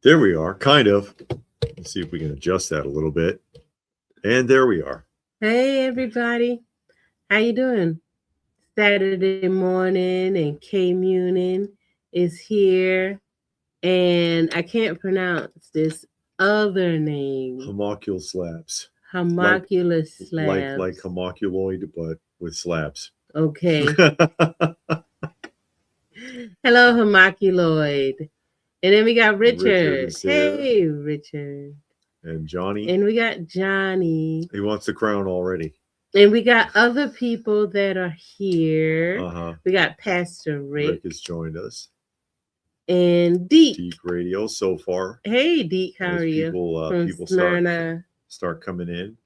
There we are, kind of. Let's see if we can adjust that a little bit. And there we are. Hey everybody, how you doing? Saturday morning and K Munin is here, and I can't pronounce this other name. Homunculus slabs. Homunculus Like slabs. homunculoid, but with slabs. Okay. Hello, homunculoid. And then we got Richard. Hey, Richard. And Johnny. And we got Johnny. He wants the crown already. And we got other people that are here. We got Pastor Rick. Rick has joined us. And Geek. Geek Radio so far. Hey, Geek, how are you? People start coming in.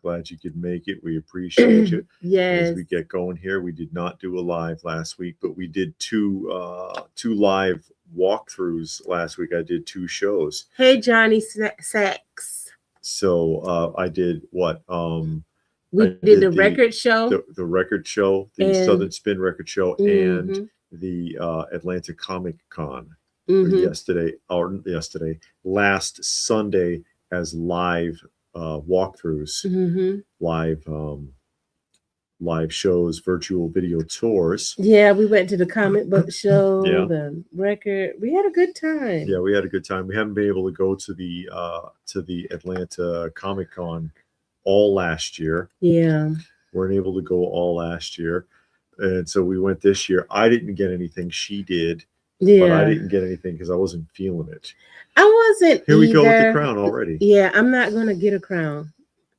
Glad you could make it. We appreciate you. Yes. As we get going here, we did not do a live last week, but we did two live walkthroughs last week. I did 2 shows. Hey, Johnny Sachs. So I did what? We did the record show. The record show, the Southern Spin record show, and the Atlanta Comic Con last Sunday as live walkthroughs, live shows, virtual video tours. Yeah, we went to the comic book show, the record. We had a good time. Yeah, we had a good time. We haven't been able to go to the Atlanta Comic Con all last year. Yeah. Weren't able to go all last year. And so we went this year. I didn't get anything. She did. Yeah. But I didn't get anything because I wasn't feeling it. I wasn't Here we go with the crown already. Yeah, I'm not gonna get a crown.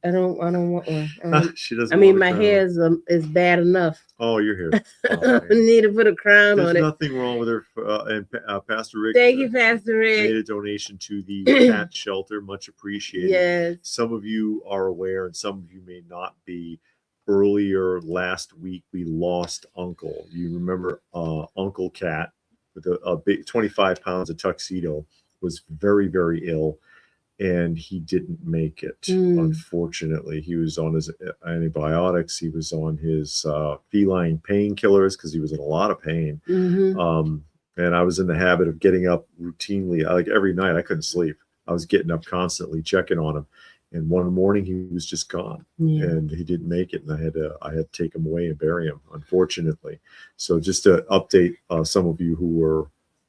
I don't want one. She doesn't. I mean, my hair is bad enough. Oh, your hair. I need to put a crown on it. There's nothing wrong with her. And Pastor Rick. Thank you, Pastor Rick. Made a donation to the cat shelter. Much appreciated. Yes. Some of you are aware, and some of you may not be. Earlier last week, we lost Uncle. You remember Uncle Cat with a big 25 pounds of tuxedo was very, very ill. And he didn't make it, unfortunately. He was on his antibiotics. He was on his feline painkillers because he was in a lot of pain. And I was in the habit of getting up routinely. Like every night, I couldn't sleep. I was getting up constantly, checking on him. And one morning, he was just gone. And he didn't make it. And I had to take him away and bury him, unfortunately. So just to update some of you who were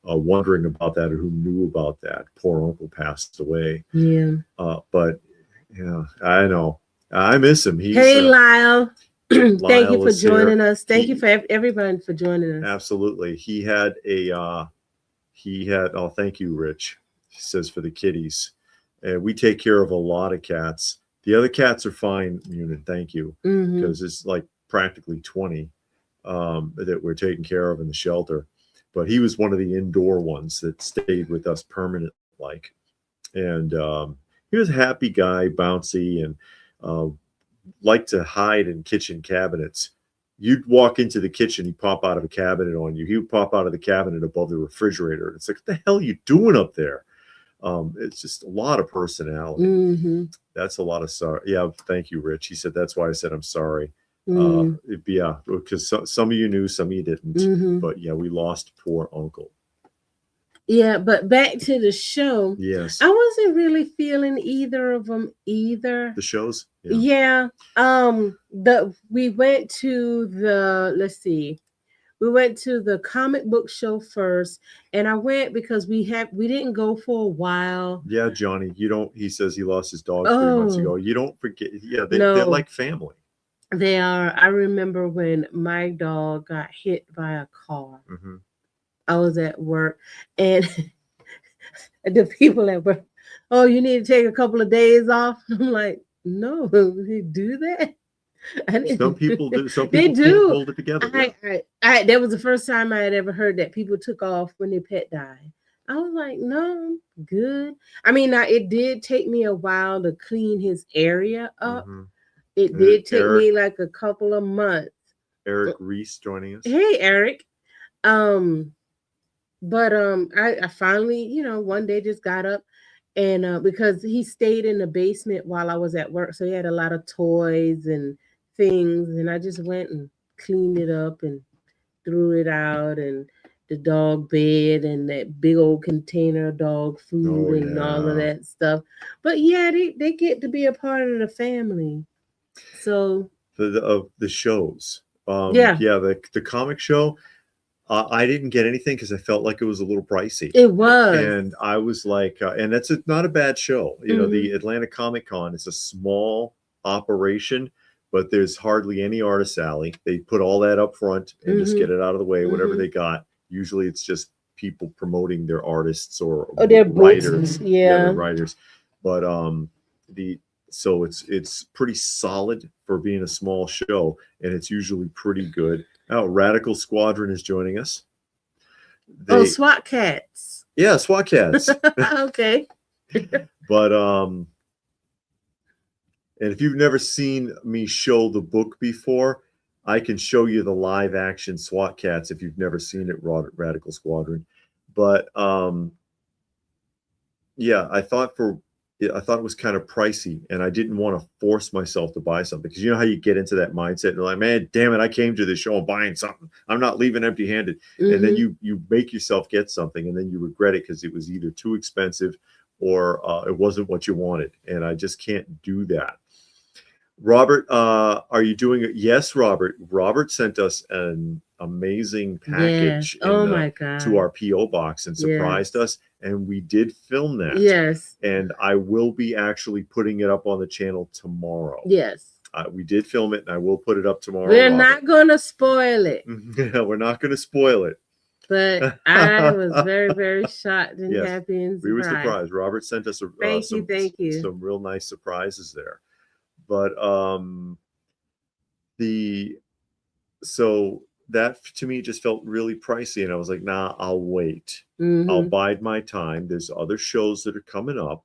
wondering about that or who knew about that. Poor uncle passed away. Yeah. But yeah, I know. I miss him. Hey, Lyle. Thank you for joining us. Thank you for everyone for joining us. Absolutely. He had oh, thank you, Rich. He says for the kitties. And we take care of a lot of cats. The other cats are fine, Munin. Thank you. Because it's like practically 20 that we're taking care of in the shelter. But he was one of the indoor ones that stayed with us permanent, and he was a happy guy, bouncy, and liked to hide in kitchen cabinets. You'd walk into the kitchen, he'd pop out of a cabinet on you. He would pop out of the cabinet above the refrigerator. It's like, what the hell are you doing up there? It's just a lot of personality. That's a lot of sorry. Yeah, thank you, Rich. He said that's why I said I'm sorry. Yeah, because some of you knew, some of you didn't. But yeah, we lost poor uncle. Yeah, but back to the show. Yes, I wasn't really feeling either of them either. The shows. Yeah. We went to the comic book show first, and I went because we didn't go for a while. Yeah, Johnny, he says he lost his dog 3 months ago. You don't forget. Yeah, they're like family. They are. I remember when my dog got hit by a car. I was at work, and the people at work, oh, you need to take a couple of days off. I'm like, no, they do that. Some people do. Some people can't hold it together. That was the first time I had ever heard that people took off when their pet died. I was like, no, good. I mean, it did take me a while to clean his area up. It did take me like a couple of months. Eric Reese joining us. Hey, Eric. But I finally, one day just got up, and because he stayed in the basement while I was at work, so he had a lot of toys and things, and I just went and cleaned it up and threw it out, and the dog bed and that big old container of dog food Oh and all of yeah. that stuff. But yeah, they get to be a part of the family. So The shows. yeah, Yeah, the comic show. I didn't get anything because I felt like it was a little pricey. it was. And I was like, and that's not a bad show. You know, the Atlanta Comic Con is a small operation, but there's hardly any artist alley. They put all that up front and just get it out of the way, whatever they got. Usually it's just people promoting their artists or their books. writers. Yeah. They're writers. But so it's pretty solid for being a small show, and it's usually pretty good. Now, Radical Squadron is joining us. SWAT Cats. Yeah, SWAT Cats. Okay. But and if you've never seen me show the book before, I can show you the live action SWAT Cats if you've never seen it, Radical Squadron. But yeah, I thought it was kind of pricey, and I didn't want to force myself to buy something, because you know how you get into that mindset and you're like, man, damn it, I came to this show and buying something. I'm not leaving empty-handed. And then you make yourself get something, and then you regret it because it was either too expensive or it wasn't what you wanted. And I just can't do that. Robert, are you doing it? Yes, Robert. Robert sent us an amazing package my God. to our P.O. box and surprised us. And we did film that. Yes. And I will be actually putting it up on the channel tomorrow. Yes. We did film it, and I will put it up tomorrow. We're not going to spoil it. We're not going to spoil it. But I was very, very shocked and happy and surprised. We were surprised. Robert sent us thank you. some real nice surprises there. But so that to me just felt really pricey, and I was like, nah, I'll wait. I'll bide my time. There's other shows that are coming up.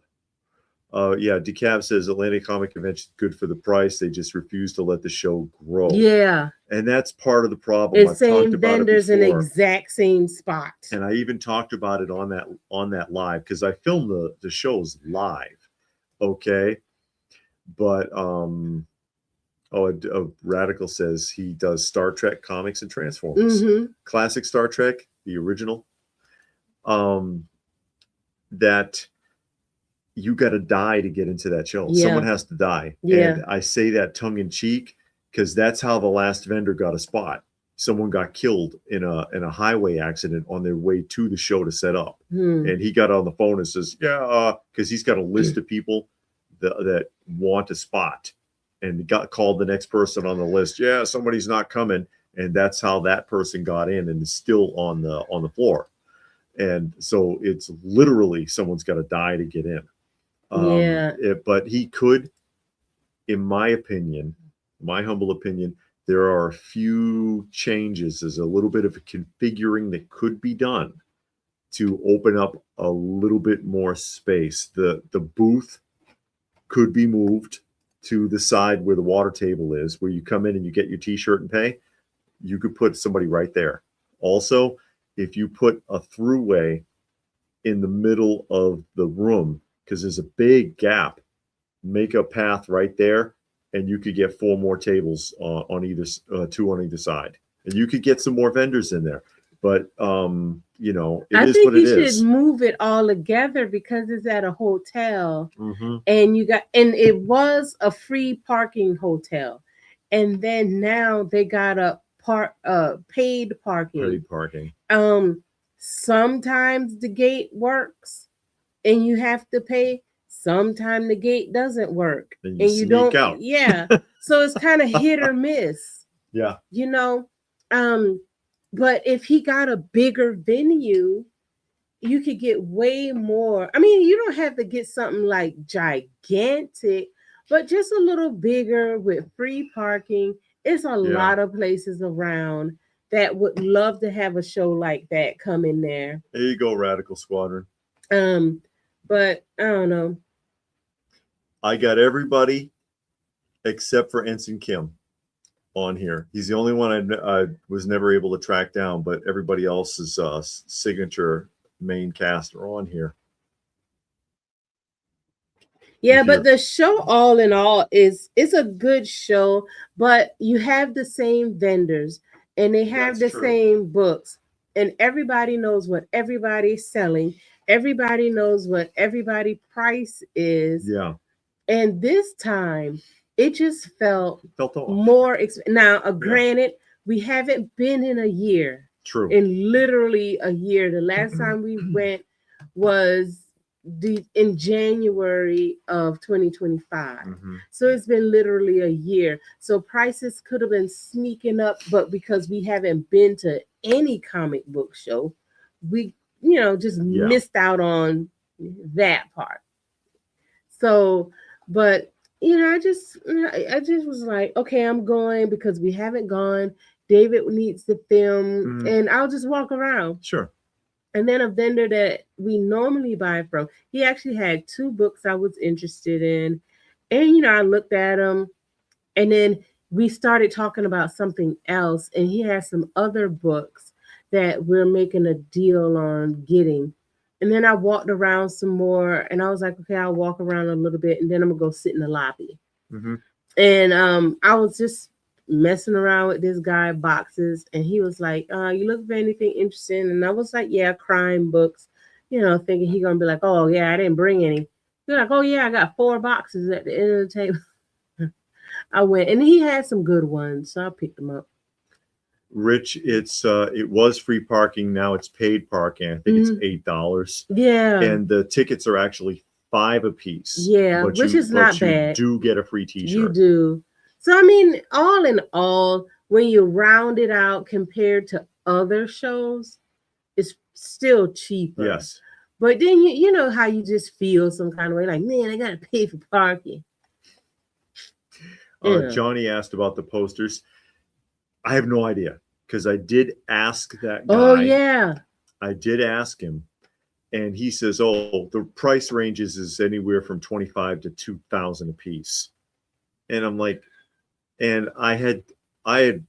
Yeah, Decab says Atlantic Comic Convention is good for the price. They just refuse to let the show grow. Yeah. And that's part of the problem. It's same vendors in the exact same spot. And I even talked about it on that live, because I filmed the shows live. Okay. But Radical says he does Star Trek comics and Transformers. Classic Star Trek, the original. That you got to die to get into that show. Someone has to die. And I say that tongue in cheek, because that's how the last vendor got a spot. Someone got killed in a highway accident on their way to the show to set up. And he got on the phone and says, because he's got a list of people that want a spot, and got called the next person on the list. Yeah, somebody's not coming. And that's how that person got in and is still on the floor. And so it's literally someone's got to die to get in. But he could, in my opinion, my humble opinion, there are a few changes. There's a little bit of a configuring that could be done to open up a little bit more space. The booth could be moved to the side where the water table is, where you come in and you get your t-shirt and pay. You could put somebody right there. Also, if you put a throughway in the middle of the room, because there's a big gap, make a path right there, and you could get 4 more tables on either 2 on either side, and you could get some more vendors in there. But you know, it is what it is. I think you should move it all together, because it's at a hotel, and it was a free parking hotel, and then now they got a paid parking. Paid parking. Sometimes the gate works, and you have to pay. Sometimes the gate doesn't work, and you don't out. Yeah, so it's kind of hit or miss. Yeah, you know. But if he got a bigger venue, you could get way more. I mean, you don't have to get something like gigantic, but just a little bigger with free parking. It's a lot of places around that would love to have a show like that come in there. There you go, Radical Squadron. But I don't know. I got everybody except for Ensign Kim on here. He's the only one I was never able to track down, but everybody else's signature main cast are on here. Yeah, but the show, all in all, it's a good show, but you have the same vendors and they have the same books. and everybody knows what everybody's selling. Everybody knows what everybody price is. Yeah. And this time, it just felt off. more. Now, granted, we haven't been in a year. True. In literally a year. The last time we went was in January of 2025. So it's been literally a year. So prices could have been sneaking up, but because we haven't been to any comic book show, we just missed out on that part. So, but I just was like, okay, I'm going because we haven't gone. David needs to film, and I'll just walk around. Sure. And then a vendor that we normally buy from, he actually had 2 books I was interested in. And, I looked at them, and then we started talking about something else. And he has some other books that we're making a deal on getting. And then I walked around some more, and I was like, okay, I'll walk around a little bit, and then I'm going to go sit in the lobby. And I was just messing around with this guy boxes, and he was like, you look for anything interesting? And I was like, yeah, crime books, thinking he gonna be like, oh yeah, I didn't bring any. He's like, oh yeah, I got 4 boxes at the end of the table. I went, and he had some good ones, so I picked them up. Rich, it was free parking, now it's paid parking. I think it's $8. Yeah. And the tickets are actually $5 a piece. Yeah, which is not bad. You do get a free t-shirt. You do. So, I mean, all in all, when you round it out compared to other shows, it's still cheaper. Yes. But then, you know how you just feel some kind of way, like, man, I got to pay for parking. Johnny asked about the posters. I have no idea, because I did ask that guy. Oh, yeah. I did ask him. And he says, oh, the price ranges is anywhere from $25 to $2,000 a piece. And I'm like, and I had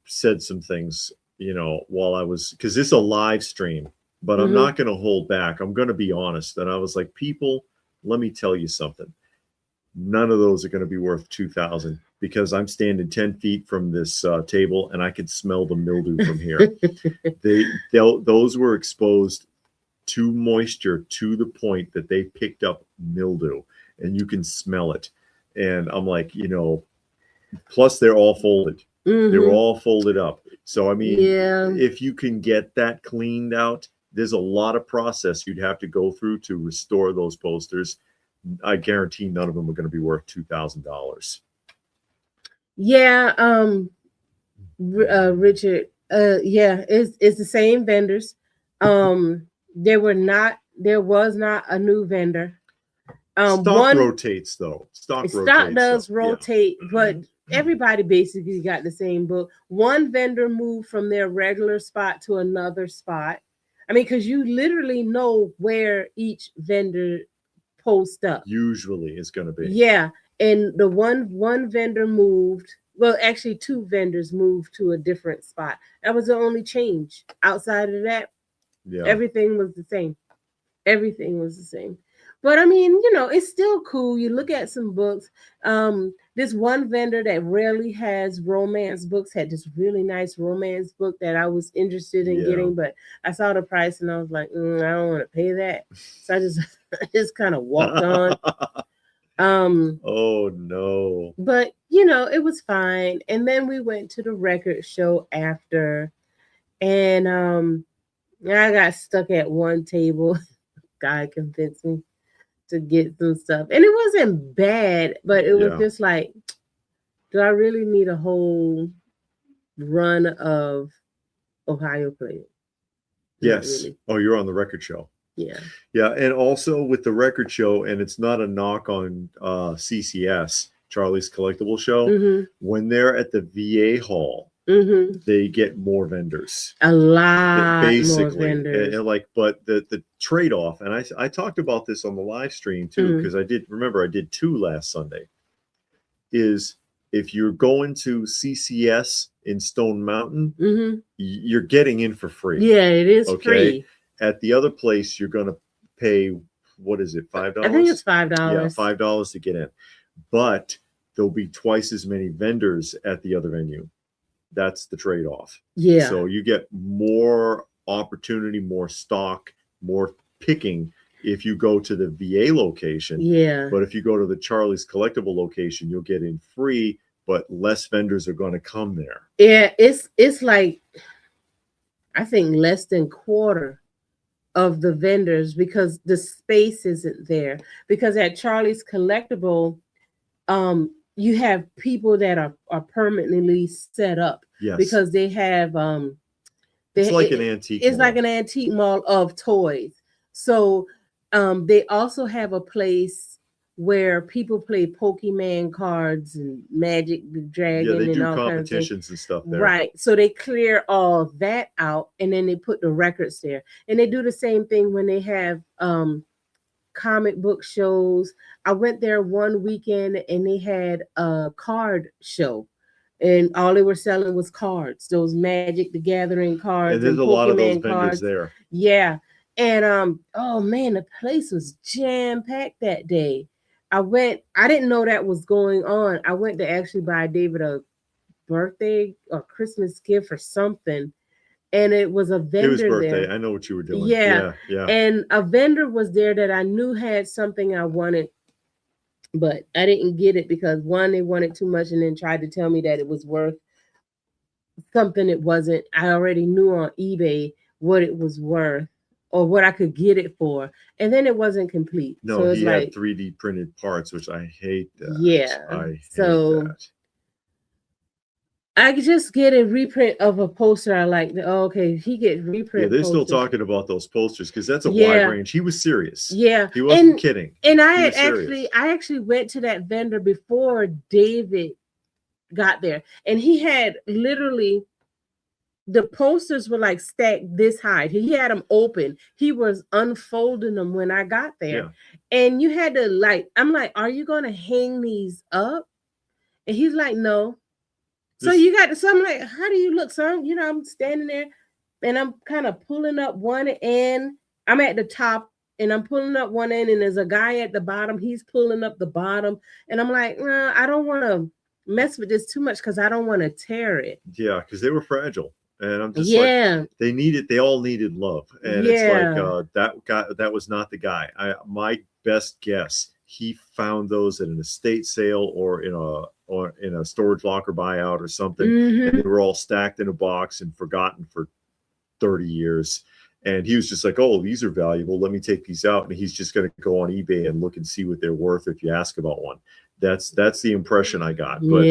said some things, while I was, because this is a live stream, but I'm not going to hold back. I'm going to be honest. And I was like, people, let me tell you something. None of those are going to be worth $2,000, because I'm standing 10 feet from this table and I could smell the mildew from here. Those were exposed to moisture to the point that they picked up mildew, and you can smell it. And I'm like, plus they're all folded. They were all folded up. So, I mean, if you can get that cleaned out, there's a lot of process you'd have to go through to restore those posters. I guarantee none of them are going to be worth $2,000. Yeah. Richard, it's the same vendors. There was not a new vendor. Stock rotates though. Stock does rotate, but everybody basically got the same book. One vendor moved from their regular spot to another spot. I mean, because you literally know where each vendor posts up. Usually is going to be. Yeah. And the one vendor moved. Well, actually 2 vendors moved to a different spot. That was the only change. Outside of that, everything was the same. Everything was the same. But I mean, it's still cool. You look at some books. This one vendor that rarely has romance books had this really nice romance book that I was interested in getting, but I saw the price and I was like, I don't want to pay that. So I just kind of walked on. Oh no. But it was fine. And then we went to the record show after, and I got stuck at one table. Guy convinced me to get some stuff, and it wasn't bad, but it was just like, do I really need a whole run of Ohio players? Yes. Really. Oh, you're on the record show. Yeah. And also with the record show, and it's not a knock on CCS, Charlie's Collectible Show, when they're at the VA hall, they get more vendors. A lot more vendors. But the trade-off, and I talked about this on the live stream too, because I did 2 last Sunday, is if you're going to CCS in Stone Mountain, you're getting in for free. Yeah, it is free. At the other place, you're going to pay, what is it, $5? I think it's $5. Yeah, $5 to get in. But there'll be twice as many vendors at the other venue. That's the trade-off. Yeah. So you get more opportunity, more stock, more picking if you go to the VA location. Yeah. But if you go to the Charlie's Collectible location, you'll get in free, but less vendors are going to come there. Yeah, it's like, I think less than quarter of the vendors, because the space isn't there. Because at Charlie's Collectible, you have people that are permanently set up. Yes. Because they have it's like an antique it's mall. like an antique mall of toys. So they also have a place where people play Pokemon cards and Magic the Dragon. Yeah, they do all competitions and stuff there. Right. So they clear all that out, and then they put the records there. And they do the same thing when they have comic book shows. I went there one weekend and they had a card show. And all they were selling was cards, those Magic the Gathering cards. And there's a lot of those vendors there. Yeah. And oh man, the place was jam-packed that day. I didn't know that was going on. I went to actually buy David a birthday or Christmas gift or something. And it was a vendor. It was birthday. There. I know what you were doing. Yeah. Yeah. And a vendor was there that I knew had something I wanted, but I didn't get it because one, they wanted too much and then tried to tell me that it was worth something it wasn't. I already knew on eBay what it was worth or what I could get it for. And then it wasn't complete. No, so he had 3D printed parts, which I hate that. Yeah. I hate that. I could just get a reprint of a poster I like. Oh, okay, he get reprint. Yeah, they're posters. still talking about those posters because that's a wide range. He was serious. Yeah, he wasn't kidding. And I actually went to that vendor before David got there, and he had literally the posters were like stacked this high. He had them open. He was unfolding them when I got there, and you had to I'm like, are you gonna hang these up? And he's like, no. So you got so I'm like, how do you look? So I'm standing there and I'm kind of pulling up one end. I'm at the top and I'm pulling up one end, and there's a guy at the bottom. He's pulling up the bottom. And I'm like, nah, I don't want to mess with this too much because I don't want to tear it. Yeah, because they were fragile. And I'm just like, they all needed love. And it's like that was not the guy. My best guess, he found those at an estate sale or in a storage locker buyout or something. And they were all stacked in a box and forgotten for 30 years. And he was just like, oh, these are valuable. Let me take these out. And he's just going to go on eBay and look and see what they're worth if you ask about one. That's the impression I got. But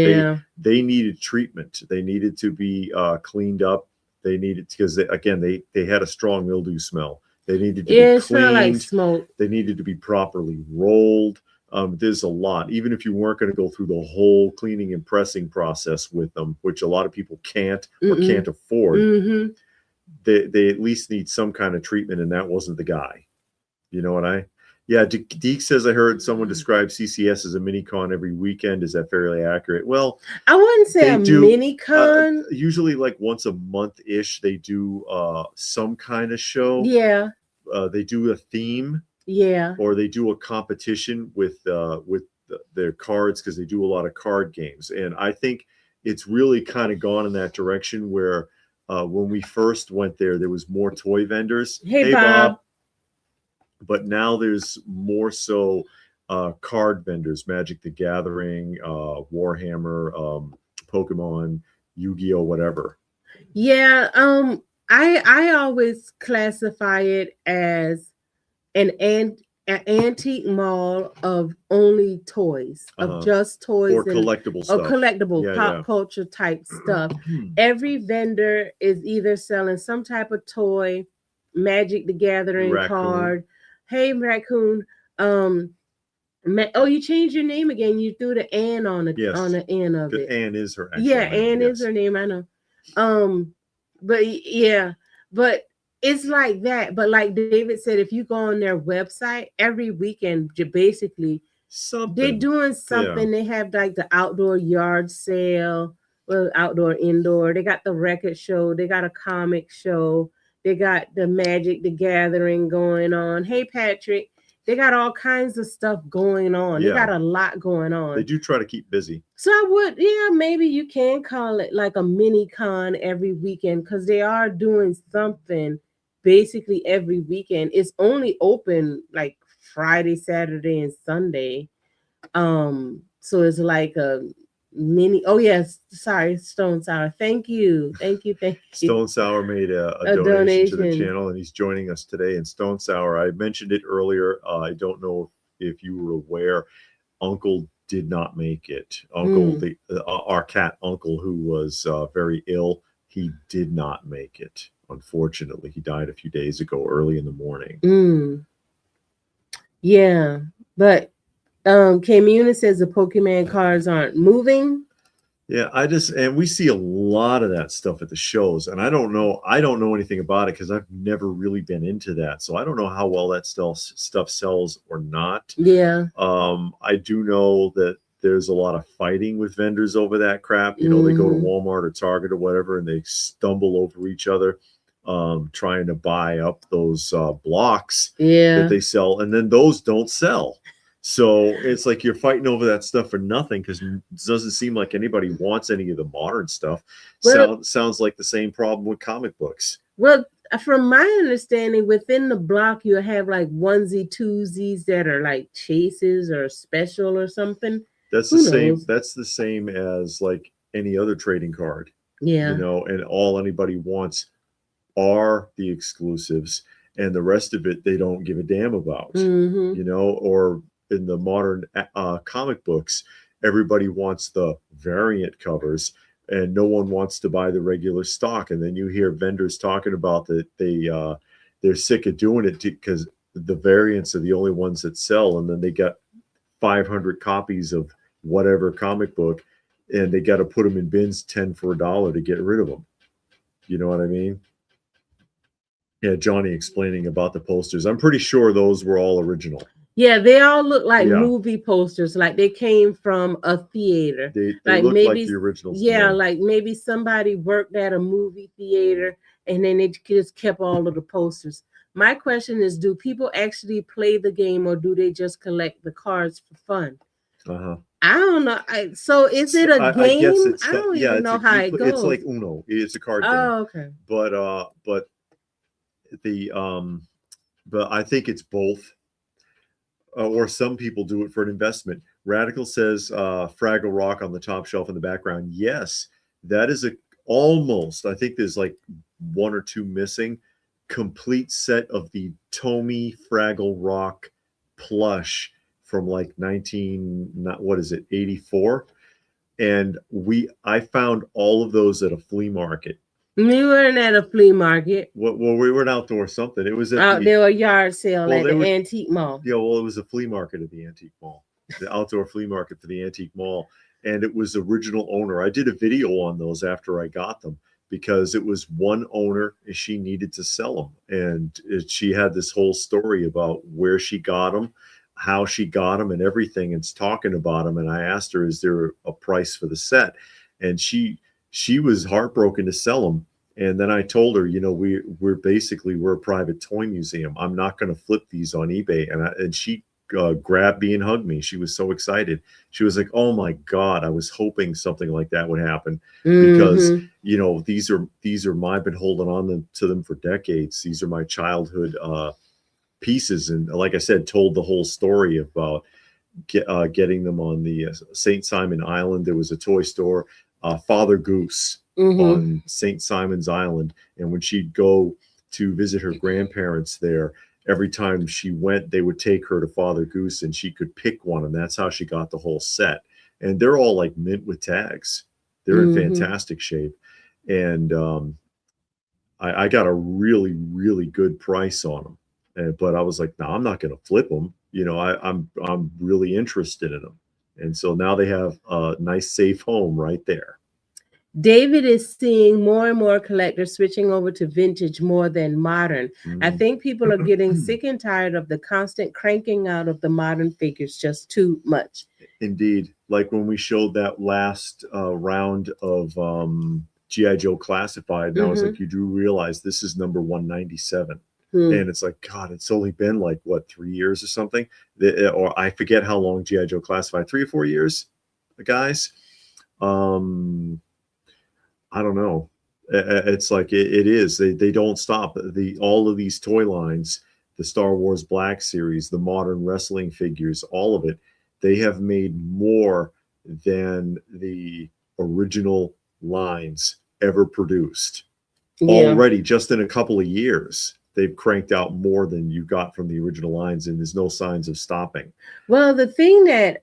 they needed treatment. They needed to be cleaned up. They needed, because they had a strong mildew smell. They needed to be cleaned. Like smoke. They needed to be properly rolled. There's a lot. Even if you weren't going to go through the whole cleaning and pressing process with them, which a lot of people can't or can't afford, they at least need some kind of treatment, and that wasn't the guy. You know what Geek says, I heard someone describe CCS as a mini con every weekend. Is that fairly accurate? Well, I wouldn't say a mini con. Usually like once a month-ish, they do some kind of show. Yeah. They do a theme. Yeah. Or they do a competition with their cards, because they do a lot of card games. And I think it's really kind of gone in that direction where when we first went there was more toy vendors. Hey Bob. But now there's more so card vendors, Magic the Gathering, Warhammer, Pokemon, Yu-Gi-Oh, whatever. Yeah, I always classify it as an antique mall of only toys, of just toys or collectible stuff. Or collectible pop culture type stuff. Every vendor is either selling some type of toy, Magic the Gathering card. Hey, Raccoon. You changed your name again. You threw the Ann on the end of it. Ann is her actual name. Ann is her name, I know. But it's like that. But like David said, if you go on their website, every weekend, basically, they're doing something. They have like the outdoor yard sale, outdoor, indoor. They got the record show. They got a comic show. They got the Magic the Gathering going on. Hey, Patrick. they got all kinds of stuff going on. They Yeah. got a lot going on. They do try to keep busy. So I would, maybe you can call it like a mini con every weekend, because they are doing something basically every weekend. It's only open like Friday, Saturday, and Sunday. So it's like a mini. Oh yes, sorry, Stone Sour. Thank you. Stone Sour made a donation to the channel, and he's joining us today. And Stone Sour, I mentioned it earlier. I don't know if you were aware, Uncle did not make it. Uncle, our cat Uncle, who was very ill, he did not make it. Unfortunately, he died a few days ago, early in the morning. Yeah, but K-Muna says the Pokemon cards aren't moving. Yeah, and we see a lot of that stuff at the shows, and I don't know anything about it because I've never really been into that, so I don't know how well that stuff sells or not. Yeah. I do know that there's a lot of fighting with vendors over that crap. They go to Walmart or Target or whatever, and they stumble over each other, trying to buy up those blocks that they sell, and then those don't sell. So it's like you're fighting over that stuff for nothing, because it doesn't seem like anybody wants any of the modern stuff. Sounds like the same problem with comic books. Well, from my understanding, within the block, you have like onesie, twosies that are like chases or special or something. That's the same. That's the same as like any other trading card. Yeah. And all anybody wants are the exclusives, and the rest of it they don't give a damn about. Or in the modern comic books, everybody wants the variant covers, and no one wants to buy the regular stock. And then you hear vendors talking about that they're sick of doing it because the variants are the only ones that sell, and then they got 500 copies of whatever comic book, and they got to put them in bins 10 for $1 to get rid of them. You know what I mean? Yeah, Johnny explaining about the posters. I'm pretty sure those were all original. Yeah, they all look like movie posters, like they came from a theater. They look like the originals. Yeah, like maybe somebody worked at a movie theater and then they just kept all of the posters. My question is, do people actually play the game, or do they just collect the cards for fun? I don't know. So is it a game? I don't even know how it goes. It's like Uno. It's a card game. Oh, okay. But I think it's both. Or some people do it for an investment. Radical says Fraggle Rock on the top shelf in the background. Yes, that is almost, I think there's like 1 or 2 missing, complete set of the Tomy Fraggle Rock plush from like 84. And I found all of those at a flea market. We weren't at a flea market. Well, we were an outdoor something. It was out there, a yard sale at the antique mall. Yeah, well, it was a flea market at the antique mall, the outdoor flea market for the antique mall, and it was original owner. I did a video on those after I got them, because it was one owner and she needed to sell them, and she had this whole story about where she got them, how she got them, and everything. It's talking about them, and I asked her, "Is there a price for the set?" And she was heartbroken to sell them. And then I told her, we're a private toy museum. I'm not going to flip these on eBay. And she grabbed me and hugged me. She was so excited. She was like, "Oh my God, I was hoping something like that would happen." Because, these are I've been holding on to them for decades. These are my childhood pieces. And like I said, told the whole story about getting them on the St. Simon Island. There was a toy store, Father Goose, on St. Simon's Island. And when she'd go to visit her grandparents there, every time she went, they would take her to Father Goose and she could pick one. And that's how she got the whole set. And they're all like mint with tags. They're in fantastic shape. And I got a really, really good price on them. But I was like, no, I'm not going to flip them. I'm really interested in them. And so now they have a nice, safe home right there. David is seeing more and more collectors switching over to vintage more than modern. I think people are getting sick and tired of the constant cranking out of the modern figures, just too much. Indeed. Like when we showed that last round of G.I. Joe Classified, and I was like, you do realize this is number 197. And it's like, God, it's only been like what, 3 years or something, or I forget how long GI Joe classified, 3 or 4 years, guys. I don't know. It's like it is. They don't stop. All of these toy lines, the Star Wars Black series, the modern wrestling figures, all of it, they have made more than the original lines ever produced. Already, just in a couple of years, they've cranked out more than you got from the original lines, and there's no signs of stopping. Well, the thing that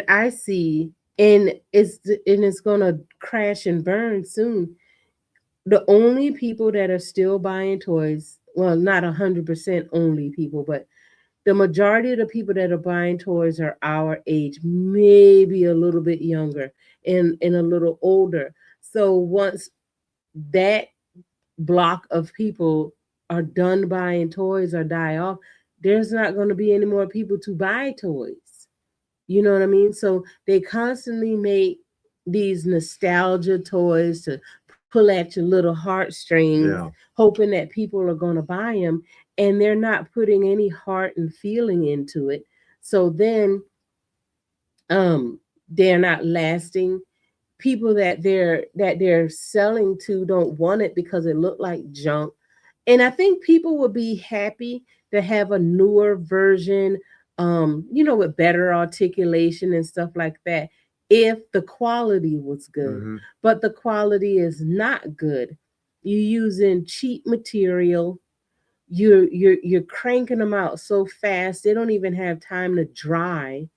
I see, and it's gonna crash and burn soon. The only people that are still buying toys, well, not 100% only people, but the majority of the people that are buying toys are our age, maybe a little bit younger and a little older. So once that block of people are done buying toys or die off, there's not going to be any more people to buy toys. You know what I mean? So they constantly make these nostalgia toys to pull at your little heartstrings, hoping that people are going to buy them, and they're not putting any heart and feeling into it. So then they're not lasting. People that they're selling to don't want it because it looked like junk. And I think people would be happy to have a newer version, with better articulation and stuff like that, if the quality was good. But the quality is not good. You're using cheap material. You're cranking them out so fast they don't even have time to dry.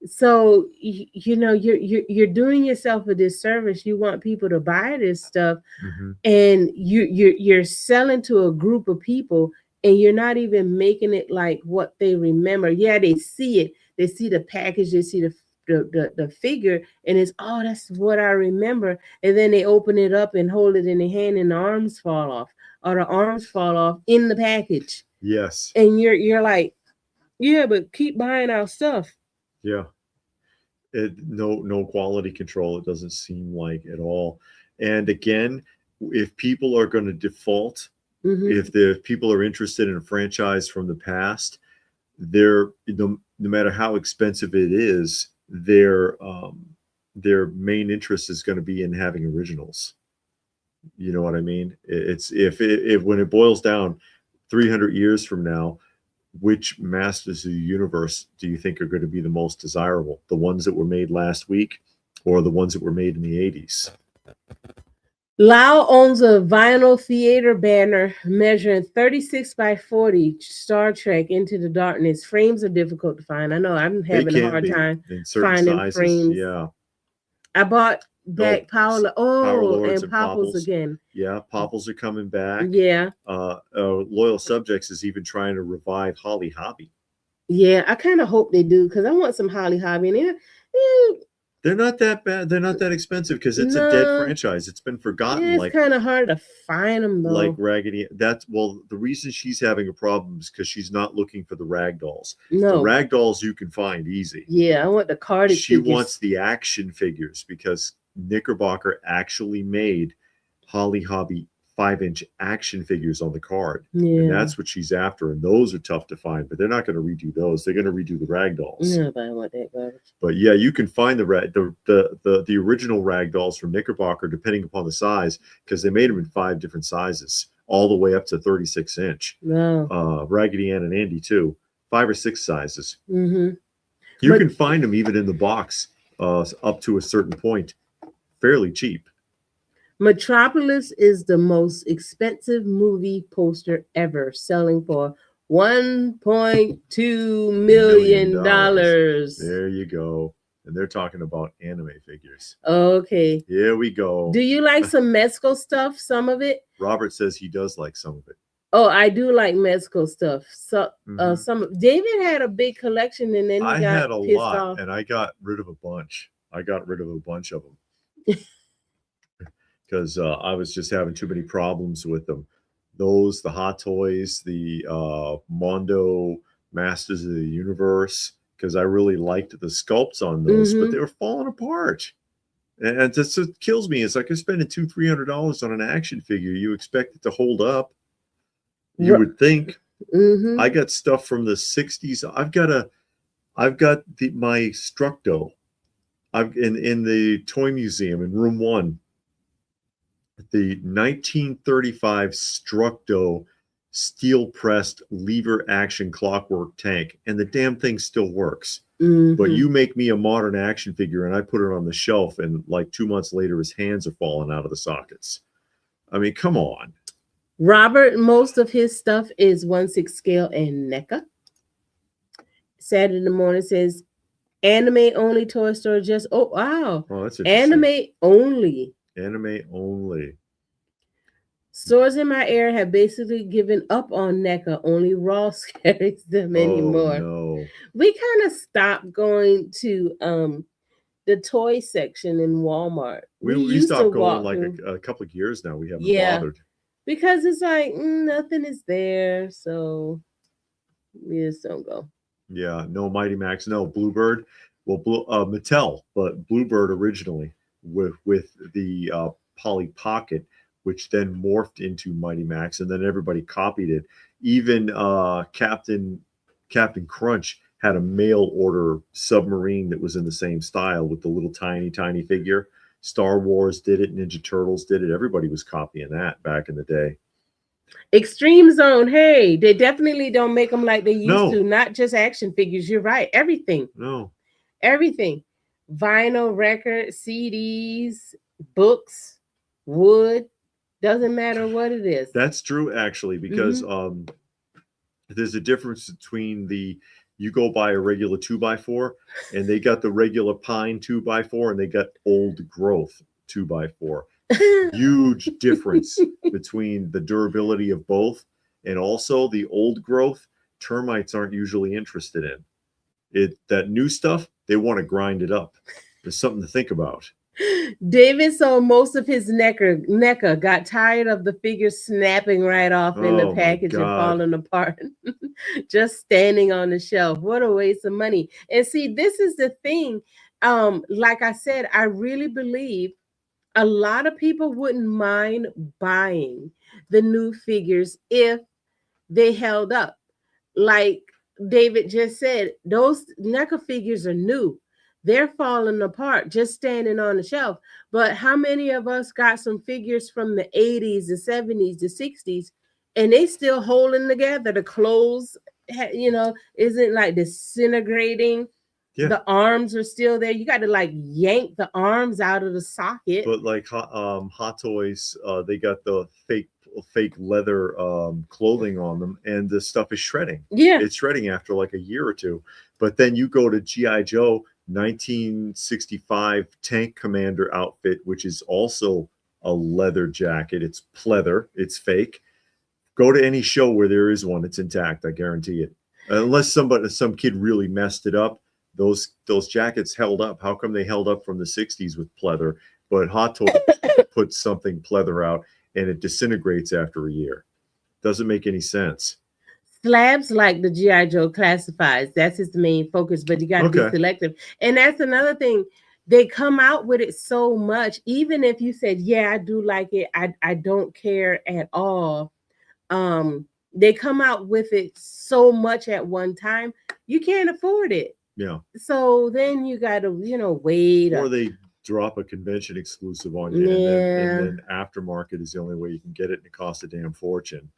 So you're doing yourself a disservice. You want people to buy this stuff, and you're selling to a group of people, and you're not even making it like what they remember. Yeah, they see it, they see the package, they see the figure, and it's, oh, that's what I remember. And then they open it up and hold it in their hand, and the arms fall off, or the arms fall off in the package. Yes. And you're like, yeah, but keep buying our stuff. Yeah. No quality control, it doesn't seem like at all. And again, if people are going to default, if people are interested in a franchise from the past, no matter how expensive it is, their main interest is going to be in having originals. You know what I mean? It's if when it boils down, 300 years from now, which Masters of the Universe do you think are going to be the most desirable? The ones that were made last week, or the ones that were made in the 80s? Lau owns a vinyl theater banner measuring 36 by 40, Star Trek Into the Darkness. Frames are difficult to find. I know I'm having a hard time finding sizes. Frames. Yeah. I bought back Power Lords and Popples again. Yeah, Popples are coming back. Yeah. Loyal Subjects is even trying to revive Holly Hobby. Yeah, I kind of hope they do, because I want some Holly Hobby in there. They're not that bad. They're not that expensive, because it's a dead franchise. It's been forgotten. Yeah, it's kind of hard to find them, though. Like Raggedy. The reason she's having a problem is because she's not looking for the rag dolls. No. The rag dolls you can find easy. Yeah, I want the carded figures. She wants the action figures, because Knickerbocker actually made Holly Hobby 5-inch action figures on the card. Yeah. And that's what she's after. And those are tough to find, but they're not going to redo those. They're going to redo the rag dolls. Yeah, but I want that garbage. But yeah, you can find the original rag dolls from Knickerbocker, depending upon the size, because they made them in 5 different sizes, all the way up to 36-inch. Wow. Raggedy Ann and Andy too, 5 or 6 sizes. You can find them even in the box, up to a certain point, fairly cheap. Metropolis is the most expensive movie poster ever, selling for $1.2 million. There you go. And they're talking about anime figures. Okay. Here we go. Do you like some Mezco stuff, some of it? Robert says he does like some of it. Oh, I do like Mezco stuff. So David had a big collection, and then he got pissed off. And I got rid of a bunch. of them. Because I was just having too many problems with them. Those, the Hot Toys, the Mondo Masters of the Universe, because I really liked the sculpts on those, but they were falling apart. And that's what kills me. It's like I'm spending $200-300 on an action figure. You expect it to hold up. You would think. I got stuff from the 60s. I've got my Structo. I've in the toy museum in room 1. The 1935 Structo steel pressed lever action clockwork tank, and the damn thing still works. But you make me a modern action figure and I put it on the shelf, and like 2 months later his hands are falling out of the sockets. I mean, come on. Robert, most of his stuff is 1/6 scale and NECA. Saturday morning says anime only toy store. Just wow. Oh, that's anime only. Anime only. Stores in my area have basically given up on NECA. Only Ross carries them anymore. No. We kind of stopped going to the toy section in Walmart. We stopped going like a couple of years now. We haven't bothered. Because it's like nothing is there, so we just don't go. Yeah, no Mighty Max, no Bluebird. Well, Mattel, but Bluebird originally with the Polly Pocket, which then morphed into Mighty Max, and then everybody copied it. Even Captain Crunch had a mail order submarine that was in the same style with the little tiny figure. Star Wars did it, Ninja Turtles did it. Everybody was copying that back in the day. Extreme Zone, hey, they definitely don't make them like they used to. Not just action figures. You're right. Everything. Everything. Vinyl records, CDs, books, wood. Doesn't matter what it is. That's true, actually, because there's a difference between you go buy a regular 2x4 and they got the regular pine 2x4 and they got old growth 2x4. Huge difference between the durability of both, and also the old growth termites aren't usually interested in it. That new stuff, they want to grind it up. There's something to think about. David sold most of his NECA, got tired of the figures snapping right off in the package and falling apart. Just standing on the shelf. What a waste of money. And see, this is the thing. Like I said, I really believe a lot of people wouldn't mind buying the new figures if they held up. Like David just said, those NECA figures are new. They're falling apart just standing on the shelf. But how many of us got some figures from the 80s, the 70s, the 60s, and they still holding together? The clothes, isn't like disintegrating. Yeah. The arms are still there. You got to like yank the arms out of the socket. But like Hot Toys, they got the fake leather clothing on them, and the stuff is shredding. Yeah, it's shredding after like a year or two. But then you go to G.I. Joe 1965 Tank Commander outfit, which is also a leather jacket. It's pleather. It's fake. Go to any show where there is one. It's intact. I guarantee it. Unless some kid really messed it up. Those jackets held up. How come they held up from the 60s with pleather, but Hot Toys puts something pleather out and it disintegrates after a year? Doesn't make any sense. Slabs like the G.I. Joe classifies. That's his main focus, but you got to be selective. And that's another thing. They come out with it so much. Even if you said, yeah, I do like it, I don't care at all. They come out with it so much at one time, you can't afford it. Yeah. So then you got to, wait. Or they drop a convention exclusive on you, and then aftermarket is the only way you can get it, and it costs a damn fortune.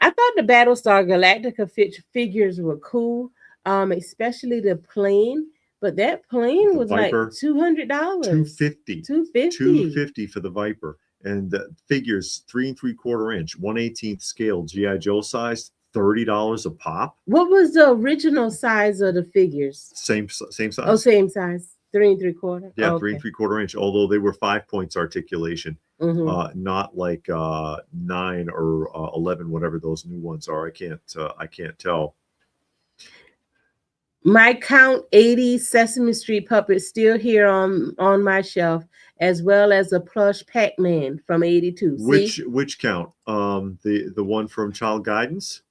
I thought the Battlestar Galactica figures were cool, especially the plane. But that plane was Viper, like $200. $250 for the Viper. And the figures 3 3/4 inch, 1/18 scale, G.I. Joe size, $30 a pop. What was the original size of the figures? Same size. Oh, same size. 3 3/4. Yeah, 3 3/4 inch. Although they were 5 points articulation, not like 9 or 11, whatever those new ones are. I can't tell. My Count 80 Sesame Street puppet still here on my shelf, as well as a plush Pac-Man from '82. Which Count? The one from Child Guidance?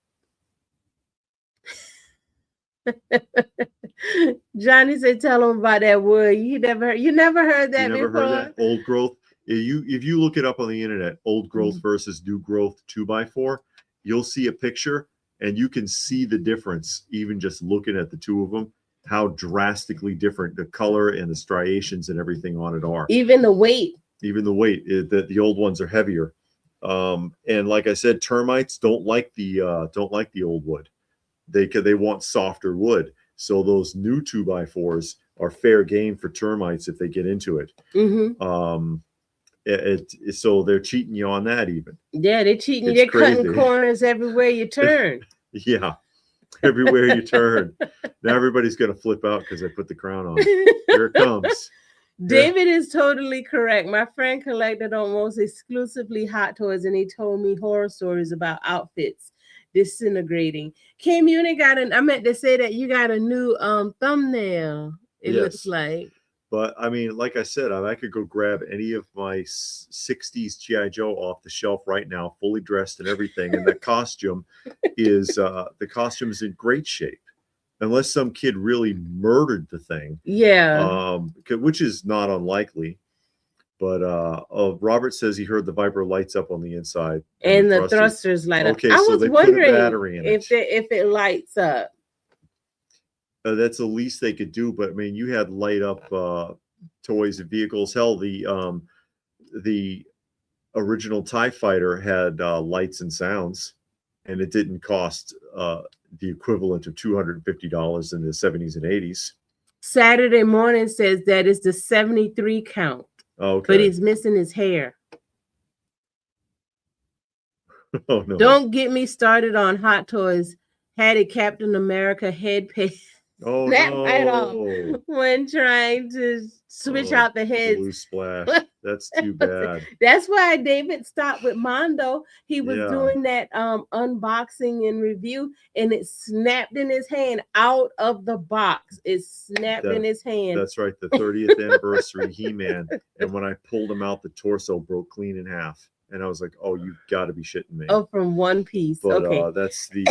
Johnny said, "Tell him about that wood." You never heard that You never before. heard that? Old growth. If you look it up on the internet, old growth versus new growth 2x4, you'll see a picture and you can see the difference even just looking at the two of them, how drastically different the color and the striations and everything on it are. Even the weight. Even the weight. The old ones are heavier. And like I said, termites don't like the old wood. They want softer wood. So those new 2x4s are fair game for termites if they get into it. So they're cheating you on that even. Yeah, they're cheating. They're cutting corners everywhere you turn. Yeah, everywhere you turn. Now everybody's going to flip out because I put the crown on. Here it comes. David is totally correct. My friend collected almost exclusively hot toys, and he told me horror stories about outfits disintegrating. Kim, you got I meant to say that you got a new thumbnail. It looks like. But I mean, like I said, I could go grab any of my 60s G.I. Joe off the shelf right now, fully dressed and everything. And the costume is in great shape. Unless some kid really murdered the thing. Yeah. Which is not unlikely. But Robert says he heard the Viper lights up on the inside. And the thrusters light up. Okay, I so was they wondering put a battery in if it lights up. That's the least they could do. But I mean, you had light up toys and vehicles. Hell, the original TIE Fighter had lights and sounds, and it didn't cost the equivalent of $250 in the 70s and 80s. Saturday Morning says that is the 73 count. Okay. But he's missing his hair. Oh no. Don't get me started on Hot Toys. Had a Captain America headpiece. Oh right off when trying to switch out the heads. Blue splash. That's too bad. That's why David stopped with Mondo. He was doing that unboxing and review, and it snapped in his hand out of the box. It snapped in his hand. That's right. The 30th anniversary He-Man. And when I pulled him out, the torso broke clean in half. And I was like, "Oh, you got to be shitting me!" Oh, from one piece. But okay, that's the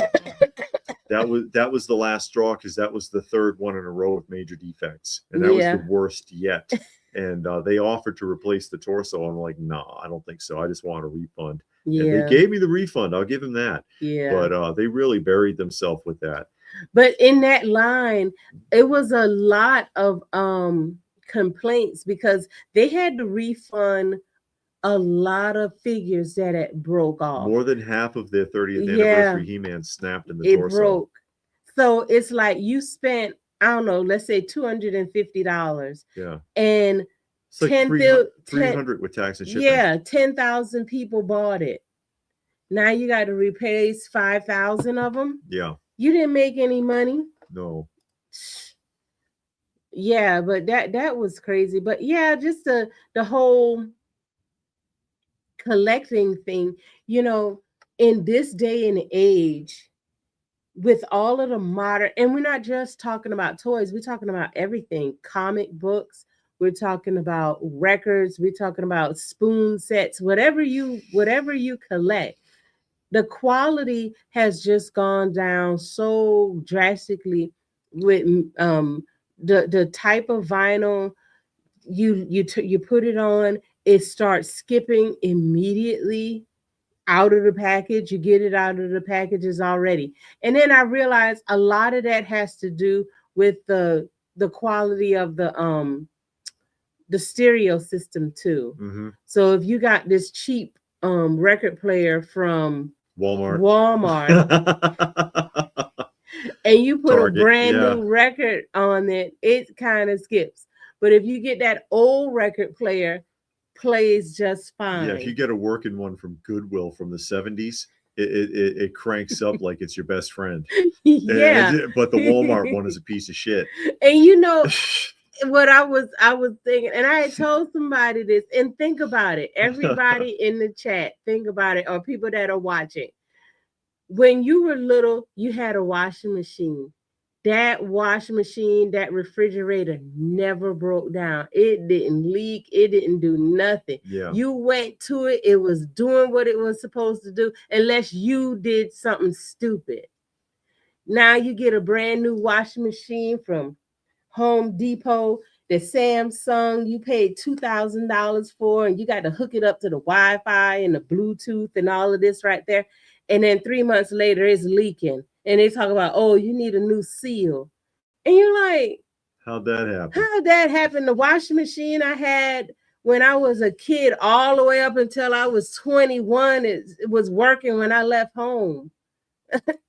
that was the last straw because that was the third one in a row with major defects, and that was the worst yet. And they offered to replace the torso. I'm like, "No, I don't think so. I just want a refund." Yeah, and they gave me the refund. I'll give them that. Yeah, but they really buried themselves with that. But in that line, it was a lot of complaints because they had to refund a lot of figures that it broke off. More than half of their 30th anniversary He-Man snapped in the torso. It broke. So it's like you spent, I don't know, let's say $250. Yeah. And it's like 300 with tax and shipping. Yeah, 10,000 people bought it. Now you got to replace 5,000 of them. Yeah. You didn't make any money. No. Yeah, but that was crazy. But yeah, just the whole collecting thing, in this day and age, with all of the modern, and we're not just talking about toys, we're talking about everything, comic books, we're talking about records, we're talking about spoon sets, whatever you collect, the quality has just gone down so drastically with the type of vinyl you put it on. It starts skipping immediately out of the package. You get it out of the packages already. And then I realized a lot of that has to do with the quality of the stereo system too. Mm-hmm. So if you got this cheap record player from Walmart and you put Target, a brand new record on it kind of skips. But if you get that old record player, plays just fine. Yeah, if you get a working one from Goodwill from the 70s, it cranks up like it's your best friend. Yeah. But the Walmart one is a piece of shit. And what I was thinking, and I had told somebody this, and think about it. Everybody in the chat, think about it, or people that are watching. When you were little, you had a washing machine. That washing machine, that refrigerator never broke down. It didn't leak. It didn't do nothing. Yeah. You went to it. It was doing what it was supposed to do, unless you did something stupid. Now you get a brand new washing machine from Home Depot, the Samsung you paid $2,000 for, and you got to hook it up to the Wi-Fi and the Bluetooth and all of this right there. And then 3 months later, it's leaking. And they talk about, oh, you need a new seal. And you're like, how'd that happen? How'd that happen? The washing machine I had when I was a kid, all the way up until I was 21, it was working when I left home.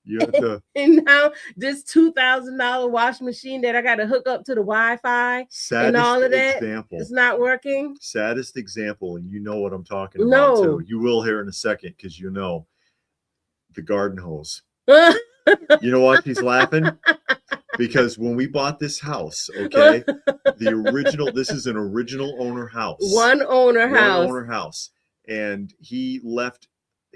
You have to, and now this $2,000 washing machine that I got to hook up to the Wi-Fi and all of that, it's not working. Saddest example, and you know what I'm talking about too. You will hear in a second because you know the garden hose. You know what? He's laughing because when we bought this house, okay, this is an original owner house. One owner house, and he left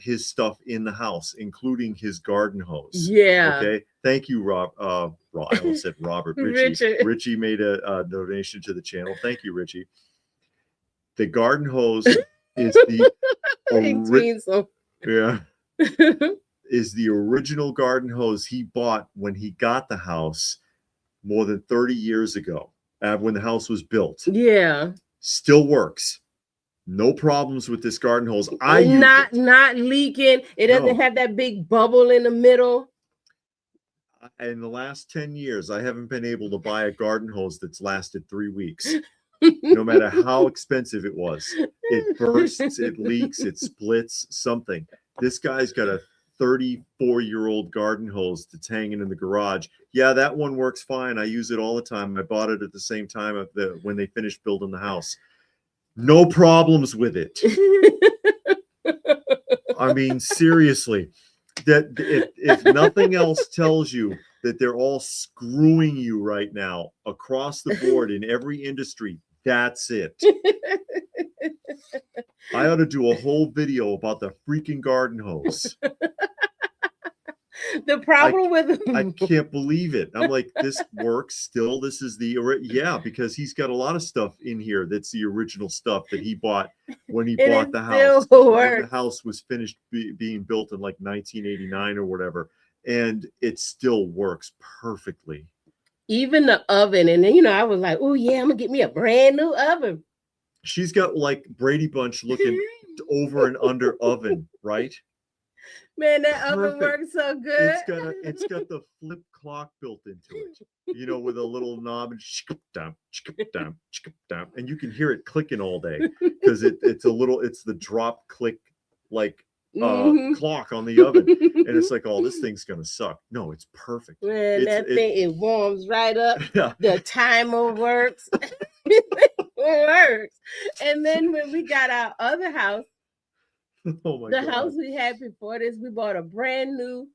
his stuff in the house, including his garden hose. Yeah. Okay. Thank you, Rob. I almost said Robert. Richie made a donation to the channel. Thank you, Richie. The garden hose is the is the original garden hose he bought when he got the house more than 30 years ago, when the house was built. Yeah. Still works. No problems with this garden hose. Not leaking. It doesn't have that big bubble in the middle. In the last 10 years, I haven't been able to buy a garden hose that's lasted 3 weeks. No matter how expensive it was. It bursts, it leaks, it splits, something. This guy's got a 34-year-old garden hose that's hanging in the garage. Yeah, that one works fine. I use it all the time. I bought it at the same time when they finished building the house. No problems with it. I mean, seriously, that if nothing else tells you that they're all screwing you right now across the board in every industry, that's it. I ought to do a whole video about the freaking garden hose. The problem with I can't believe it. I'm like, this works still. This is because he's got a lot of stuff in here that's the original stuff that he bought when he bought the house. When the house was finished being built in like 1989 or whatever, and it still works perfectly. Even the oven, and then I was like, oh yeah, I'm gonna get me a brand new oven. She's got like Brady Bunch looking over and under oven, right? Man, that oven works so good. It's got the flip clock built into it, with a little knob and you can hear it clicking all day because it's the drop click like clock on the oven, and it's like, oh, this thing's gonna suck. No, it's perfect. Man, it warms right up. Yeah. The timer works. It works. And then when we got our other house, house we had before this, we bought a brand new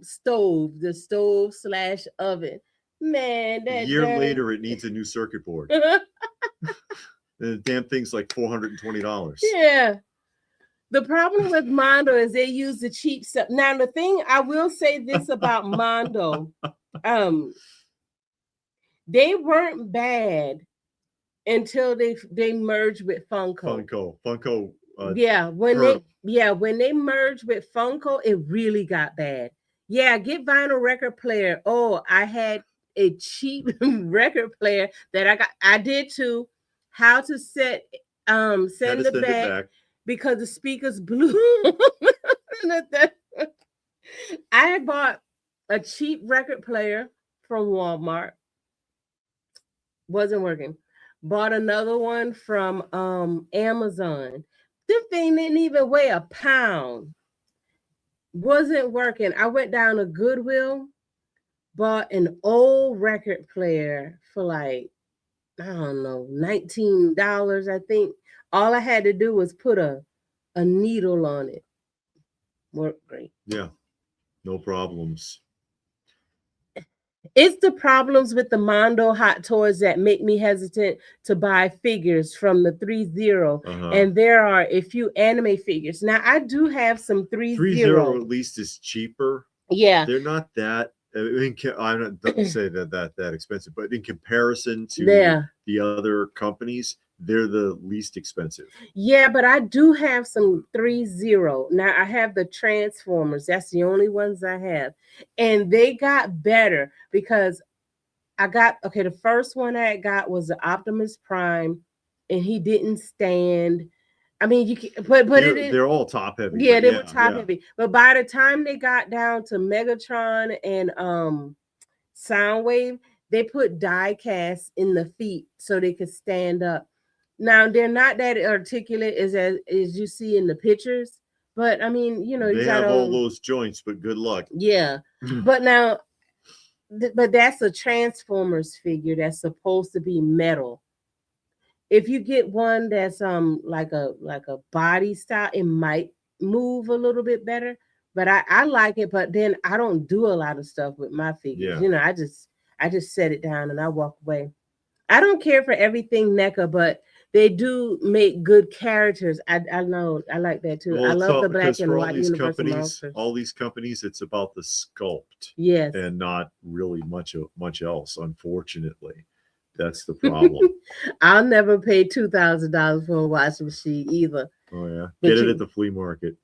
stove, the stove/oven. Man, a year later it needs a new circuit board. The damn thing's like $420. Yeah. The problem with Mondo is they use the cheap stuff. Now, the thing I will say this about Mondo, they weren't bad until they merged with Funko. Funko. When they merged with Funko, it really got bad. Yeah, get vinyl record player. Oh, I had a cheap record player that I did too. How to send it back because the speakers blew. I bought a cheap record player from Walmart. Wasn't working. Bought another one from Amazon. This thing didn't even weigh a pound. Wasn't working. I went down to Goodwill, bought an old record player for like, I don't know, $19, I think. All I had to do was put a needle on it. Worked great. Yeah, no problems. It's the problems with the Mondo Hot Toys that make me hesitant to buy figures from the 3.0. And there are a few anime figures. Now, I do have some 3.0. 3.0 at least is cheaper. Yeah. They're not that, I don't say that expensive, but in comparison to the other companies, they're the least expensive. Yeah, but I do have some 3-0. Now I have the Transformers. That's the only ones I have. And they got better because I got, okay, the first one I got was the Optimus Prime, and he didn't stand. I mean, you can, but they're all top heavy. Yeah, they were top heavy. But by the time they got down to Megatron and Soundwave, they put die casts in the feet so they could stand up. Now they're not that articulate as you see in the pictures, but I mean, you know, they have all those joints, but good luck. Yeah, but now, but that's a Transformers figure that's supposed to be metal. If you get one that's like a body style, it might move a little bit better. But I like it, but then I don't do a lot of stuff with my figures. Yeah. You know, I just set it down and I walk away. I don't care for everything NECA, but they do make good characters. I know, I like that too. Well, I love the black and all white these Universal companies, monsters. all these companies, it's about the sculpt, yes, and not really much else. Unfortunately, that's the problem. I'll never pay $2,000 for a washing machine either. Oh yeah, But get it at the flea market.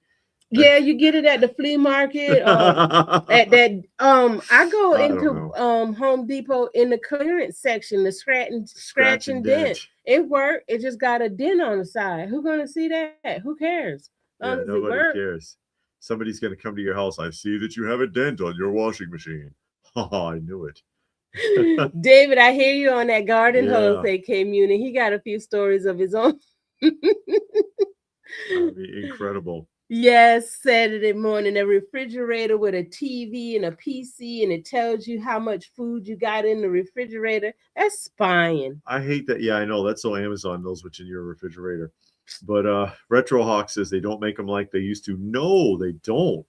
Yeah, you get it at the flea market. At that, I go into Home Depot in the clearance section, the scratch and dent. It worked. It just got a dent on the side. Who's gonna see that? Who cares? Yeah, nobody cares. Somebody's gonna come to your house. I see that you have a dent on your washing machine. Oh, I knew it. David, I hear you on that garden hose they came in, and he got a few stories of his own. That'd be incredible. Yes, Saturday morning, a refrigerator with a TV and a PC, and it tells you how much food you got in the refrigerator. That's spying. I hate that. Yeah, I know. That's so Amazon knows what's in your refrigerator. But Retro Hawk says they don't make them like they used to. No, they don't.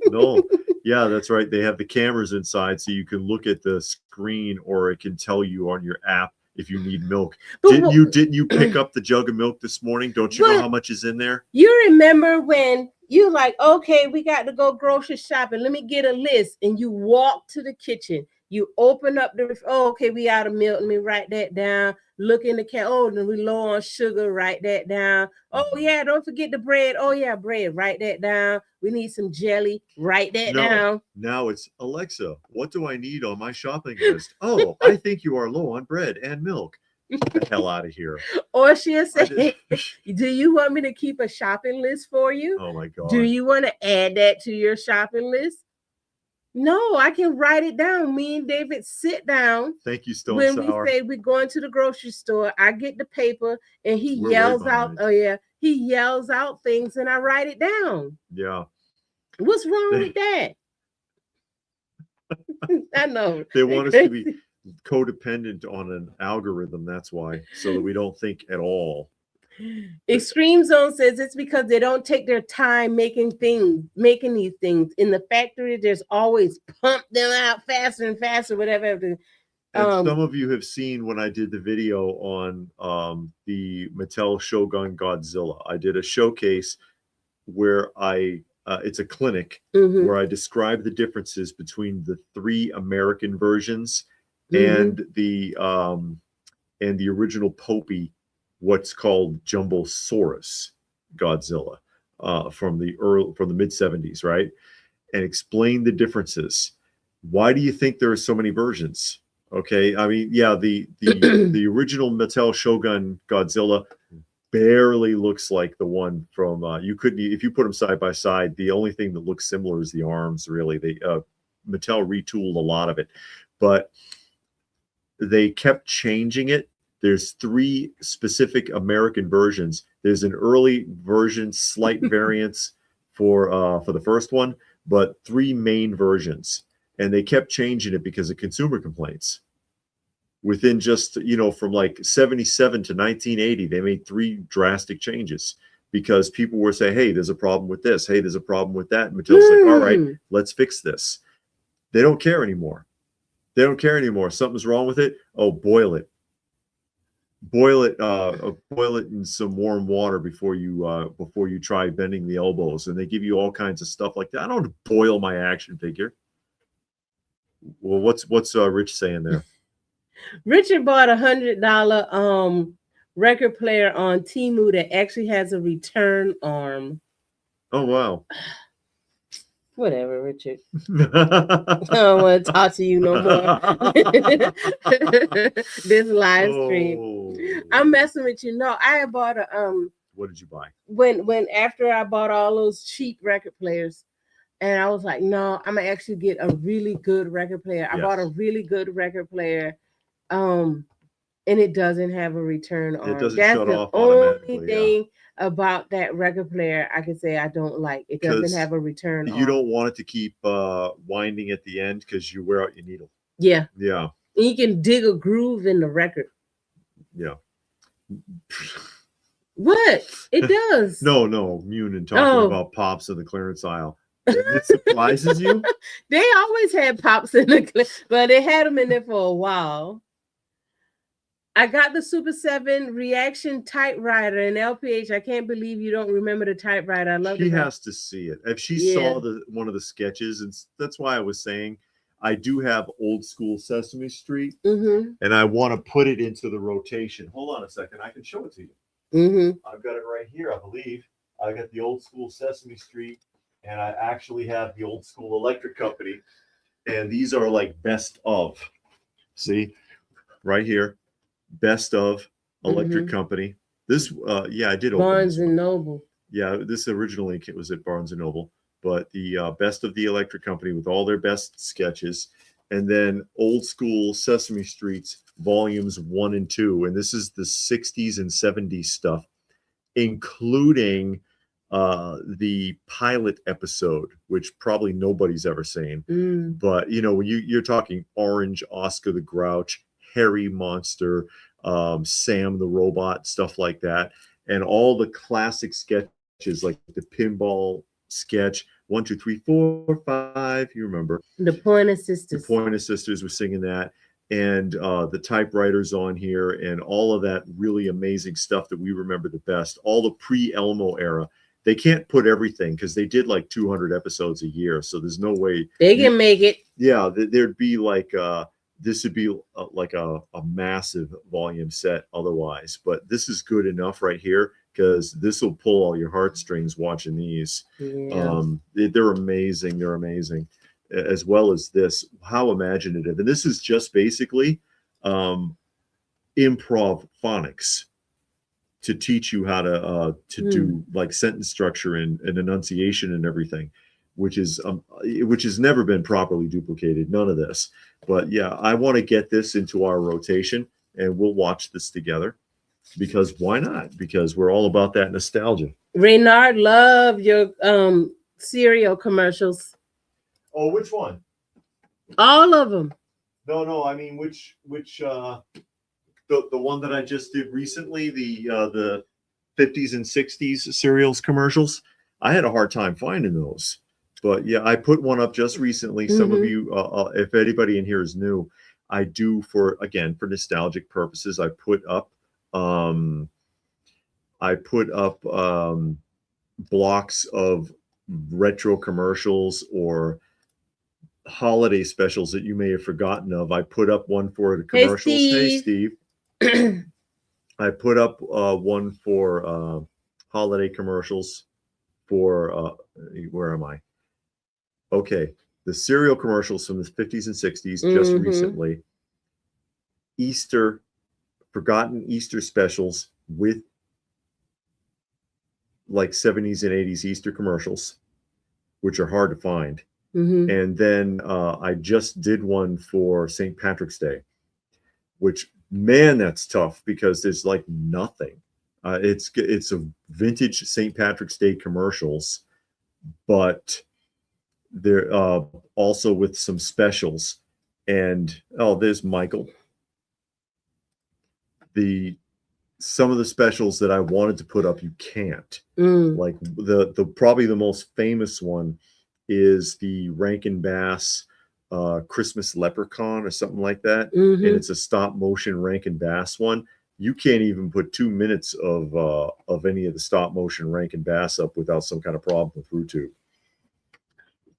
No. Yeah, that's right. They have the cameras inside so you can look at the screen, or it can tell you on your app if you need milk. Didn't you pick up the jug of milk this morning? Don't you know how much is in there? You remember when you like, okay, we got to go grocery shopping. Let me get a list. And you walk to the kitchen. You open up the, okay, we out of milk. Let me write that down. Look in the can. Oh, we low on sugar. Write that down. Oh, yeah, don't forget the bread. Oh, yeah, bread. Write that down. We need some jelly. Write that down. Now it's, Alexa, what do I need on my shopping list? Oh, I think you are low on bread and milk. Get the hell out of here. Or she'll say, do you want me to keep a shopping list for you? Oh, my God. Do you want to add that to your shopping list? No, I can write it down. Me and David sit down. Thank you, Stone When Sour. we say we're going to the grocery store, I get the paper and he yells out. Oh yeah, he yells out things and I write it down. Yeah. What's wrong with that? I know. They want us to be codependent on an algorithm. That's why, so that we don't think at all. Extreme Zone says it's because they don't take their time making these things. In the factory, there's always pump them out faster and faster, whatever. And some of you have seen when I did the video on the Mattel Shogun Godzilla. I did a showcase where it's a clinic where I describe the differences between the 3 American versions and the original Popey, what's called Jumbosaurus Godzilla from the mid 70s, right? And explain the differences. Why do you think there are so many versions? Okay, I mean, yeah, the original Mattel Shogun Godzilla barely looks like the one from you couldn't, if you put them side by side, the only thing that looks similar is the arms. Really, Mattel retooled a lot of it, but they kept changing it. There's 3 specific American versions. There's an early version, slight variants for the first one, but 3 main versions. And they kept changing it because of consumer complaints. Within just, from like 77 to 1980, they made 3 drastic changes because people were saying, hey, there's a problem with this. Hey, there's a problem with that. And Mattel's like, all right, let's fix this. They don't care anymore. They don't care anymore. Something's wrong with it. Oh, boil it. Boil it in some warm water before you try bending the elbows, and they give you all kinds of stuff like that. I don't boil my action figure. Well, what's Rich saying there? Richard bought $100 record player on Temu that actually has a return arm. Oh wow. Whatever, Richard. I don't want to talk to you no more. This live stream. Oh. I'm messing with you. No, I bought a What did you buy? When after I bought all those cheap record players, and I was like, no, I'm gonna actually get a really good record player. I bought a really good record player, and it doesn't have a return arm. It doesn't That's shut the off only automatically. thing about that record player I can say I don't like. It doesn't have a return arm. You don't want it to keep winding at the end because you wear out your needle. Yeah. Yeah. And you can dig a groove in the record. Yeah. What? It does. No, Munin talking about pops in the clearance aisle. It surprises you? They always had pops in the but they had them in there for a while. I got the Super 7 reaction typewriter in LPH. I can't believe you don't remember the typewriter. I love it. She has to see it. If she saw one of the sketches, and that's why I was saying I do have old school Sesame Street, and I want to put it into the rotation. Hold on a second. I can show it to you. I've got it right here, I believe. I got the old school Sesame Street, and I actually have the old school Electric Company, and these are like best of. See, right here. Best of Electric Company. This, I did open Barnes and Noble. Yeah, this originally was at Barnes and Noble, but the best of the Electric Company with all their best sketches, and then old school Sesame Streets volumes 1 and 2, and this is the 60s and 70s stuff, including the pilot episode, which probably nobody's ever seen. But when you're talking Orange, Oscar the Grouch, Harry Monster, Sam the Robot, stuff like that, and all the classic sketches like the pinball sketch 1, 2, 3, 4, 5. You remember the Pointer Sisters? The Pointer Sisters were singing that, and the typewriters on here, and all of that really amazing stuff that we remember the best. All the pre-Elmo era. They can't put everything because they did like 200 episodes a year, so there's no way they can make it. Yeah, there'd be like. This would be like a massive volume set otherwise, but this is good enough right here because this will pull all your heartstrings watching these. Yeah. They're amazing. They're amazing, as well as this. How imaginative! And this is just basically improv phonics to teach you how to do like sentence structure and enunciation and everything. Which has never been properly duplicated. None of this, but yeah, I want to get this into our rotation, and we'll watch this together because why not? Because we're all about that nostalgia. Reynard, love your cereal commercials. Oh, which one? All of them. No. I mean, which the one that I just did recently, the 50s and 60s cereals commercials. I had a hard time finding those. But yeah, I put one up just recently. Some of you, if anybody in here is new, I do for nostalgic purposes. I put up blocks of retro commercials or holiday specials that you may have forgotten of. I put up one for the commercials. Hey, Steve. I put up one for holiday commercials for where am I? Okay, the cereal commercials from the 50s and 60s just recently. Forgotten Easter specials with like 70s and 80s Easter commercials, which are hard to find. And then I just did one for St. Patrick's Day, which, man, that's tough because there's like nothing. It's a vintage St. Patrick's Day commercials, but they're also with some specials. And there's Michael. Some of the specials that I wanted to put up, you can't. Like the probably the most famous one is the Rankin Bass Christmas Leprechaun or something like that, and it's a stop motion Rankin Bass one. You can't even put 2 minutes of any of the stop motion Rankin Bass up without some kind of problem with RooTube.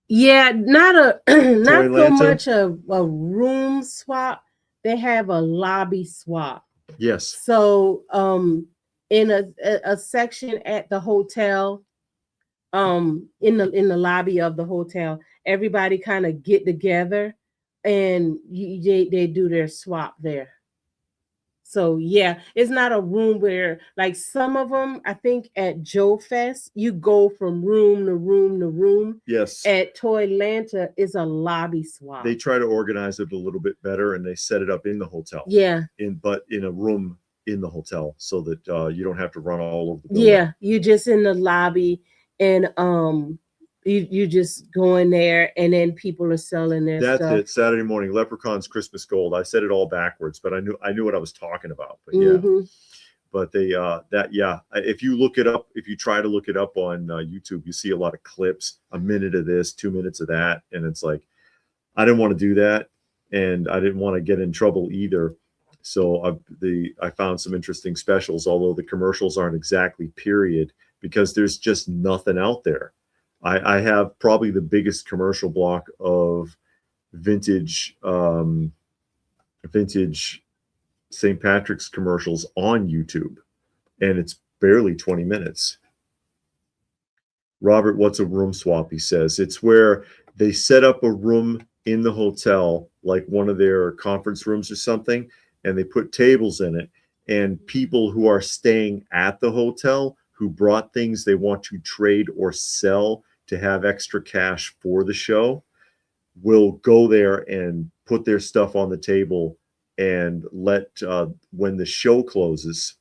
Yeah, not so much a room swap. They have a lobby swap. Yes. So in a section at the hotel, in the lobby of the hotel, everybody kind of get together and they do their swap there. So yeah, it's not a room where, like, some of them, I think at Joe Fest, you go from room to room to room. Yes. At Toylanta is a lobby swap. They try to organize it a little bit better, and they set it up in the hotel. Yeah. But in a room in the hotel, so that you don't have to run all over the building. Yeah, you just in the lobby, and you just go in there, and then people are selling their That's stuff. it. Saturday morning, Leprechaun's Christmas Gold. I said it all backwards, but I knew what I was talking about. But yeah, but they if you look it up, if you try to look it up on YouTube, you see a lot of clips, a minute of this, 2 minutes of that, and it's like, I didn't want to do that, and I didn't want to get in trouble either. So I found some interesting specials, although the commercials aren't exactly period, because there's just nothing out there. I have probably the biggest commercial block of vintage St. Patrick's commercials on YouTube, and it's barely 20 minutes. Robert, what's a room swap? He says it's where they set up a room in the hotel, like one of their conference rooms or something, and they put tables in it, and people who are staying at the hotel who brought things they want to trade or sell to have extra cash for the show will go there and put their stuff on the table, and let when the show closes,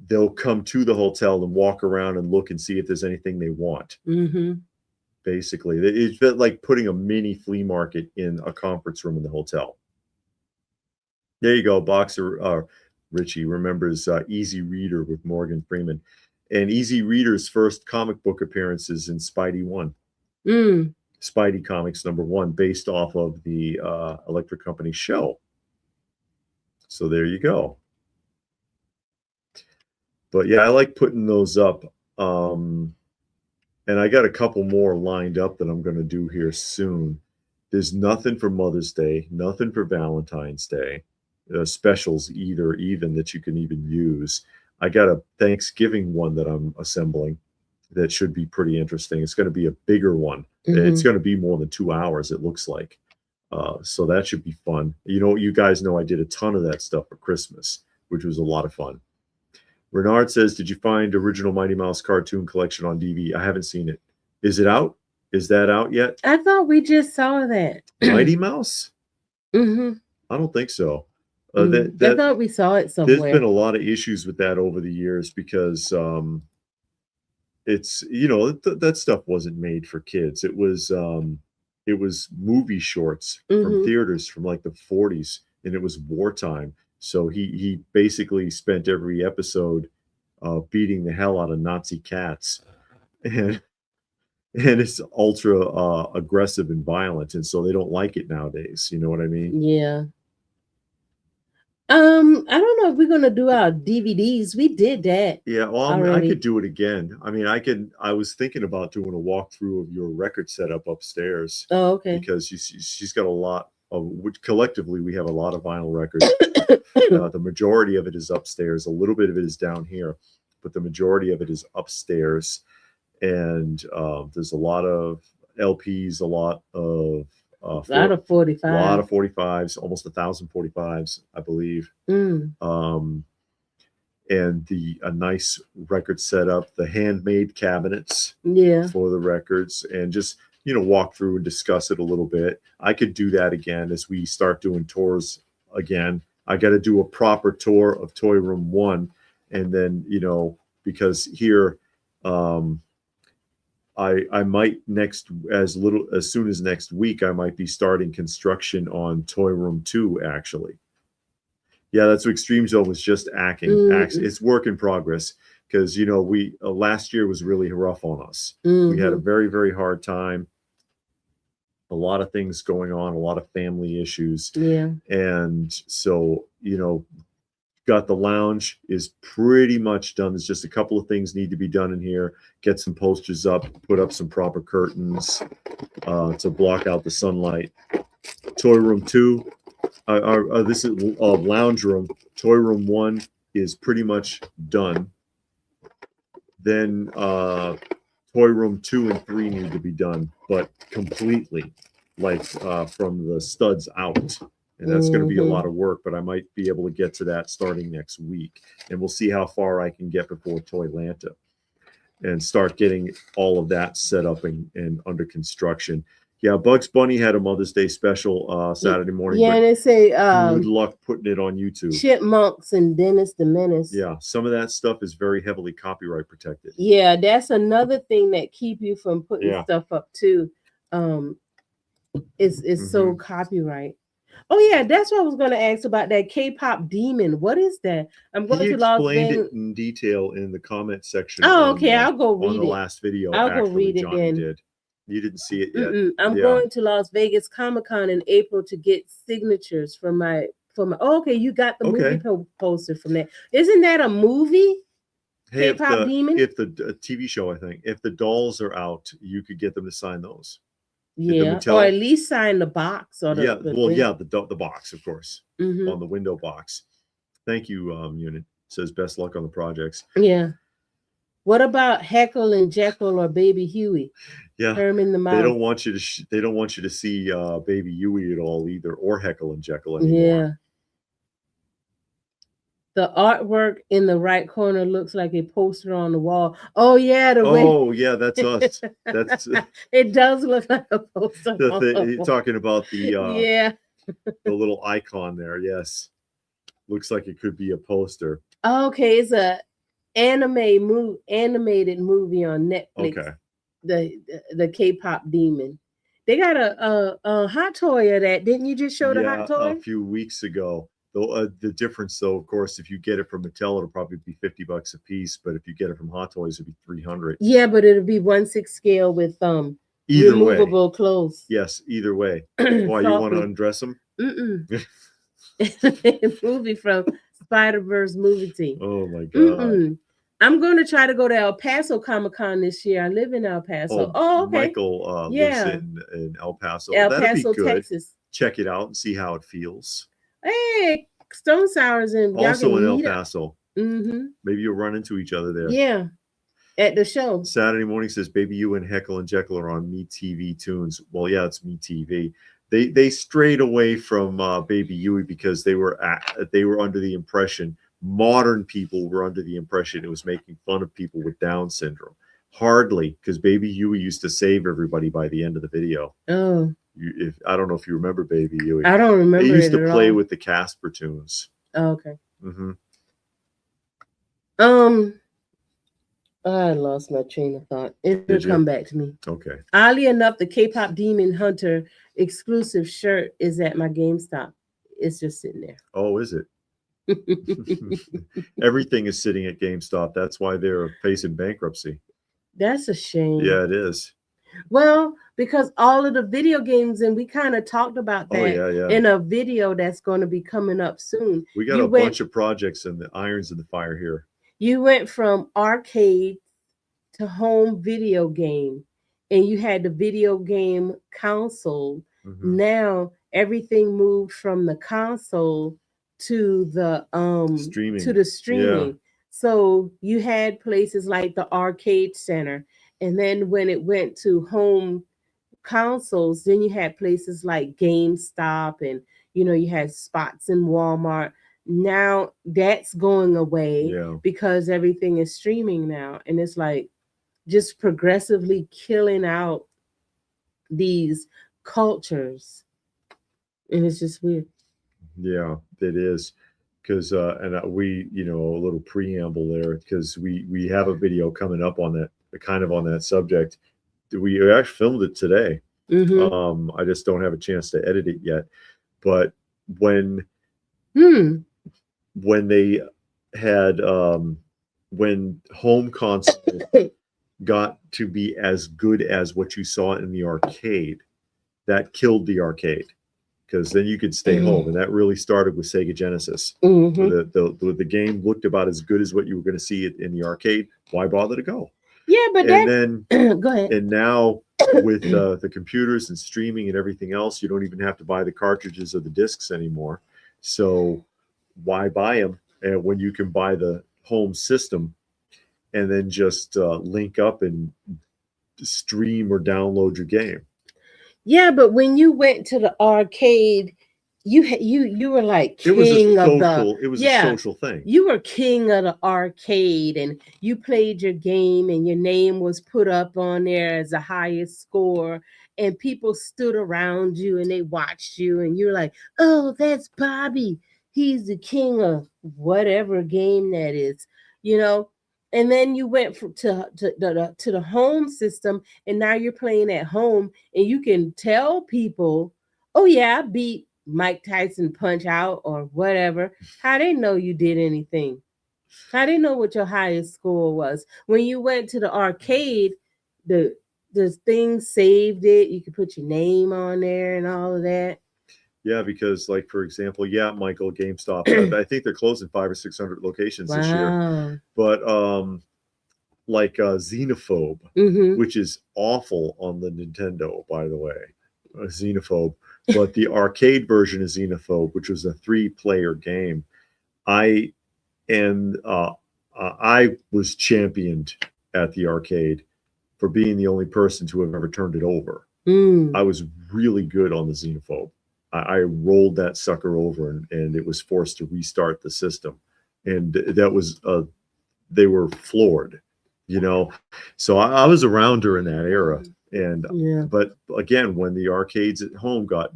they'll come to the hotel and walk around and look and see if there's anything they want. Basically, it's like putting a mini flea market in a conference room in the hotel. There you go. Boxer Richie remembers Easy Reader with Morgan Freeman, and Easy Reader's first comic book appearances in Spidey 1. Spidey Comics #1, based off of the Electric Company show. So there you go. But yeah, I like putting those up. And I got a couple more lined up that I'm going to do here soon. There's nothing for Mother's Day, nothing for Valentine's Day, specials even that you can even use. I got a Thanksgiving one that I'm assembling that should be pretty interesting. It's going to be a bigger one. It's going to be more than 2 hours, it looks like. So that should be fun. You guys know I did a ton of that stuff for Christmas, which was a lot of fun. Renard says, did you find original Mighty Mouse cartoon collection on DVD? I haven't seen it. Is it out? Is that out yet? I thought we just saw that. Mighty Mouse? I don't think so. I thought we saw it somewhere. There's been a lot of issues with that over the years, because it's, that stuff wasn't made for kids. It was movie shorts from theaters from like the 40s, and it was wartime. So he basically spent every episode beating the hell out of Nazi cats, and it's ultra aggressive and violent, and so they don't like it nowadays. You know what I mean? Yeah. I don't know if we're gonna do our DVDs. We did that. Yeah, well, I could do it again. I mean, I was thinking about doing a walkthrough of your record setup upstairs. Oh, okay. Because she's got a lot of, which collectively we have a lot of vinyl records. The majority of it is upstairs. A little bit of it is down here, but the majority of it is upstairs. And there's a lot of LPs, a lot of 45s, a lot of 45s, almost 1,000 45s, I believe. And a nice record setup, the handmade cabinets, for the records, and just walk through and discuss it a little bit. I could do that again as we start doing tours again. I got to do a proper tour of Toy Room 1, and then because here I might as soon as next week, I might be starting construction on Toy Room 2, actually. Yeah, that's what Extreme Zone was just acting. It's work in progress, because we last year was really rough on us. We had a very, very hard time. A lot of things going on, a lot of family issues. Yeah. And so, got the lounge is pretty much done. There's just a couple of things need to be done in here. Get some posters up, put up some proper curtains to block out the sunlight. Toy Room 2, This is lounge room. Toy room 1 is pretty much done. Then toy room 2 and 3 need to be done, but completely, like from the studs out. And that's going to be a lot of work, but I might be able to get to that starting next week. And we'll see how far I can get before Toylanta and start getting all of that set up and under construction. Yeah, Bugs Bunny had a Mother's Day special Saturday morning. Yeah, and they say good luck putting it on YouTube. Chipmunks and Dennis the Menace. Yeah, some of that stuff is very heavily copyright protected. Yeah, that's another thing that keep you from putting stuff up too. It's so copyright. Oh yeah, that's what I was going to ask about that K-pop demon. What is that? I'm going to Las Vegas. He explained it in detail in the comment section. Oh, okay. I'll go read it. On the last video. I'll go read it then. Did. You didn't see it yet. I'm going to Las Vegas Comic-Con in April to get signatures for my. Oh, okay, you got the movie poster from that. Isn't that a movie? Hey, K-pop demon. If the TV show, I think, if the dolls are out, you could get them to sign those. Yeah, or at least sign the box or the the box, of course, on the window box. Thank you, Unit. Says best luck on the projects. Yeah. What about Heckle and Jekyll or Baby Huey? Yeah, Herman the Mouse. They don't want you to. They don't want you to see Baby Huey at all either, or Heckle and Jekyll anymore. Yeah. The artwork in the right corner looks like a poster on the wall. Oh yeah, that's us. That's it. Does look like a poster. You're talking about the the little icon there. Yes, looks like it could be a poster. Okay, it's a animated movie on Netflix. Okay, the K-pop demon. They got a hot toy of that. Didn't you just show the hot toy a few weeks ago? The difference, though, of course, if you get it from Mattel, it'll probably be $50 a piece. But if you get it from Hot Toys, it'll be $300. Yeah, but it'll be 1/6 scale with either removable clothes. Yes, either way. Why you want to undress them? Movie from Spider-Verse movie team. Oh my god! I'm going to try to go to El Paso Comic-Con this year. I live in El Paso. Oh okay. Michael lives in El Paso. Paso, Texas. Check it out and see how it feels. Hey, Stone Sour's also in El Paso. Maybe you'll run into each other there. Yeah, at the show. Saturday morning says Baby You and Heckle and Jekyll are on Me TV Tunes. Well, yeah, it's Me TV. They strayed away from Baby Huey because they were under the impression, modern people were under the impression it was making fun of people with Down syndrome. Hardly, because Baby Huey used to save everybody by the end of the video. Oh. I don't know if you remember Baby Huey. I don't remember. They used to play with the Casper tunes. Oh, okay. I lost my train of thought. It'll come back to me. Okay. Oddly enough, the K-pop Demon Hunter exclusive shirt is at my GameStop. It's just sitting there. Oh, is it? Everything is sitting at GameStop. That's why they're facing bankruptcy. That's a shame. Yeah, it is. Well, because all of the video games, and we kind of talked about that in a video that's going to be coming up soon. We got a bunch of projects and the irons in the fire here. You went from arcade to home video game, and you had the video game console. Now everything moved from the console to the streaming. Yeah. So you had places like the arcade center. And then when it went to home consoles, then you had places like GameStop and, you had spots in Walmart. Now that's going away because everything is streaming now. And it's like just progressively killing out these cultures. And it's just weird. Yeah, it is. Because we, a little preamble there, because we have a video coming up on that, kind of on that subject. We actually filmed it today. I just don't have a chance to edit it yet. But when they had when home console got to be as good as what you saw in the arcade, that killed the arcade. Because then you could stay home, and that really started with Sega Genesis. The game looked about as good as what you were going to see it in the arcade. Why bother to go? Yeah, but then go ahead. And now with the computers and streaming and everything else, you don't even have to buy the cartridges or the discs anymore. So why buy them when you can buy the home system and then just link up and stream or download your game? Yeah, but when you went to the arcade, you were like king of the It was a social thing. You were king of the arcade, and you played your game, and your name was put up on there as the highest score, and people stood around you and they watched you, and you're like, oh, that's Bobby. He's the king of whatever game that is, you know. And then you went to the home system, and now you're playing at home, and you can tell people, oh yeah, I beat Mike Tyson Punch Out or whatever. How they know you did anything? How they know what your highest score was? When you went to the arcade, the thing saved it. You could put your name on there and all of that. Yeah, because like for example, Michael, GameStop. I think they're closing 500 or 600 locations this year. But like Xenophobe, which is awful on the Nintendo, by the way, Xenophobe. But the arcade version of Xenophobe, which was a 3-player game, I was championed at the arcade for being the only person to have ever turned it over. I was really good on the Xenophobe. I rolled that sucker over, and it was forced to restart the system, and that was they were floored, you know. So I was around during that era. And but again, when the arcades at home got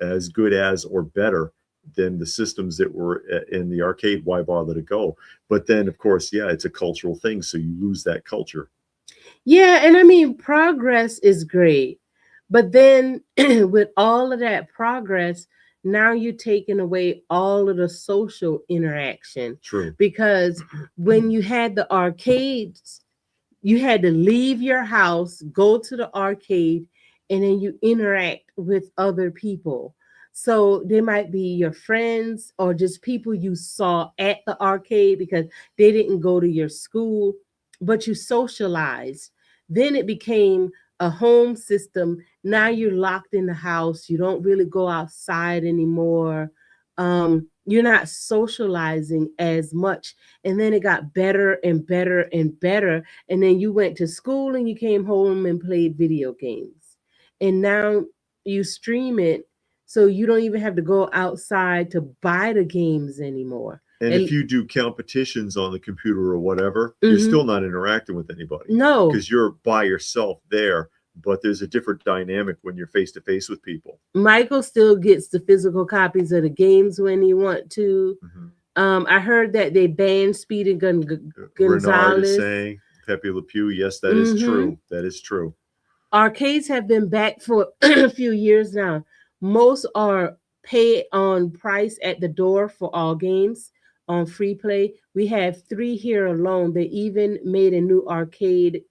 as good as or better than the systems that were in the arcade, why bother to go? But then, of course, it's a cultural thing, so you lose that culture. Yeah, and I mean, progress is great, but then with all of that progress, now you're taking away all of the social interaction. True. Because when you had the arcades, you had to leave your house, go to the arcade, and then you interact with other people. So they might be your friends or just people you saw at the arcade because they didn't go to your school, but you socialized. Then it became a home system. Now you're locked in the house. You don't really go outside anymore. You're not socializing as much. And then it got better and better and better. And then you went to school and you came home and played video games. And now you stream it, so you don't even have to go outside to buy the games anymore. And if you do competitions on the computer or whatever, you're still not interacting with anybody. No. Because you're by yourself there. But there's a different dynamic when you're face to face with people. Michael still gets the physical copies of the games when he want to. I heard that they banned Speedy Gonzalez. Renard is saying, Pepe Le Pew, yes, that is true. That is true. Arcades have been back for a few years now. Most are pay on price at the door for all games on free play. We have 3 here alone. They even made a new arcade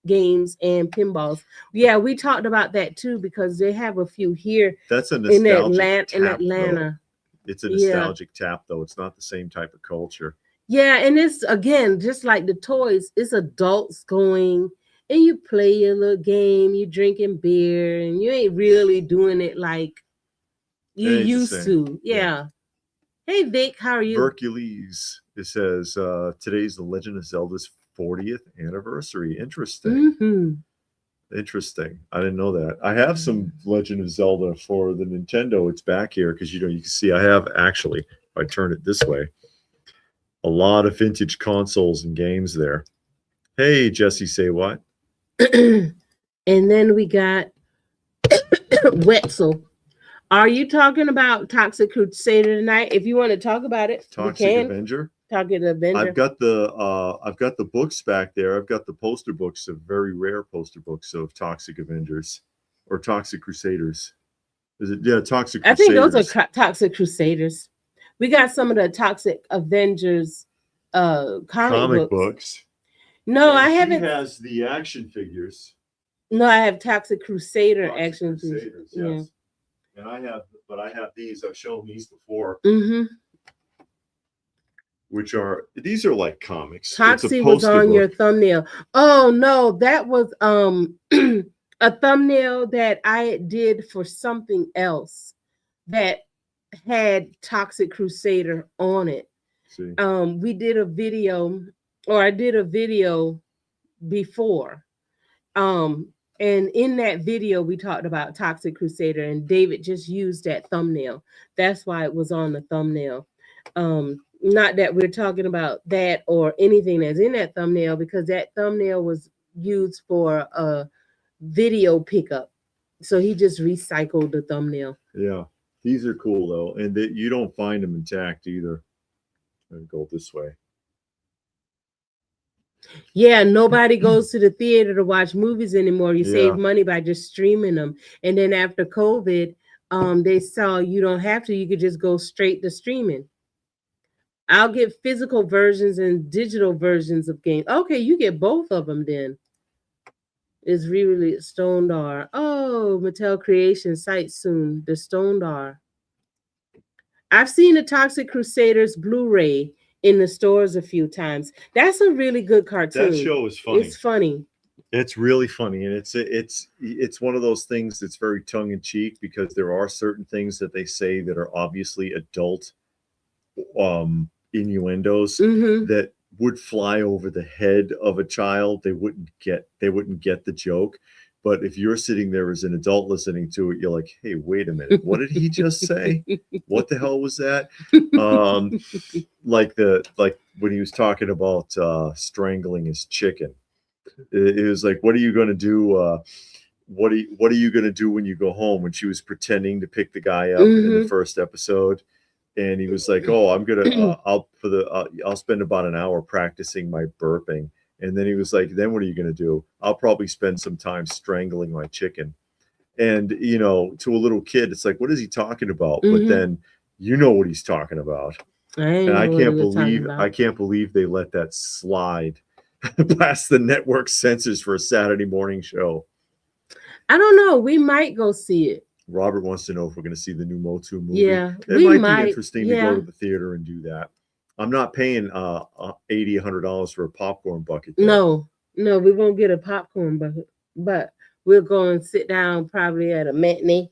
games and pinballs. Yeah, we talked about that too because they have a few here. That's a nostalgic in Atlanta. Though. It's a nostalgic tap, though. It's not the same type of culture. Yeah, and it's again just like the toys. It's adults going and you play your little game. You drinking beer, and you ain't really doing it like you used to. Yeah. Hey Vic, how are you? Hercules. It says today's the Legend of Zelda's 40th anniversary. Interesting. Interesting. I didn't know that. I have some Legend of Zelda for the Nintendo. It's back here because you can see I have actually, if I turn it this way, a lot of vintage consoles and games there. Hey, Jesse, say what? And then we got Wetzel. Are you talking about Toxic Crusader tonight? If you want to talk about it, Toxic Avenger. Toxic Avenger. I've got the books back there. I've got the poster books, of very rare poster books of Toxic Avengers or Toxic Crusaders. Is it? Yeah, Toxic Crusaders. I think those are Toxic Crusaders. We got some of the Toxic Avengers comic books. No, and I haven't. He has the action figures. No, I have Toxic Crusader action figures. Yes. Yeah. And I have these. I've shown these before. These are like comics. Toxie was on your thumbnail. Oh no, that was a thumbnail that I did for something else that had Toxic Crusader on it. See. We did a video, or I did a video before. And in that video, we talked about Toxic Crusader, and David just used that thumbnail. That's why it was on the thumbnail. Not that we're talking about that or anything that's in that thumbnail, because that thumbnail was used for a video pickup. So he just recycled the thumbnail. Yeah, these are cool though, and that you don't find them intact either. And go this way. Yeah, nobody goes to the theater to watch movies anymore. You save money by just streaming them. And then after COVID, they saw you don't have to. You could just go straight to streaming. I'll get physical versions and digital versions of games. Okay, you get both of them then. It's really Stone Dar. Oh, Mattel Creation site soon. The Stone Dar. I've seen the Toxic Crusaders Blu-ray in the stores a few times. That's a really good cartoon. That show is funny. It's funny. It's really funny, and it's one of those things that's very tongue in cheek, because there are certain things that they say that are obviously adult innuendos that would fly over the head of a child. They wouldn't get the joke. But if you're sitting there as an adult listening to it, you're like, hey, wait a minute. What did he just say? What the hell was that? Like when he was talking about strangling his chicken. It was like, what are you going to do? What are you going to do when you go home? When she was pretending to pick the guy up in the first episode. And he was like, oh, I'm going to, I'll spend about an hour practicing my burping. And then he was like, then what are you going to do? I'll probably spend some time strangling my chicken. And, you know, to a little kid, it's like, what is he talking about? But then you know what he's talking about. I can't believe they let that slide past the network censors for a Saturday morning show. I don't know. We might go see it. Robert wants to know if we're going to see the new Motu movie. Yeah, it might be interesting to go to the theater and do that. I'm not paying $80-$100 for a popcorn bucket. Though. No, we won't get a popcorn bucket, but we'll go and sit down probably at a matinee.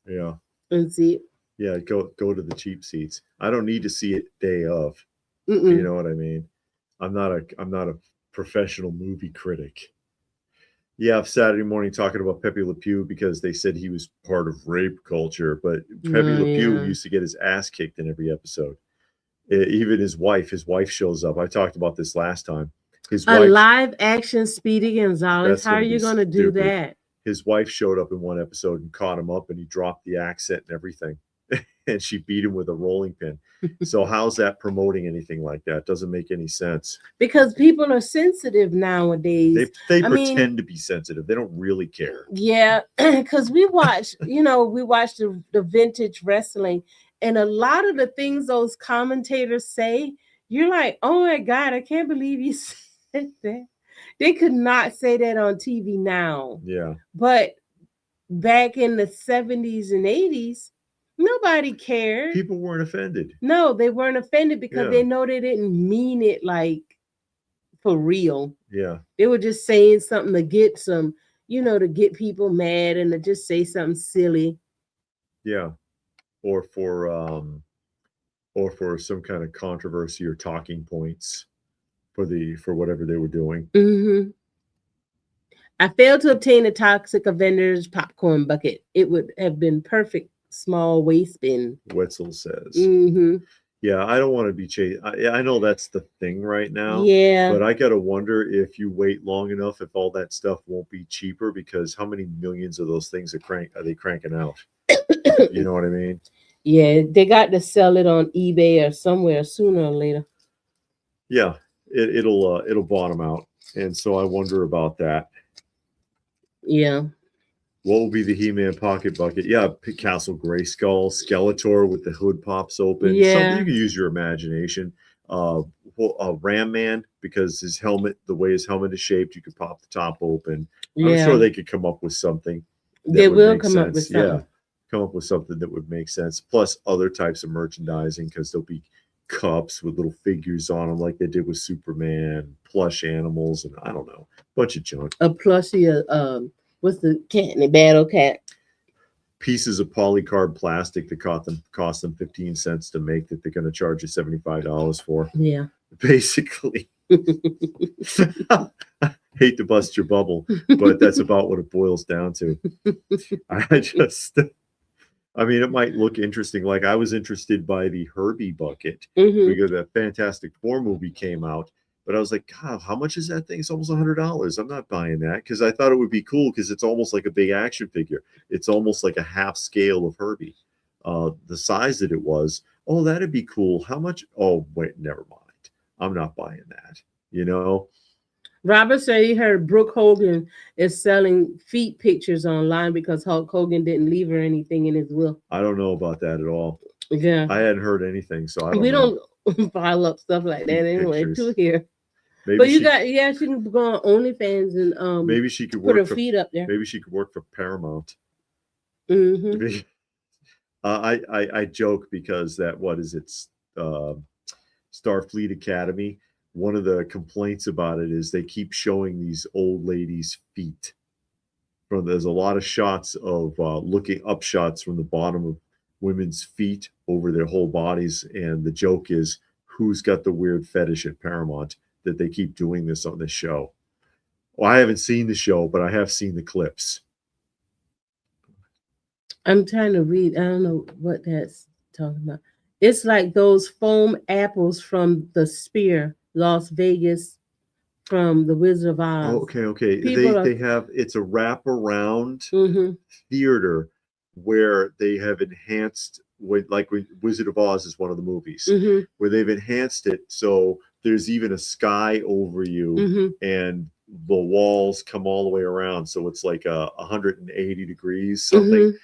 Yeah. And see it. Yeah, go to the cheap seats. I don't need to see it day of. You know what I mean? I'm not a professional movie critic. Yeah, Saturday morning talking about Pepe Le Pew because they said he was part of rape culture, but Pepe Le Pew used to get his ass kicked in every episode. Even his wife shows up. I talked about this last time. His wife, live action Speedy Gonzalez. How are you going to do that? His wife showed up in one episode and caught him up, and he dropped the accent and everything. And she beat him with a rolling pin. So how's that promoting anything like that? Doesn't make any sense. Because people are sensitive nowadays. They pretend to be sensitive. They don't really care. Yeah, because we watch, we watch the vintage wrestling, and a lot of the things those commentators say, you're like, oh my God, I can't believe you said that. They could not say that on TV now. Yeah. But back in the 70s and 80s, nobody cared. People weren't offended. No, they weren't offended because they know they didn't mean it like for real. Yeah. They were just saying something to get some, to get people mad and to just say something silly. Yeah. Or for some kind of controversy or talking points for whatever they were doing. I failed to obtain a Toxic Avengers popcorn bucket. It would have been perfect. Small waste bin. Wetzel says. Yeah, I don't want to be chased. I know that's the thing right now. Yeah. But I got to wonder if you wait long enough, if all that stuff won't be cheaper, because how many millions of those things are they cranking out? You know what I mean? Yeah, they got to sell it on eBay or somewhere sooner or later. Yeah, it'll bottom out. And so I wonder about that. Yeah. What will be the He-Man pocket bucket? Yeah, Castle Grayskull, Skeletor with the hood pops open. Yeah. Something you can use your imagination. Ram Man, because his helmet, the way his helmet is shaped, you could pop the top open. I'm sure they could come up with something. They will come up with something. Yeah, come up with something that would make sense. Plus other types of merchandising, because there'll be cups with little figures on them like they did with Superman, plush animals, and I don't know, bunch of junk. A plushie, What's the cat in the battle cat? Pieces of polycarbonate plastic that cost them 15 cents to make that they're going to charge you $75 for. Yeah. Basically. Hate to bust your bubble, but that's about what it boils down to. I mean, it might look interesting. Like I was interested by the Herbie bucket because the Fantastic Four movie came out, but I was like, God, how much is that thing? It's almost $100. I'm not buying that because I thought it would be cool because it's almost like a big action figure. It's almost like a half scale of Herbie. The size that it was, oh, that'd be cool. How much? Oh, wait, never mind. I'm not buying that. You know. Robert said he heard Brooke Hogan is selling feet pictures online because Hulk Hogan didn't leave her anything in his will. I don't know about that at all. Yeah. I hadn't heard anything, so I don't know. We don't file up stuff like that anyway, too, here. Maybe but she can go on OnlyFans and maybe she could put her feet up there. Maybe she could work for Paramount. Mm-hmm. I joke because that Starfleet Academy. One of the complaints about it is they keep showing these old ladies' feet. There's a lot of shots of looking up shots from the bottom of women's feet over their whole bodies, and the joke is who's got the weird fetish at Paramount that they keep doing this on this show. Well, I haven't seen the show, but I have seen the clips. I'm trying to read. I don't know what that's talking about. It's like those foam apples from the Sphere, Las Vegas, from the Wizard of Oz. Okay. They have, it's a wraparound theater where they have enhanced, like Wizard of Oz is one of the movies, where they've enhanced it so there's even a sky over you and the walls come all the way around, so it's like 180 degrees something.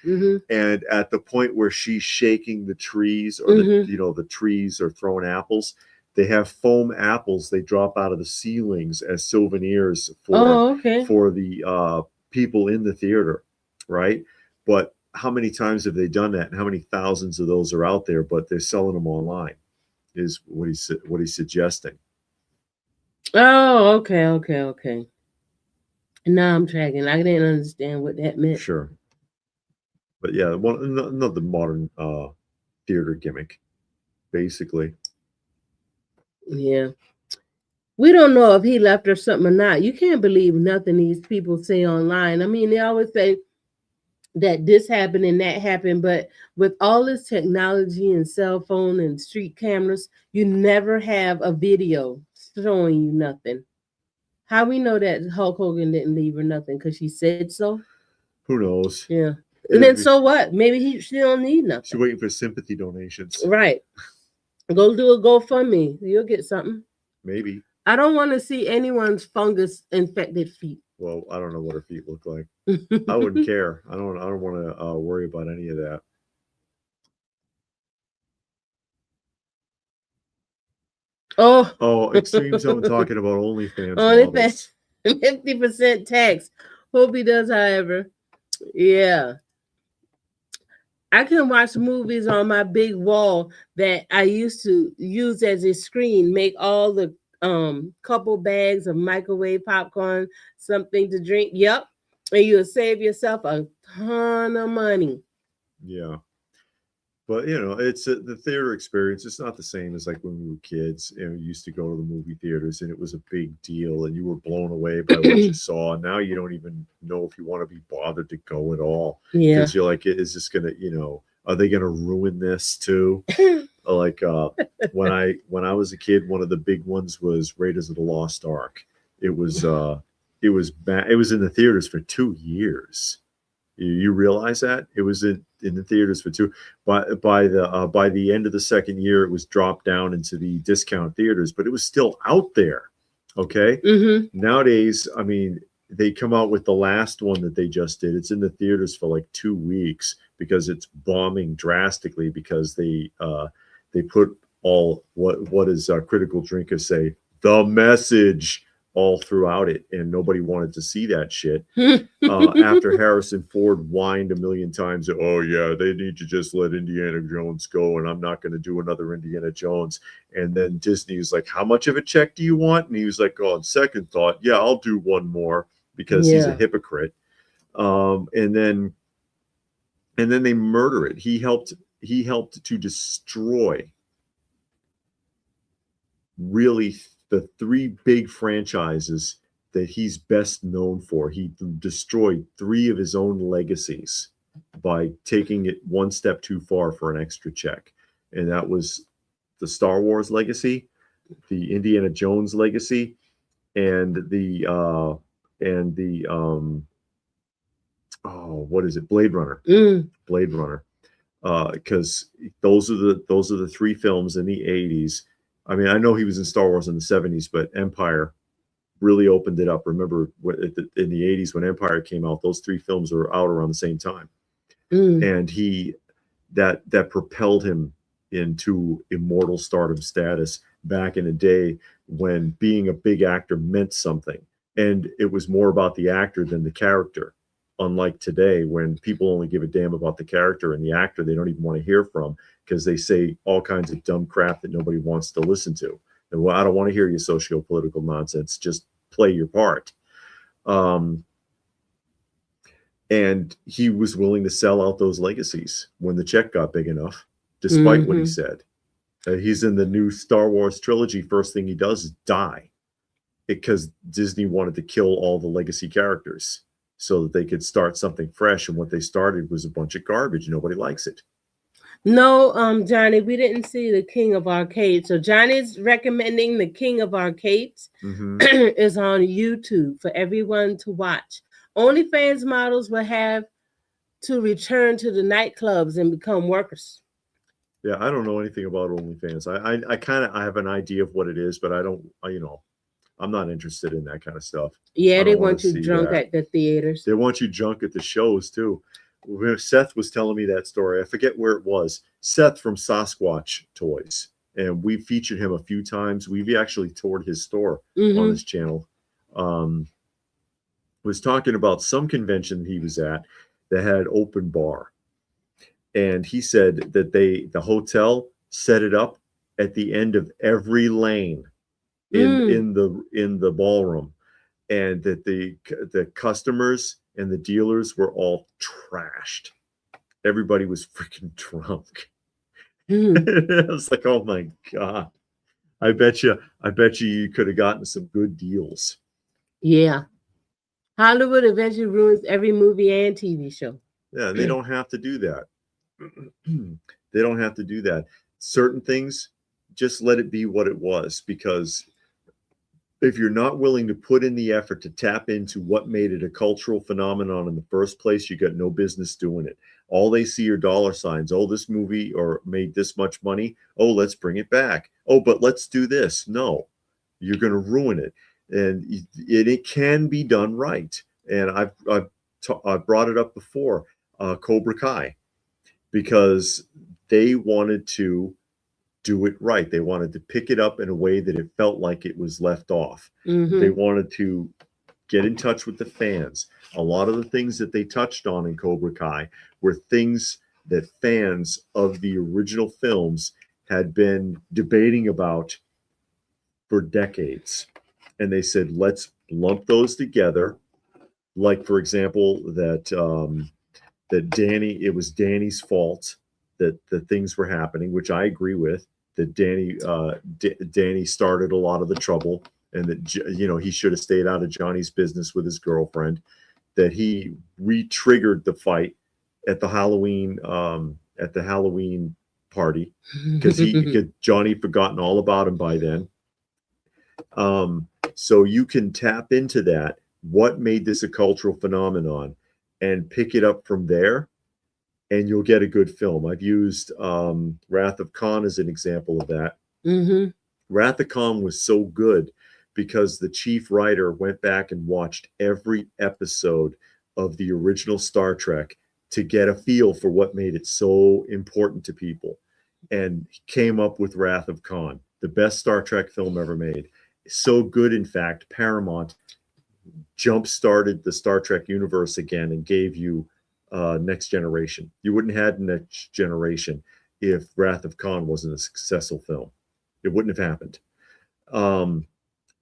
And at the point where she's shaking the trees, or the trees are throwing apples, they have foam apples they drop out of the ceilings as souvenirs for the people in the theater, right? But how many times have they done that, and how many thousands of those are out there? But they're selling them online, is what he's suggesting. Oh, okay. Now I'm tracking. I didn't understand what that meant. Sure. But yeah, another modern theater gimmick, basically. Yeah. We don't know if he left her something or not. You can't believe nothing these people say online. I mean, they always say that this happened and that happened, but with all this technology and cell phone and street cameras, you never have a video showing you nothing. How we know that Hulk Hogan didn't leave her nothing? Because she said so? Who knows? Yeah. And then so what? Maybe she don't need nothing. She's waiting for sympathy donations. Right. Go do a GoFundMe. You'll get something. Maybe. I don't want to see anyone's fungus-infected feet. Well, I don't know what her feet look like. I wouldn't care. I don't want to worry about any of that. Oh, Extreme Zone talking about OnlyFans. OnlyFans, 50% tax. Hope he does, however. Yeah. I can watch movies on my big wall that I used to use as a screen, make all the couple bags of microwave popcorn, something to drink. Yep. And you'll save yourself a ton of money. Yeah. But, it's the theater experience. It's not the same as like when we were kids and we used to go to the movie theaters and it was a big deal and you were blown away by what you saw. And now you don't even know if you want to be bothered to go at all. Yeah. Because you're like, is this going to, are they going to ruin this too? Like when I was a kid, one of the big ones was Raiders of the Lost Ark. It was in the theaters for 2 years. You realize that it was in the theaters for 2. But by the end of the second year, it was dropped down into the discount theaters, but it was still out there. Okay. Nowadays, I mean, they come out with the last one that they just did. It's in the theaters for like 2 weeks because it's bombing drastically because they put all what does Critical Drinkers say? The Message all throughout it, and nobody wanted to see that shit. After Harrison Ford whined a million times that, oh yeah, they need to just let Indiana Jones go, and I'm not going to do another Indiana Jones. And then Disney was like, how much of a check do you want? And he was like, oh, on second thought, yeah, I'll do one more, because he's a hypocrite. And then they murder it. He helped to destroy really the three big franchises that he's best known for. He destroyed three of his own legacies by taking it one step too far for an extra check. And that was the Star Wars legacy, the Indiana Jones legacy, and the what is it? Blade Runner. Blade Runner. Because those are the three films in the 80s. I mean, I know he was in Star Wars in the 70s, but Empire really opened it up. Remember, in the 80s when Empire came out, those three films were out around the same time. And that propelled him into immortal stardom status back in a day when being a big actor meant something. And it was more about the actor than the character. Unlike today, when people only give a damn about the character and the actor they don't even want to hear from because they say all kinds of dumb crap that nobody wants to listen to. And well, I don't want to hear your socio-political nonsense. Just play your part. And he was willing to sell out those legacies when the check got big enough, despite what he said. He's in the new Star Wars trilogy. First thing he does is die because Disney wanted to kill all the legacy characters so that they could start something fresh. And what they started was a bunch of garbage. Nobody likes it. No, Johnny, we didn't see the King of Arcades. So Johnny's recommending the King of Arcades is on YouTube for everyone to watch. OnlyFans models will have to return to the nightclubs and become workers. Yeah, I don't know anything about OnlyFans. I have an idea of what it is, but I don't, I'm not interested in that kind of stuff. Yeah, they want you drunk at the theaters. They want you drunk at the shows too. Seth was telling me that story. I forget where it was. Seth from Sasquatch Toys. And we featured him a few times. We've actually toured his store on this channel. Was talking about some convention he was at that had open bar. And he said that the hotel set it up at the end of every lane in the ballroom, and that the customers and the dealers were all trashed. Everybody was freaking drunk. I was like, oh my God. I bet you could have gotten some good deals. Yeah. Hollywood eventually ruins every movie and TV show. Yeah, they don't have to do that. They don't have to do that. Certain things, just let it be what it was, because if you're not willing to put in the effort to tap into what made it a cultural phenomenon in the first place, you got no business doing it. All they see are dollar signs. Oh, this movie or made this much money. Oh, let's bring it back. Oh, but let's do this. No, you're going to ruin it. And it can be done right. And I've brought it up before, Cobra Kai, because they wanted to do it right. They wanted to pick it up in a way that it felt like it was left off. They wanted to get in touch with the fans. A lot of the things that they touched on in Cobra Kai were things that fans of the original films had been debating about for decades. And they said, let's lump those together. Like, for example, that it was Danny's fault that the things were happening, which I agree with, that Danny started a lot of the trouble, and that, he should have stayed out of Johnny's business with his girlfriend, that he re-triggered the fight at the Halloween party because Johnny had forgotten all about him by then. So you can tap into that. What made this a cultural phenomenon, and pick it up from there, and you'll get a good film. I've used Wrath of Khan as an example of that. Wrath of Khan was so good because the chief writer went back and watched every episode of the original Star Trek to get a feel for what made it so important to people, and came up with Wrath of Khan, the best Star Trek film ever made. So good, in fact, Paramount jump-started the Star Trek universe again and gave you Next Generation. You wouldn't have had Next Generation if Wrath of Khan wasn't a successful film. It wouldn't have happened.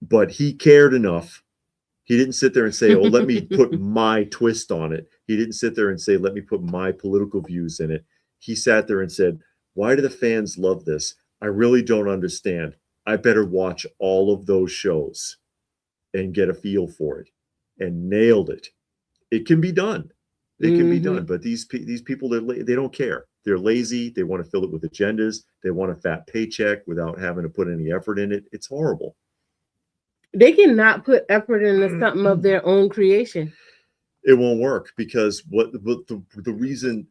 But he cared enough He didn't sit there and say, "Oh, let me put my twist on it." He didn't sit there and say, "Let me put my political views in it." He sat there and said, "Why do the fans love this? I really don't understand. I better watch all of those shows and get a feel for it," and nailed it. It can be done. It can be done. But these people, they don't care. They're lazy. They want to fill it with agendas. They want a fat paycheck without having to put any effort in it. It's horrible. They cannot put effort into something of their own creation. It won't work because the reason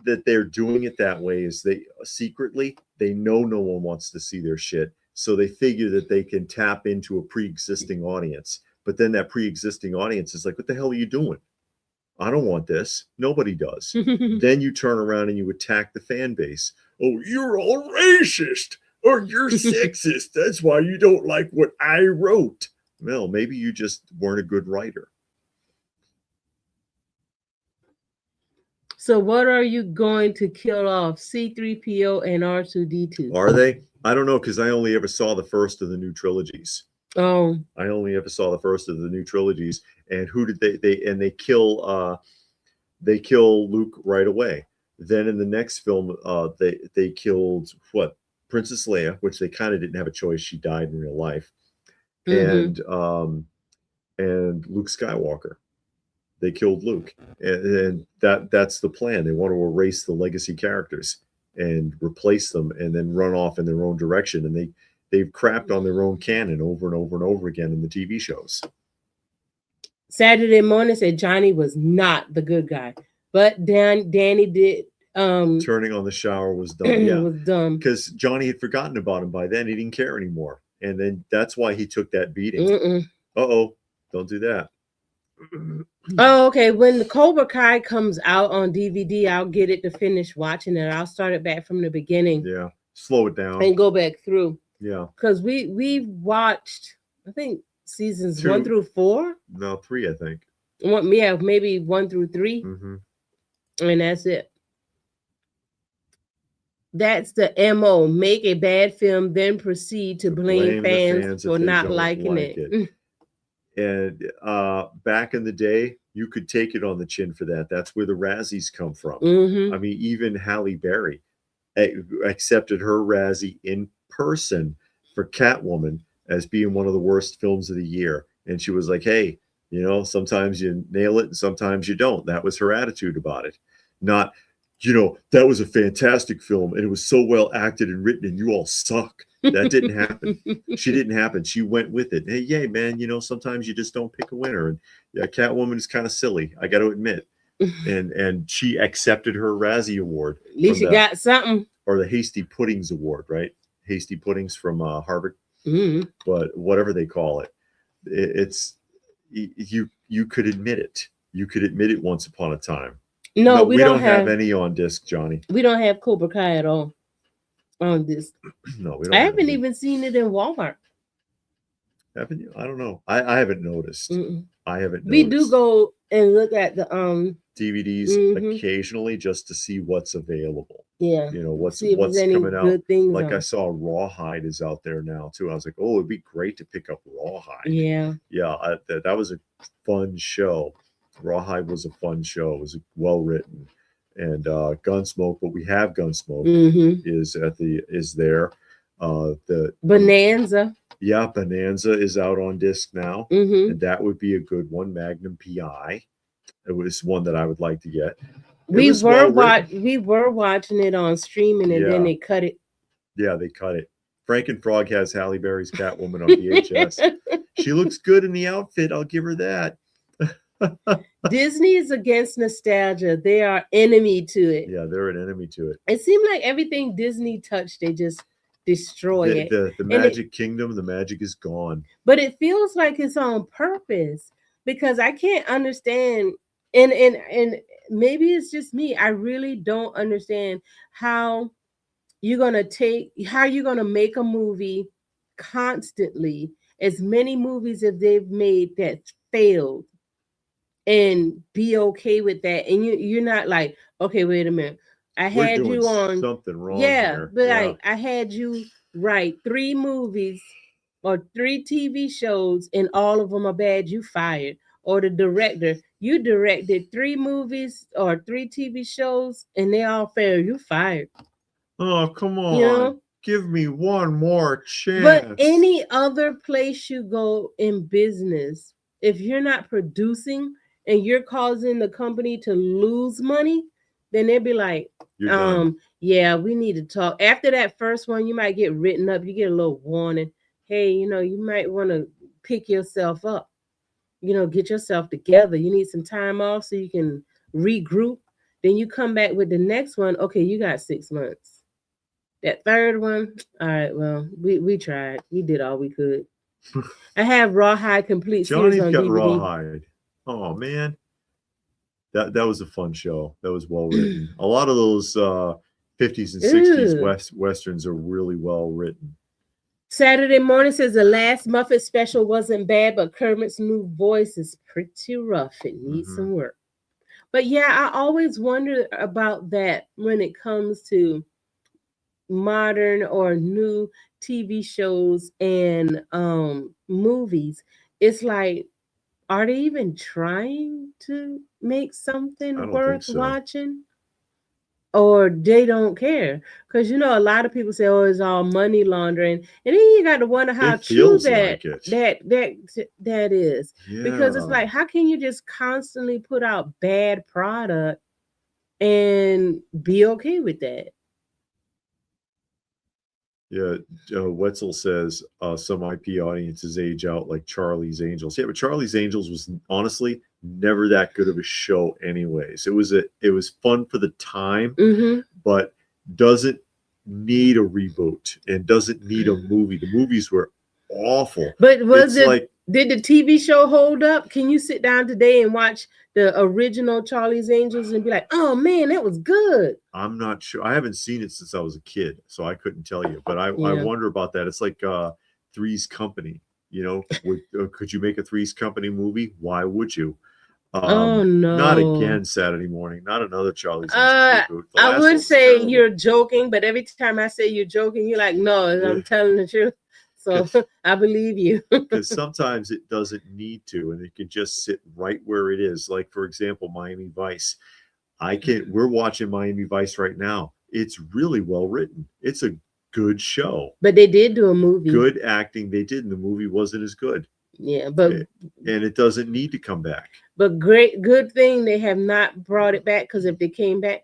that they're doing it that way is they secretly, they know no one wants to see their shit. So they figure that they can tap into a pre-existing audience. But then that pre-existing audience is like, what the hell are you doing? I don't want this. Nobody does. Then you turn around and you attack the fan base. Oh, you're all racist or you're sexist. That's why you don't like what I wrote. Well, maybe you just weren't a good writer. So what are you going to kill off? C-3PO and R2-D2. Are they? I don't know, because I only ever saw the first of the new trilogies. Oh. I only ever saw the first of the new trilogies. And who did they kill Luke right away. Then in the next film, they killed what? Princess Leia, which they kind of didn't have a choice. She died in real life. And Luke Skywalker. They killed Luke, and that's the plan. They want to erase the legacy characters and replace them, and then run off in their own direction. And they've crapped on their own canon over and over and over again in the TV shows. Saturday Morning said Johnny was not the good guy, but Danny did. Turning on the shower was dumb. Yeah, was dumb because Johnny had forgotten about him by then. He didn't care anymore, and then that's why he took that beating. Uh-oh, don't do that. Oh, okay. When the Cobra Kai comes out on DVD, I'll get it to finish watching it. I'll start it back from the beginning. Yeah, slow it down and go back through. Yeah, because we watched, I think, seasons 1 through 4. No, 3, I think. Yeah, maybe 1 through 3, and that's it. That's the MO. Make a bad film, then proceed to blame fans for not liking it. And back in the day, you could take it on the chin for that. That's where the Razzies come from. I mean, even Halle Berry accepted her Razzie in person for Catwoman as being one of the worst films of the year. And she was like, hey, you know, sometimes you nail it and sometimes you don't. That was her attitude about it. Not, you know, that was a fantastic film and it was so well acted and written and you all suck. That didn't happen. She didn't happen. She went with it. Hey, yay, man. You know, sometimes you just don't pick a winner. And yeah, Catwoman is kind of silly, I got to admit. And she accepted her Razzie Award. At least you got something. Or the Hasty Puddings Award, right? Hasty Puddings from Harvard. But whatever they call it, it's you could admit it. You could admit it once upon a time. No, we don't have any on disc, Johnny. We don't have Cobra Kai at all on disc. No, we don't. I haven't even seen it in Walmart. Haven't you? I don't know. I haven't noticed. I haven't noticed. We do go and look at the DVDs occasionally just to see what's available. Yeah. You know, what's coming out. Like I saw Rawhide is out there now too. I was like, oh, it'd be great to pick up Rawhide. Yeah. Yeah, that was a fun show. Rawhide was a fun show. It was well written. And Gunsmoke, but we have Gunsmoke is there. The Bonanza. Yeah, Bonanza is out on disc now. And that would be a good one. Magnum PI. It was one that I would like to get. We were watching it on streaming and then they cut it. Yeah, they cut it. Frankenfrog has Halle Berry's Catwoman on VHS. She looks good in the outfit. I'll give her that. Disney is against nostalgia. They are enemy to it. Yeah, they're an enemy to it. It seemed like everything Disney touched, they just destroy it. The Magic Kingdom, the magic is gone. But it feels like it's on purpose because I can't understand. And maybe it's just me. I really don't understand how you're gonna make a movie constantly, as many movies as they've made that failed, and be okay with that. And you're not like, okay, wait a minute. I had you on something wrong. Yeah, here. But I had you write 3 movies or 3 TV shows and all of them are bad, you fired. Or the director, you directed 3 movies or 3 TV shows and they all failed, you fired. Oh, come on. You know? Give me one more chance. But any other place you go in business, if you're not producing and you're causing the company to lose money, then they'll be like, You're done. yeah, we need to talk. After that first one, you might get written up. You get a little warning. Hey, you might want to pick yourself up. Get yourself together. You need some time off so you can regroup. Then you come back with the next one. Okay, you got 6 months. That third one, all right, well, we tried. We did all we could. I have Rawhide complete series Johnny's on got DVD. Rawhide. Oh man. That was a fun show. That was well written. A lot of those 50s and 60s westerns are really well written. Saturday Morning says the last Muppet special wasn't bad, but Kermit's new voice is pretty rough. It needs some work. But yeah, I always wonder about that when it comes to modern or new TV shows and movies. It's like, are they even trying to make something worth watching? Or they don't care? Because a lot of people say, "Oh, it's all money laundering," and then you got to wonder how true that is. Yeah. Because it's like, how can you just constantly put out bad product and be okay with that? Yeah, Wetzel says some IP audiences age out like Charlie's Angels. Yeah, but Charlie's Angels was honestly never that good of a show anyways. It was fun for the time, but doesn't need a reboot and doesn't need a movie. The movies were awful. But did the TV show hold up? Can you sit down today and watch the original Charlie's Angels and be like, oh man, that was good? I'm not sure. I haven't seen it since I was a kid, so I couldn't tell you. But I wonder about that. It's like Three's Company. Could you make a Three's Company movie? Why would you? Oh no! Not again Saturday morning. Not another Charlie's Angels reboot. I would say terrible. You're joking, but every time I say you're joking, you're like, no, I'm telling the truth. So I believe you. Because sometimes it doesn't need to, and it can just sit right where it is. Like, for example, Miami Vice. We're watching Miami Vice right now. It's really well written. It's a good show. But they did do a movie. Good acting they did, and the movie wasn't as good. Yeah, but and it doesn't need to come back. But good thing they have not brought it back, because if they came back,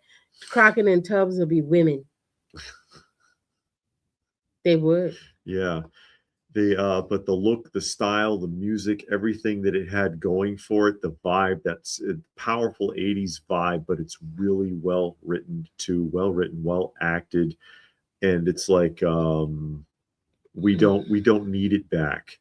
Crockett and Tubbs would be women. They would. Yeah. But the look, the style, the music, everything that it had going for it, the vibe, that's a powerful 80s vibe, but it's really well written too, well acted. And it's like we don't need it back.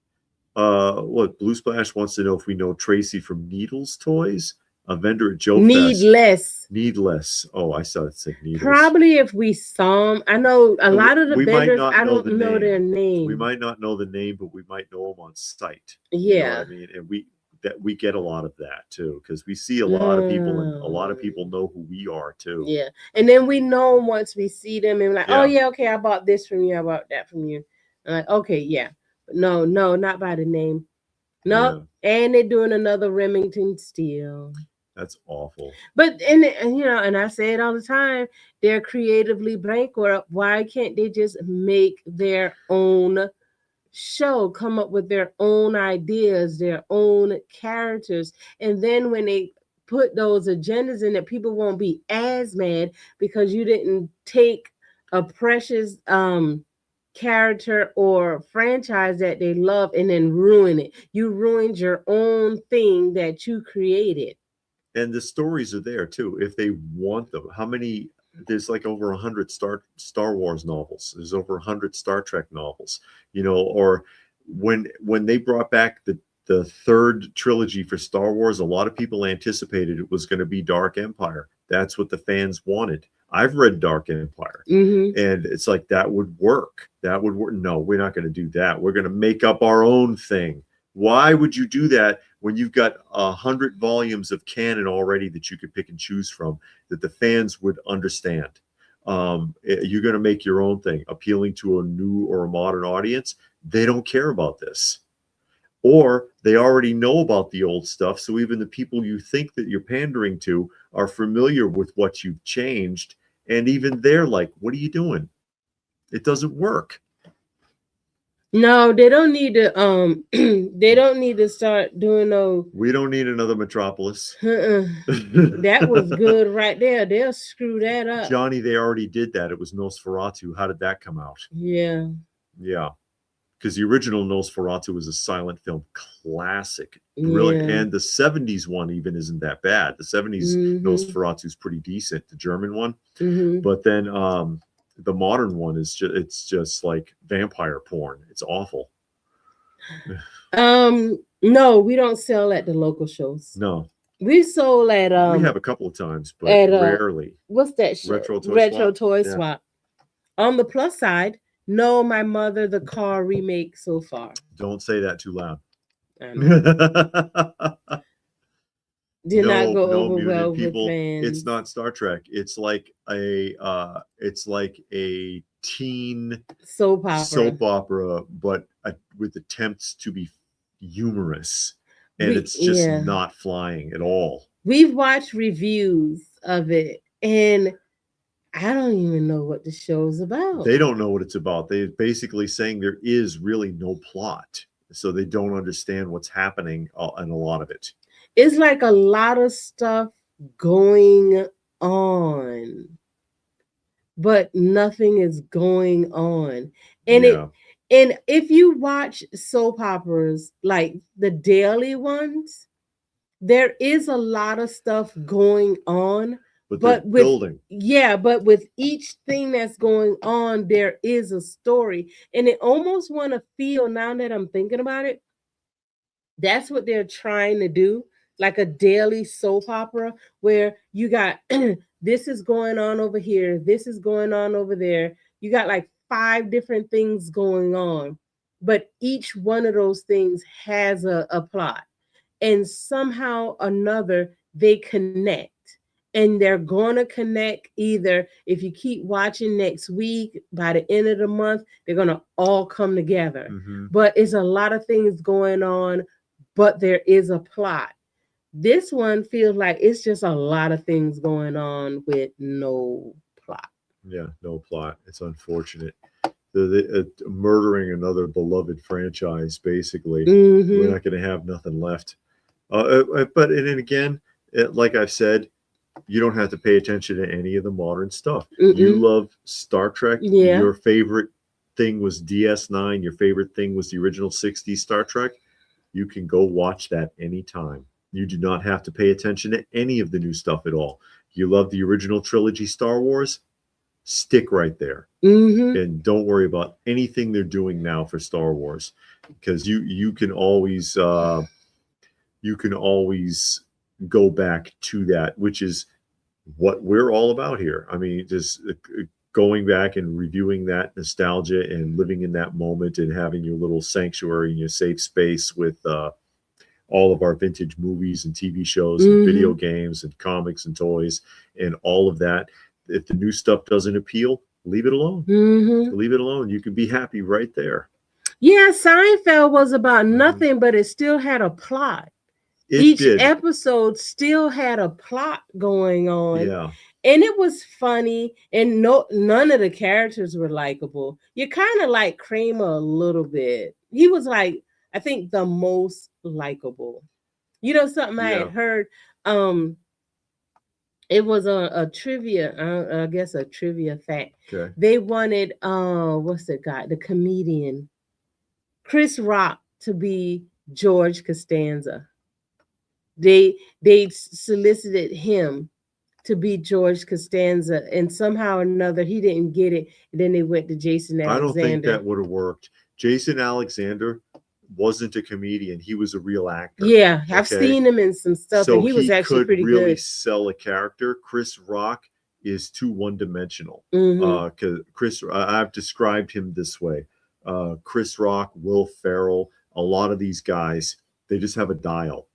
Blue Splash wants to know if we know Tracy from Needles Toys, a vendor at Joe Fest. Needless. Oh, I saw it said Needles. Probably if we saw them. I know a lot of the vendors, I don't know their name. We might not know the name, but we might know them on sight. Yeah. You know what I mean? And we get a lot of that too, because we see a lot of people, and a lot of people know who we are too. Yeah. And then we know them once we see them, and we're like, oh yeah, okay, I bought this from you, I bought that from you. I'm like, okay, yeah. No, not by the name. No, and they're doing another Remington Steel. That's awful. But and I say it all the time, they're creatively bankrupt. Why can't they just make their own show, come up with their own ideas, their own characters, and then when they put those agendas in it, people won't be as mad because you didn't take a precious character or franchise that they love and then ruin it. You ruined your own thing that you created. And the stories are there too, if they want them. How many? There's like over 100 Star Wars novels. There's over 100 Star Trek novels. Or when they brought back the third trilogy for Star Wars, a lot of people anticipated it was going to be Dark Empire. That's what the fans wanted. I've read Dark Empire, and it's like, that would work. That would work. No, we're not going to do that. We're going to make up our own thing. Why would you do that when you've got 100 volumes of canon already that you could pick and choose from that the fans would understand? You're going to make your own thing, appealing to a new or a modern audience. They don't care about this. Or they already know about the old stuff. So even the people you think that you're pandering to are familiar with what you've changed. And even they're like, what are you doing? It doesn't work. No, they don't need to they don't need to start doing no. We don't need another Metropolis. That was good right there. They'll screw that up. Johnny, they already did that. It was Nosferatu. How did that come out? Yeah. Yeah. Because the original Nosferatu was a silent film classic. Brilliant. Yeah. And the 70s one even isn't that bad. The 70s Nosferatu is pretty decent, the German one. But then the modern one is just like vampire porn. It's awful. No, we don't sell at the local shows. No. We sold at we have a couple of times, but rarely. What's that show? Retro Toy Swap. On the plus side, no, my mother, the car remake so far. Don't say that too loud. Did not go over well people, with fans. It's not Star Trek. It's like a teen soap opera, but with attempts to be humorous, and it's just not flying at all. We've watched reviews of it, and I don't even know what the show's about. They don't know what it's about. They're basically saying there is really no plot, so they don't understand what's happening in a lot of it. It's like a lot of stuff going on, but nothing is going on. And and if you watch soap operas, like the daily ones, there is a lot of stuff going on. But with building. Yeah, but with each thing that's going on, there is a story. And it almost want to feel, now that I'm thinking about it, that's what they're trying to do. Like a daily soap opera where you got this is going on over here, this is going on over there. You got like 5 different things going on, but each one of those things has a plot, and somehow or another they connect, and they're going to connect. Either if you keep watching next week, by the end of the month, they're going to all come together. But it's a lot of things going on, but there is a plot. This one feels like it's just a lot of things going on with no plot. Yeah, no plot. It's unfortunate. They're murdering another beloved franchise, basically. We're not going to have nothing left. But and then again, like I've said, you don't have to pay attention to any of the modern stuff. You love Star Trek. Yeah. Your favorite thing was DS9. Your favorite thing was the original 60s Star Trek. You can go watch that anytime. You do not have to pay attention to any of the new stuff at all. You love the original trilogy Star Wars? Stick right there. And don't worry about anything they're doing now for Star Wars, because you can always go back to that, which is what we're all about here. I mean, just going back and reviewing that nostalgia and living in that moment and having your little sanctuary and your safe space with all of our vintage movies and TV shows and video games and comics and toys and all of that. If the new stuff doesn't appeal, leave it alone. Leave it alone. You can be happy right there. Yeah, Seinfeld was about nothing, but it still had a plot. Each episode still had a plot going on. Yeah. And it was funny, and none of the characters were likable. You kind of like Kramer a little bit. He was like, I think, the most likable. You know, something I had heard, it was a trivia, I guess a trivia fact. Okay. They wanted, what's the guy, the comedian, Chris Rock, to be George Costanza. They solicited him to be George Costanza, and somehow or another he didn't get it. And then they went to Jason Alexander. I don't think that would have worked. Jason Alexander wasn't a comedian; he was a real actor. Yeah, I've seen him in some stuff, and he was actually pretty good. So he could really sell a character. Chris Rock is too one-dimensional. Because I've described him this way: Chris Rock, Will Ferrell, a lot of these guys, they just have a dial.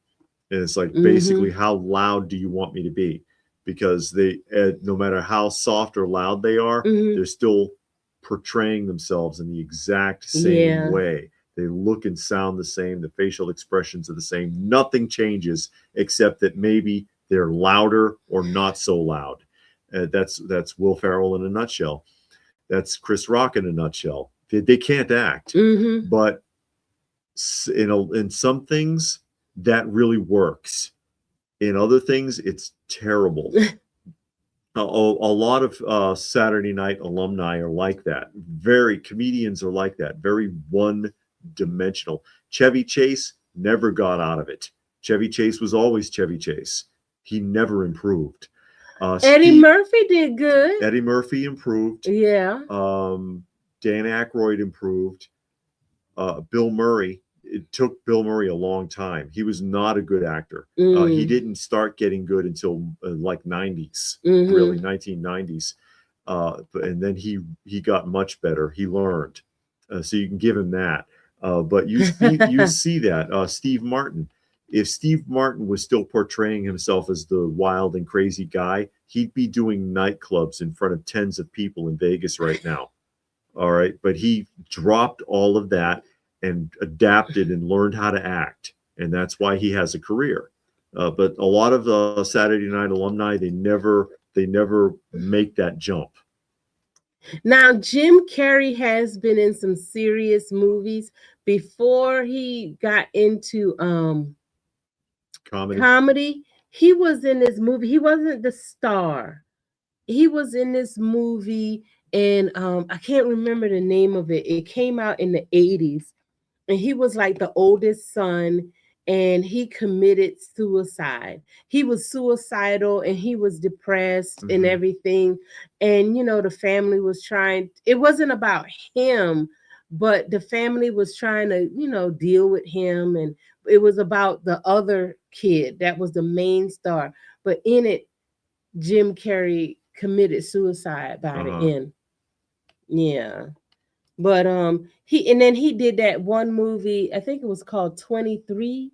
And it's like, basically, how loud do you want me to be? because they, no matter how soft or loud they are, they're still portraying themselves in the exact same way. They look and sound the same. The facial expressions are the same. Nothing changes except that maybe they're louder or not so loud. That's Will Ferrell in a nutshell. That's Chris Rock in a nutshell. They can't act, but in some things that really works. In other things, it's terrible. A lot of Saturday Night alumni are like that. Comedians are like that. Very one-dimensional. Chevy Chase never got out of it. Chevy Chase was always Chevy Chase. He never improved. Eddie Murphy did good. Eddie Murphy improved. Yeah. Dan Aykroyd improved. Bill Murray. It took Bill Murray a long time. He was not a good actor. He didn't start getting good until like 90s, really 1990s. And then he got much better. He learned. So you can give him that. But you see that. Steve Martin. If Steve Martin was still portraying himself as the wild and crazy guy, he'd be doing nightclubs in front of tens of people in Vegas right now. All right. But he dropped all of that and adapted and learned how to act. And that's why he has a career. But a lot of the Saturday Night alumni, they never make that jump. Now, Jim Carrey has been in some serious movies before he got into comedy. He was in this movie. He wasn't the star. He was in this movie, and I can't remember the name of it. It came out in the 80s. And he was like the oldest son, and he committed suicide. He was suicidal, and he was depressed and everything. And, the family was trying, it wasn't about him, but the family was trying to, deal with him. And it was about the other kid that was the main star. But in it, Jim Carrey committed suicide by the end. Yeah. But he did that one movie, I think it was called 23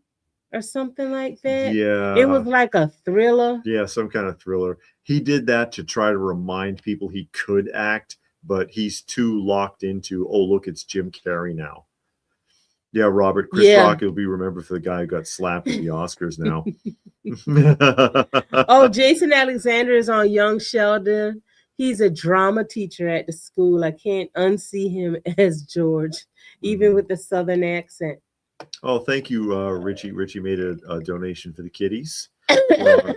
or something like that. Yeah. It was like a thriller. Yeah, some kind of thriller. He did that to try to remind people he could act, but he's too locked into, oh, look, it's Jim Carrey now. Yeah, Robert. Chris Rock will be remembered for the guy who got slapped at the Oscars now. Oh, Jason Alexander is on Young Sheldon. He's a drama teacher at the school. I can't unsee him as George, even with the Southern accent. Oh, thank you, Richie. Richie made a donation for the kitties,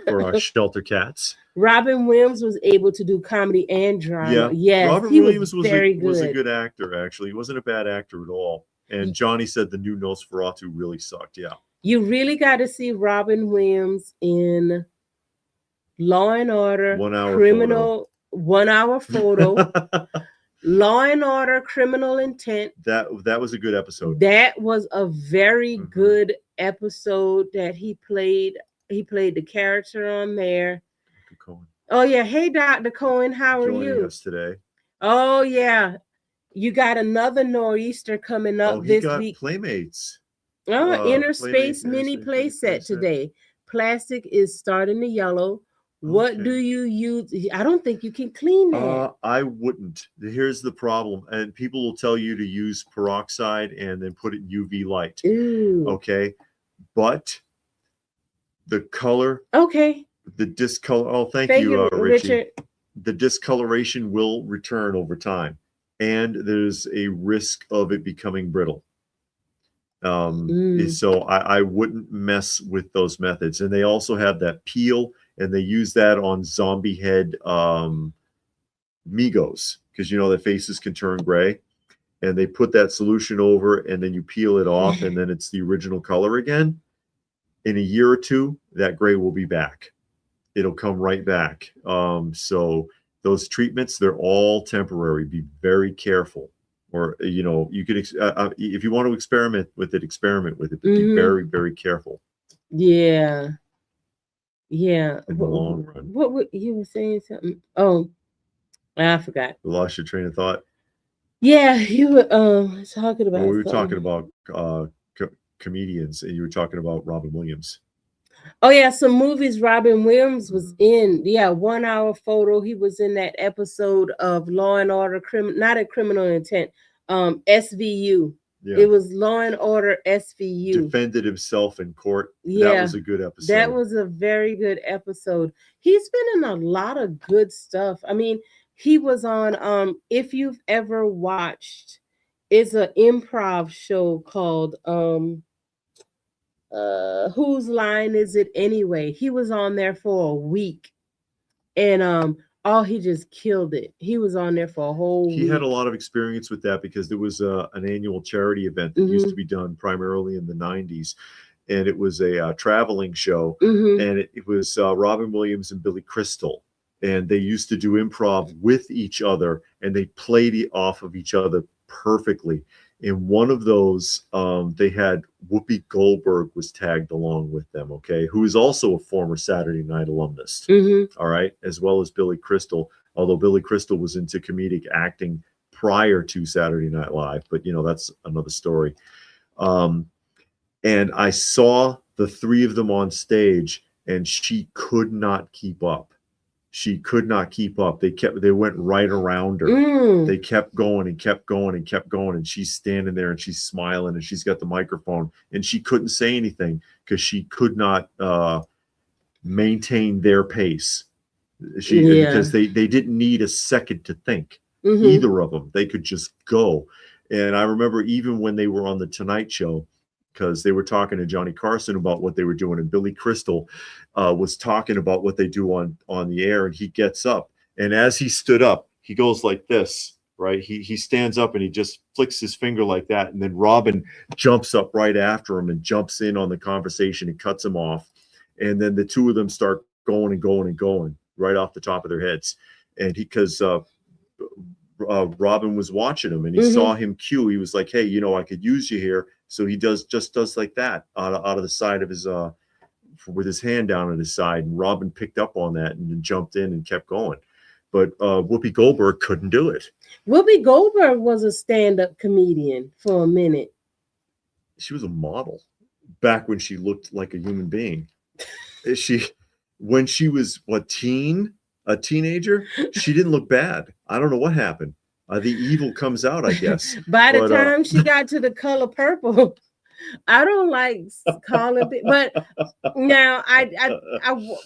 for our shelter cats. Robin Williams was able to do comedy and drama. Yeah, yes, Robin Williams was a good actor, actually. He wasn't a bad actor at all. And Johnny said the new Nosferatu really sucked. Yeah. You really got to see Robin Williams in Law and Order, 1 hour Criminal... 1 hour photo. Law and Order, Criminal Intent. That was a good episode. That was a very good episode that he played. He played the character on there. Dr. Cohen. Oh yeah. Hey, Dr. Cohen, how are you? Joining us today. Oh yeah. You got another nor'easter coming up this week. Playmates. Oh, Inner Space mini play set today. Plastic is starting to yellow. What do you use? I don't think you can clean that. I wouldn't. Here's the problem. And people will tell you to use peroxide and then put it in UV light. Ooh. Okay. But the color. Okay. The discolor. Oh, thank you, Richie. The discoloration will return over time. And there's a risk of it becoming brittle. So I wouldn't mess with those methods. And they also have that peel. And they use that on zombie head Migos, because their faces can turn gray. And they put that solution over, and then you peel it off, and then it's the original color again. In a year or two, that gray will be back. It'll come right back. So those treatments, they're all temporary. Be very careful. Or, you could, if you want to experiment with it, but be very, very careful. Yeah. Yeah. In the long run. What you were saying something? Oh, I forgot. You lost your train of thought. Yeah, you were talking about. Well, we were talking about comedians, and you were talking about Robin Williams. Oh yeah, some movies Robin Williams was in. Yeah, 1 hour photo. He was in that episode of Law and Order, not a Criminal Intent, SVU. Yeah. It was Law and Order SVU. Defended himself in court. Yeah, that was a good episode. That was a very good episode. He's been in a lot of good stuff. I mean, he was on if you've ever watched, it's an improv show called Whose Line Is It Anyway? He was on there for a week, and he just killed it. He was on there for a whole week. He had a lot of experience with that because there was an annual charity event that used to be done primarily in the 90s, and it was a traveling show, and it was Robin Williams and Billy Crystal, and they used to do improv with each other, and they played off of each other perfectly. In one of those, they had Whoopi Goldberg was tagged along with them, okay, who is also a former Saturday Night alumnus, all right, as well as Billy Crystal, although Billy Crystal was into comedic acting prior to Saturday Night Live, but, you know, that's another story. And I saw the three of them on stage, and she could not keep up. She could not keep up. They went right around her. They kept going and kept going and kept going. And she's standing there and she's smiling and she's got the microphone and she couldn't say anything because she could not maintain their pace. Because they didn't need a second to think. Either of them. They could just go. And I remember even when they were on the Tonight Show, because they were talking to Johnny Carson about what they were doing, and Billy Crystal was talking about what they do on the air, and he gets up, and as he stood up, he goes like this, right? He stands up and he just flicks his finger like that, and then Robin jumps up right after him and jumps in on the conversation and cuts him off, and then the two of them start going and going and going right off the top of their heads, and because Robin was watching him and he saw him cue. He was like, "Hey, you know, I could use you here." So he does like that out of the side of his with his hand down at his side, and Robin picked up on that and then jumped in and kept going. But Whoopi Goldberg couldn't do it. Whoopi Goldberg was a stand-up comedian for a minute. She was a model back when she looked like a human being. When she was a teenager, she didn't look bad. I don't know what happened. The evil comes out, I guess. By the time she got to The Color Purple, I don't like calling it, but now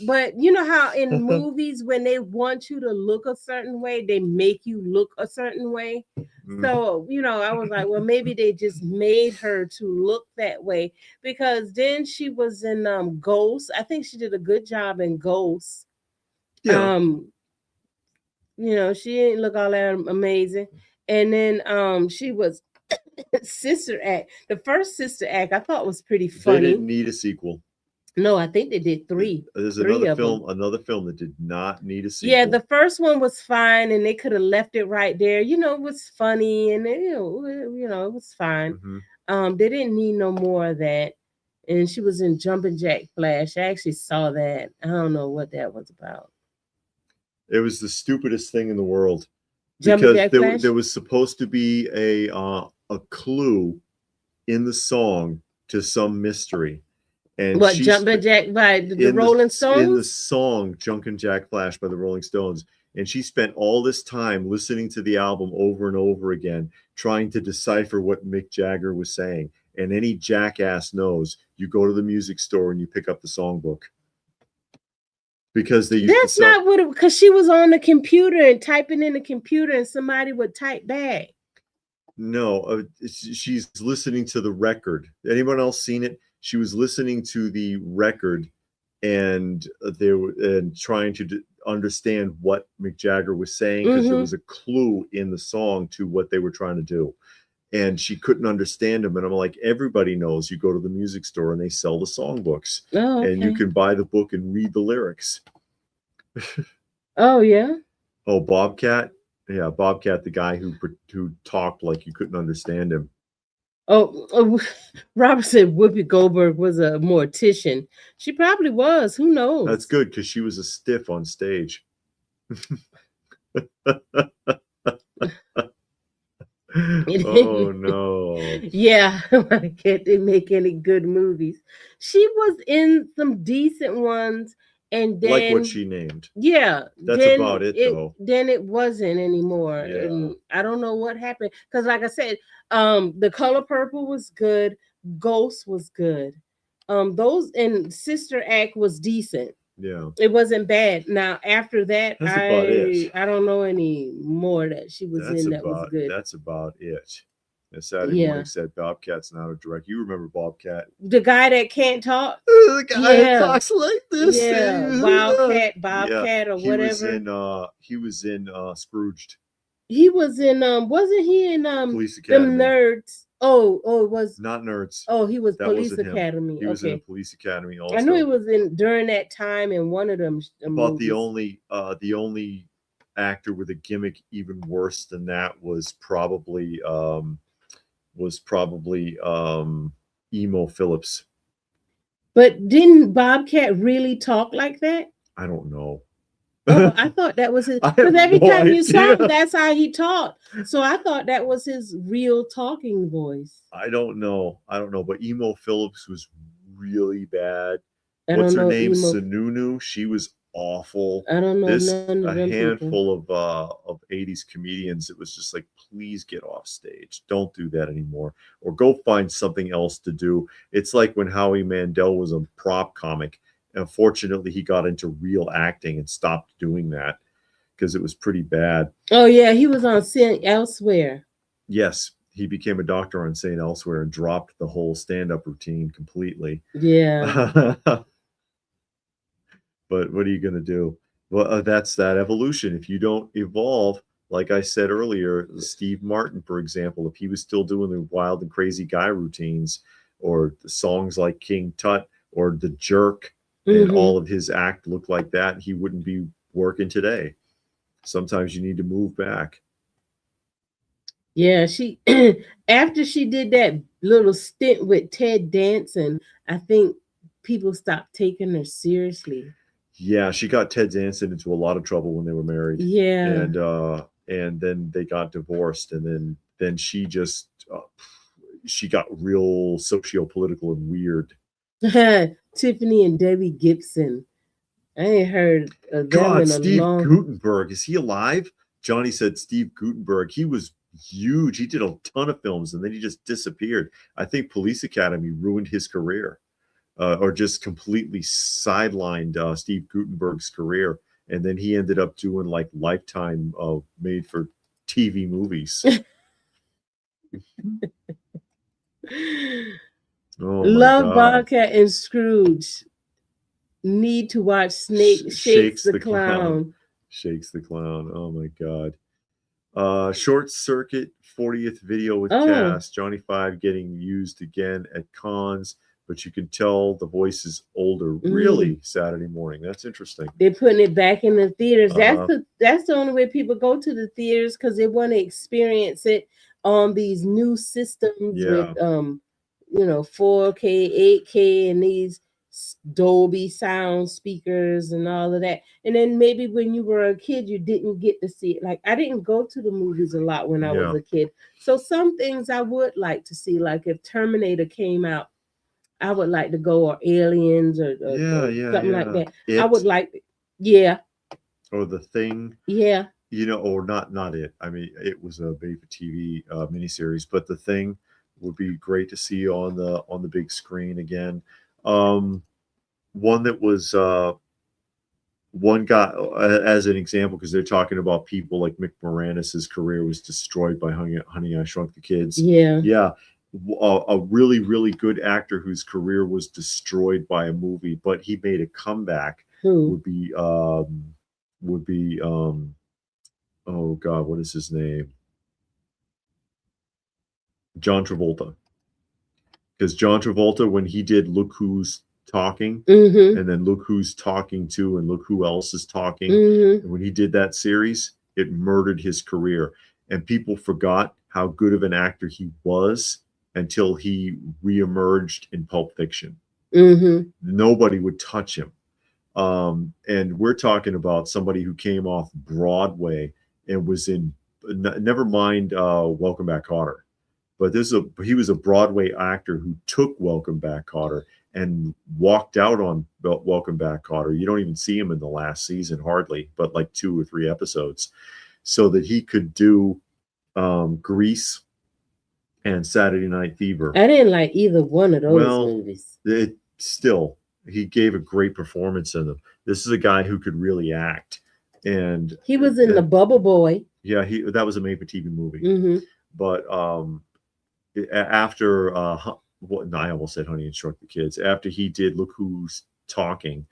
but you know how in movies when they want you to look a certain way, they make you look a certain way. So, you know, I was like, well, maybe they just made her to look that way, because then she was in Ghost. I think she did a good job in Ghost. Yeah. You know, she didn't look all that amazing. And then she was Sister Act. The first Sister Act I thought was pretty funny. They didn't need a sequel. No, I think they did three. There's another film that did not need a sequel. Yeah, the first one was fine, and they could have left it right there. You know, it was funny, and it was fine. They didn't need no more of that. And she was in Jumpin' Jack Flash. I actually saw that. I don't know what that was about. It was the stupidest thing in the world, because there was supposed to be a clue in the song to some mystery. And what, Jumpin' Jack by the Rolling Stones? In the song Jumpin' Jack Flash by the Rolling Stones. And she spent all this time listening to the album over and over again, trying to decipher what Mick Jagger was saying. And any jackass knows you go to the music store and you pick up the songbook. Because that's not what because she was on the computer and typing in the computer and somebody would type back. No, she's listening to the record. Anyone else seen it? She was listening to the record, and they were trying to understand what Mick Jagger was saying, because there was a clue in the song to what they were trying to do, and she couldn't understand him. And I'm like, everybody knows you go to the music store and they sell the songbooks, and you can buy the book and read the lyrics. Oh yeah. Oh, Bobcat. Yeah, Bobcat, the guy who talked like you couldn't understand him. Oh, Robert said Whoopi Goldberg was a mortician. She probably was. Who knows? That's good, because she was a stiff on stage. Oh no. Yeah, I can't make any good movies. She was in some decent ones, and Like what then she named. yeah, That's about it, it though. then it wasn't anymore, Yeah. and I don't know what happened. Because, like I said, The Color Purple was good, Ghost was good, those and Sister Act was decent. Yeah. It wasn't bad. Now after that, That's about it. I don't know any more that she was in that was good. That's about it. And Saturday Yeah, morning said Bobcat's not a direct. You remember Bobcat? the guy that can't talk. The guy that Yeah, talks like this. yeah, Yeah. Bobcat or He was whatever. in Scrooged. He was in wasn't he in Police them Academy. nerds? Oh, it was. Not Nerds. Oh, he was That Police wasn't him. Academy. He was in Okay, Police Academy I knew he also. was in during that time in one of them But the movies. only actor with a gimmick even worse than that was probably Emo Phillips. But didn't Bobcat really talk like that? I don't know. Oh, I thought that was his. I have Because every no time you saw him, idea. that's how he talked. So I thought that was his real talking voice. I don't know. But Emo Phillips was really bad. I What's don't her know name? emo. Sununu. She was awful. I don't know This none of a them people. handful of 80s comedians. It was just like, please get off stage. Don't do that anymore. Or go find something else to do. It's like when Howie Mandel was a prop comic. Unfortunately, he got into real acting and stopped doing that because it was pretty bad. Oh yeah, he was on Sin Elsewhere. Yes, he became a doctor on St. Elsewhere and dropped the whole stand-up routine completely. Yeah. But what are you going to do? Well, that's that evolution. If you don't evolve, like I said earlier, Steve Martin, for example, if he was still doing the wild and crazy guy routines or the songs like King Tut or The Jerk, and all of his act looked like that, he wouldn't be working today. Sometimes you need to move back. Yeah, she after she did that little stint with Ted Danson, I think people stopped taking her seriously. Yeah, she got Ted Danson into a lot of trouble when they were married. Yeah. And then they got divorced, and then she just she got real socio-political and weird. Tiffany and Debbie Gibson. I ain't heard of them God, in a Steve long. Guttenberg, is he alive? Johnny said Steve Guttenberg. He was huge. He did a ton of films, and then he just disappeared. I think Police Academy ruined his career, or just completely sidelined Steve Guttenberg's career. And then he ended up doing like Lifetime made for TV movies. Oh, Love God. Bobcat and Scrooge. Need to watch Snake Shakes the Clown. Shakes the Clown. Oh my God. Short Circuit 40th video with cast. Johnny Five getting used again at cons, but you can tell the voice is older. Really, Saturday morning. That's interesting. They're putting it back in the theaters. That's the only way people go to the theaters, because they want to experience it on these new systems with 4K, 8K, and these Dolby sound speakers and all of that. And then maybe when you were a kid, you didn't get to see it. Like, I didn't go to the movies a lot when I was a kid. So some things I would like to see, like if Terminator came out, I would like to go, or Aliens or something like that. I would like, or The Thing. Yeah. Or not it. I mean, it was a made for TV miniseries, but The Thing would be great to see on the big screen again. One that was one guy, as an example, because they're talking about people like Mick Moranis' career was destroyed by Honey, I Shrunk the Kids. Yeah. A really, really good actor whose career was destroyed by a movie, but he made a comeback. Would be oh God, what is his name? John Travolta. Because John Travolta, when he did Look Who's Talking, and then Look Who's Talking To, and Look Who Else Is Talking, and when he did that series, it murdered his career. And people forgot how good of an actor he was until he reemerged in Pulp Fiction. Nobody would touch him. And we're talking about somebody who came off Broadway and was in never mind Welcome Back, Kotter. But he was a Broadway actor who took Welcome Back, Kotter and walked out on Welcome Back, Kotter. You don't even see him in the last season hardly, but like 2 or 3 episodes, so that he could do Grease and Saturday Night Fever. I didn't like either one of those movies. Still, he gave a great performance in them. This is a guy who could really act, and he was in The Bubble Boy. Yeah, that was a made-for-TV movie. Mm-hmm. But after I almost said Honey and Shrunk the Kids. After he did Look Who's Talking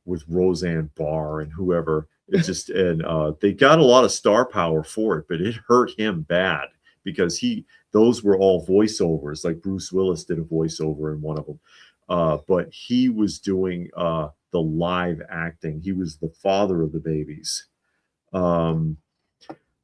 with Roseanne Barr and whoever, it just and they got a lot of star power for it, but it hurt him bad because those were all voiceovers. Like Bruce Willis did a voiceover in one of them, but he was doing the live acting. He was the father of the babies.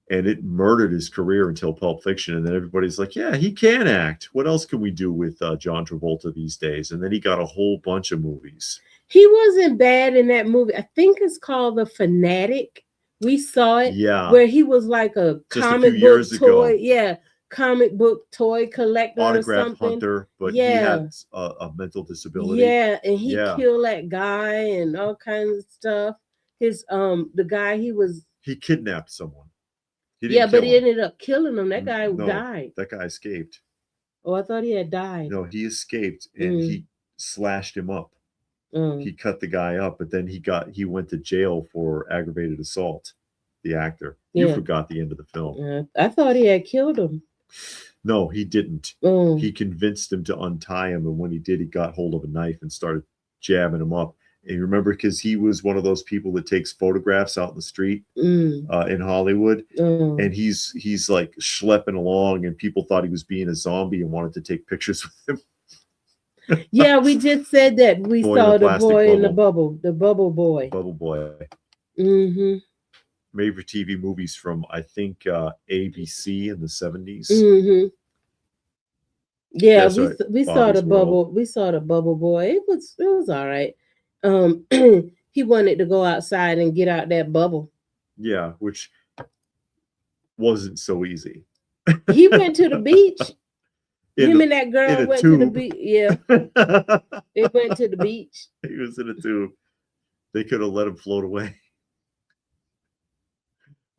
And it murdered his career until Pulp Fiction. And then everybody's like, yeah, he can act. What else can we do with John Travolta these days? And then he got a whole bunch of movies. He wasn't bad in that movie. I think it's called The Fanatic. We saw it. Yeah. Where he was like a just comic book toy. Yeah. Comic book toy collector Autograph or something. hunter, but he had a mental disability. Yeah. And he killed that guy and all kinds of stuff. His the guy he kidnapped someone. But he ended up killing him. That guy died. That guy escaped. Oh, I thought he had died. No, he escaped and he slashed him up. He cut the guy up, but then he went to jail for aggravated assault. The actor. You forgot the end of the film. I thought he had killed him. No, he didn't. He convinced him to untie him, and when he did, he got hold of a knife and started jabbing him up. And you remember, because he was one of those people that takes photographs out in the street in Hollywood, and he's like schlepping along, and people thought he was being a zombie and wanted to take pictures with him. Yeah, we just said that we saw the boy in the bubble, the bubble boy. Bubble boy. Mm-hmm. Made for TV movies from I think ABC in the 70s. Mm-hmm. Yeah, we saw the bubble. We saw the bubble boy. It was all right. He wanted to go outside and get out that bubble. Yeah, which wasn't so easy. He went to the beach. Him and that girl went to the beach. Yeah. They went to the beach. He was in a tube. They could have let him float away.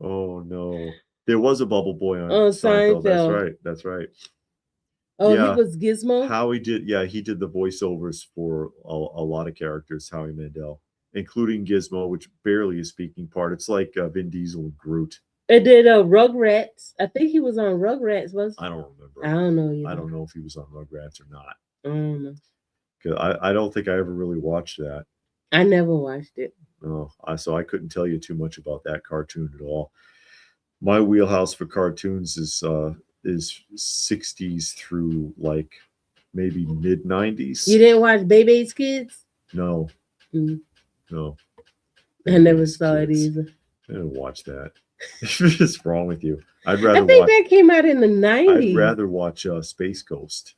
Oh no. There was a bubble boy on Seinfeld. That's right. Oh, yeah. He was Gizmo? Howie did, he did the voiceovers for a lot of characters, Howie Mandel, including Gizmo, which barely a speaking part. It's like Vin Diesel and Groot. It did Rugrats. I think he was on Rugrats, I don't remember. I don't know either. I don't know if he was on Rugrats or not. I don't know. Because I don't think I ever really watched that. I never watched it. Oh, so I couldn't tell you too much about that cartoon at all. My wheelhouse for cartoons is 60s through like maybe mid 90s. You didn't watch Baby's Kids? No. No. I never saw it either. I didn't watch that. What's wrong with you? I think that came out in the 90s. I'd rather watch Space Ghost.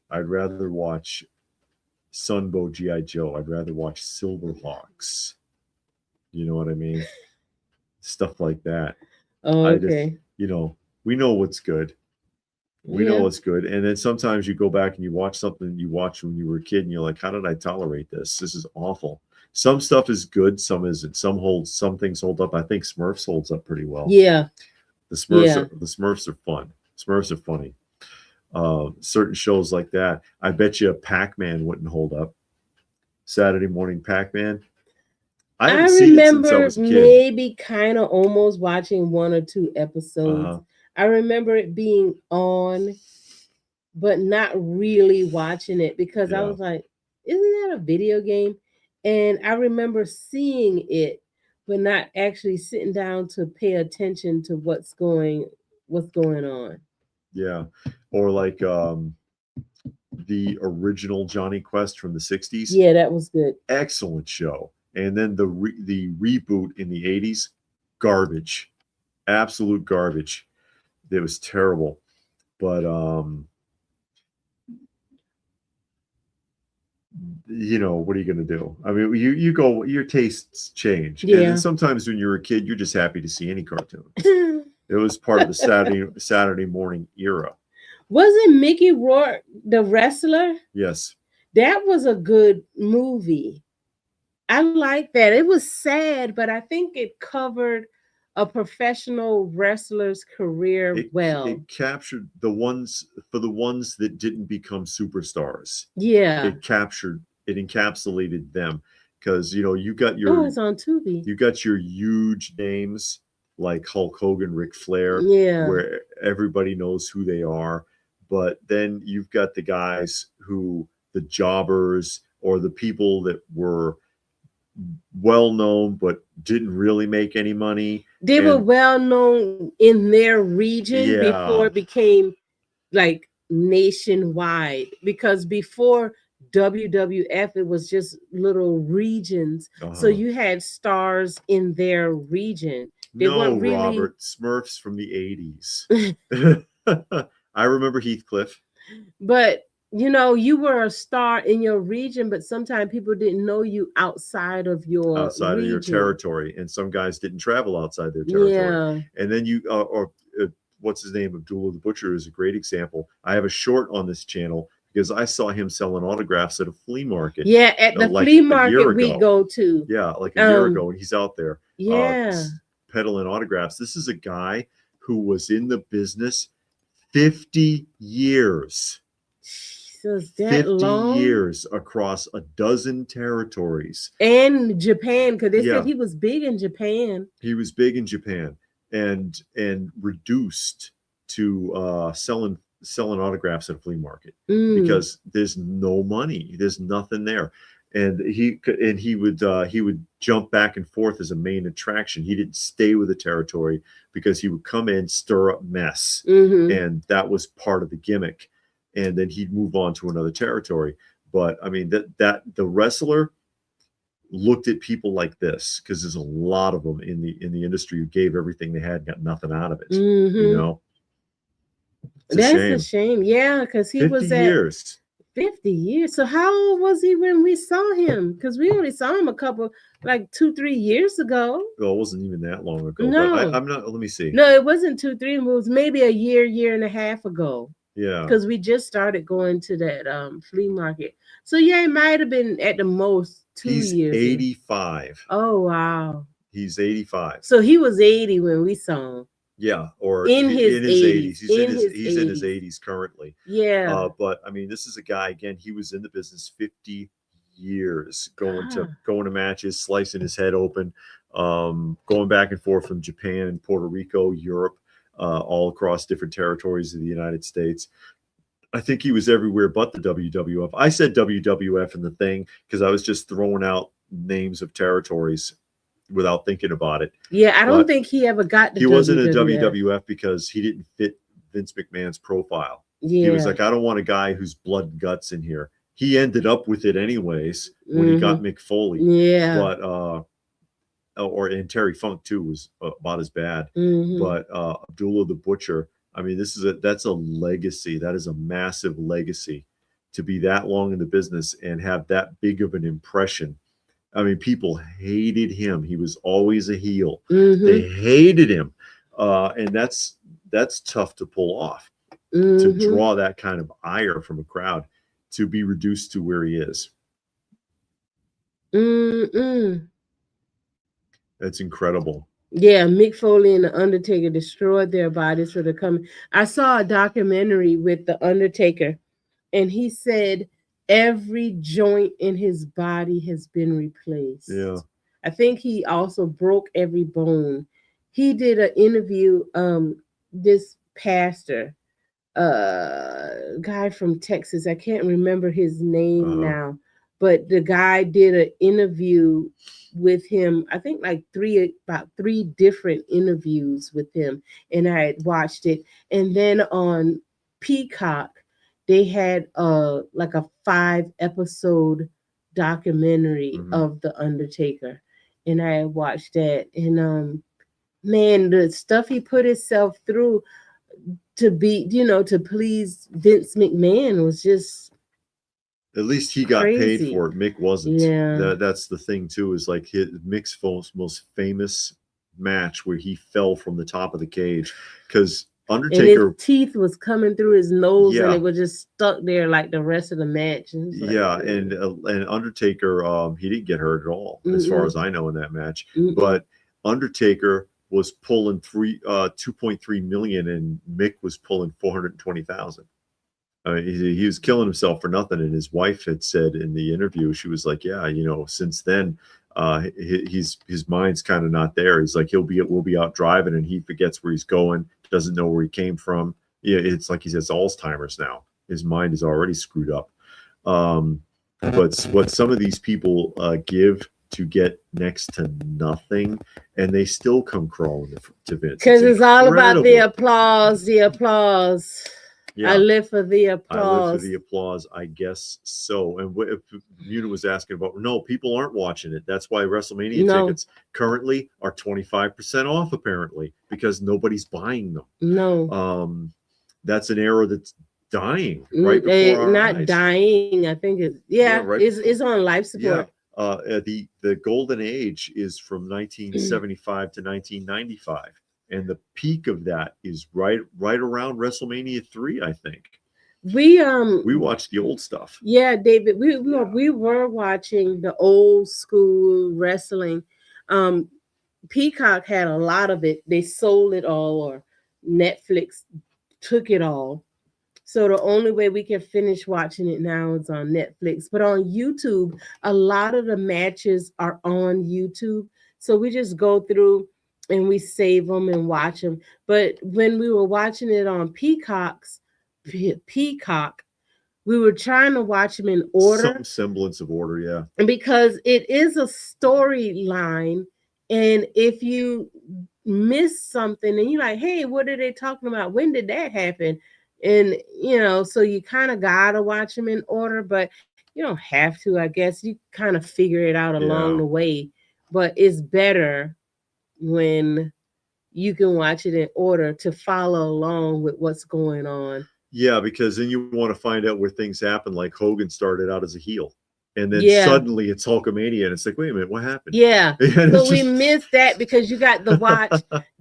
I'd rather watch Sunbow G.I. Joe. I'd rather watch Silverhawks. You know what I mean? Stuff like that. Oh, okay. We know what's good. We know what's good. And then sometimes you go back and you watch something you watched when you were a kid and you're like, how did I tolerate this? This is awful. Some stuff is good, some isn't. Some things hold up. I think Smurfs holds up pretty well. Yeah. The Smurfs are fun. Smurfs are funny. Certain shows like that. I bet you Pac-Man wouldn't hold up. Saturday Morning Pac-Man. I remember maybe kind of almost watching 1 or 2 episodes. I remember it being on, but not really watching it because I was like, isn't that a video game? And I remember seeing it, but not actually sitting down to pay attention to what's going on. Yeah. Or like the original Johnny Quest from the 60s. Yeah, that was good. Excellent show. And then the reboot in the 80s, garbage. Absolute garbage. It was terrible. But what are you going to do? I mean, you go, your tastes change. Yeah. And sometimes when you're a kid, you're just happy to see any cartoon. It was part of the Saturday morning era. Wasn't Mickey Rourke the wrestler? Yes. That was a good movie. I like that. It was sad, but I think it covered a professional wrestler's career well. It captured the ones that didn't become superstars. Yeah. It encapsulated them, because you got your it's on Tubi. You got your huge names like Hulk Hogan, Ric Flair, where everybody knows who they are. But then you've got the guys the jobbers, or the people that were well known but didn't really make any money. They were well known in their region before it became like nationwide, because before WWF it was just little regions. So you had stars in their region. They weren't really... Robert, Smurfs from the 80s. I remember Heathcliff. But you were a star in your region, but sometimes people didn't know you outside of your territory, and some guys didn't travel outside their territory. And then what's his name? Abdullah the Butcher is a great example. I have a short on this channel because I saw him selling autographs at a flea market. Yeah, at the flea market we go to. Yeah, like a year ago, and he's out there. Yeah. Peddling autographs. This is a guy who was in the business 50 years. So is that 50 long? years across a dozen territories. And Japan, because they said he was big in Japan. He was big in Japan, and reduced to selling autographs at a flea market because there's no money. There's nothing there. And he would jump back and forth as a main attraction. He didn't stay with the territory because he would come in, stir up mess, and that was part of the gimmick. And then he'd move on to another territory. But I mean, that the wrestler looked at people like this, because there's a lot of them in the industry who gave everything they had, got nothing out of it. That's a shame. Yeah, because he was 50 years. 50 years. So how old was he when we saw him? Because we only saw him a couple, like 2-3 years ago. Well, it wasn't even that long ago. No. But I'm not. Let me see. No, it wasn't 2-3. It was maybe a year and a half ago. Yeah. Because we just started going to that flea market. So yeah, it might have been at the most 2 years. He's 85. Oh wow. He's 85. So he was 80 when we saw him. Yeah, or in his 80s. He's in his 80s currently. Yeah. But I mean, this is a guy, again, he was in the business 50 years, going to matches, slicing his head open, going back and forth from Japan, Puerto Rico, Europe, all across different territories of the United States. I think he was everywhere but the WWF. I said WWF in the thing because I was just throwing out names of territories without thinking about it. Yeah, I don't think he ever got the WWF. He wasn't a WWF because he didn't fit Vince McMahon's profile. Yeah. He was like, I don't want a guy who's blood and guts in here. He ended up with it anyways when he got Mick Foley. Yeah. But and Terry Funk too was about as bad. But Abdullah the Butcher, I mean, that's a legacy. That is a massive legacy to be that long in the business and have that big of an impression. I mean, people hated him. He was always a heel. They hated him. And that's tough to pull off, to draw that kind of ire from a crowd, to be reduced to where he is. That's incredible. Yeah, Mick Foley and The Undertaker destroyed their bodies for the coming. I saw a documentary with The Undertaker, and he said every joint in his body has been replaced. Yeah. I think he also broke every bone. He did an interview, this pastor, guy from Texas, I can't remember his name now, but the guy did an interview with him, I think like about three different interviews with him, and I had watched it. And then on Peacock, they had like a 5-episode documentary of The Undertaker, and I watched that. And man, the stuff he put himself through to be, to please Vince McMahon was just, at least he got paid for it. Mick wasn't. Yeah. That's the thing too, is like Mick's most famous match where he fell from the top of the cage because Undertaker, and his teeth was coming through his nose, and it was just stuck there like the rest of the match. And Undertaker, he didn't get hurt at all, as far as I know, in that match. But Undertaker was pulling 2.3 million, and Mick was pulling 420,000. He was killing himself for nothing. And his wife had said in the interview, she was like, "Yeah, since then, his mind's kind of not there. He's like, we'll be out driving, and he forgets where he's going, doesn't know where he came from. Yeah, it's like he has Alzheimer's now. His mind is already screwed up." But what some of these people give to get next to nothing, and they still come crawling to Vince, because it's all about the applause. The applause. Yeah. I live for the applause. I live for the applause, I guess so. And if Muna was asking about, no, people aren't watching it. That's why WrestleMania tickets currently are 25% off, apparently, because nobody's buying them. No. That's an era that's dying right before our eyes. Dying. I think it's on life support. Yeah. The golden age is from 1975 to 1995. And the peak of that is right around WrestleMania 3, I think. We watched the old stuff. Yeah, David. We were watching the old school wrestling. Peacock had a lot of it. They sold it all, or Netflix took it all. So the only way we can finish watching it now is on Netflix. But on YouTube, a lot of the matches are on YouTube. So we just go through and we save them and watch them. But when we were watching it on Peacock, we were trying to watch them in order. Some semblance of order, yeah. Because it is a storyline. And if you miss something and you're like, hey, what are they talking about? When did that happen? And, so you kind of got to watch them in order, but you don't have to, I guess. You kind of figure it out along the way. But it's better when you can watch it in order to follow along with what's going on. Yeah, because then you want to find out where things happen. Like Hogan started out as a heel, and then suddenly it's Hulkamania, and it's like, wait a minute, what happened? Yeah, so we missed that because you got to watch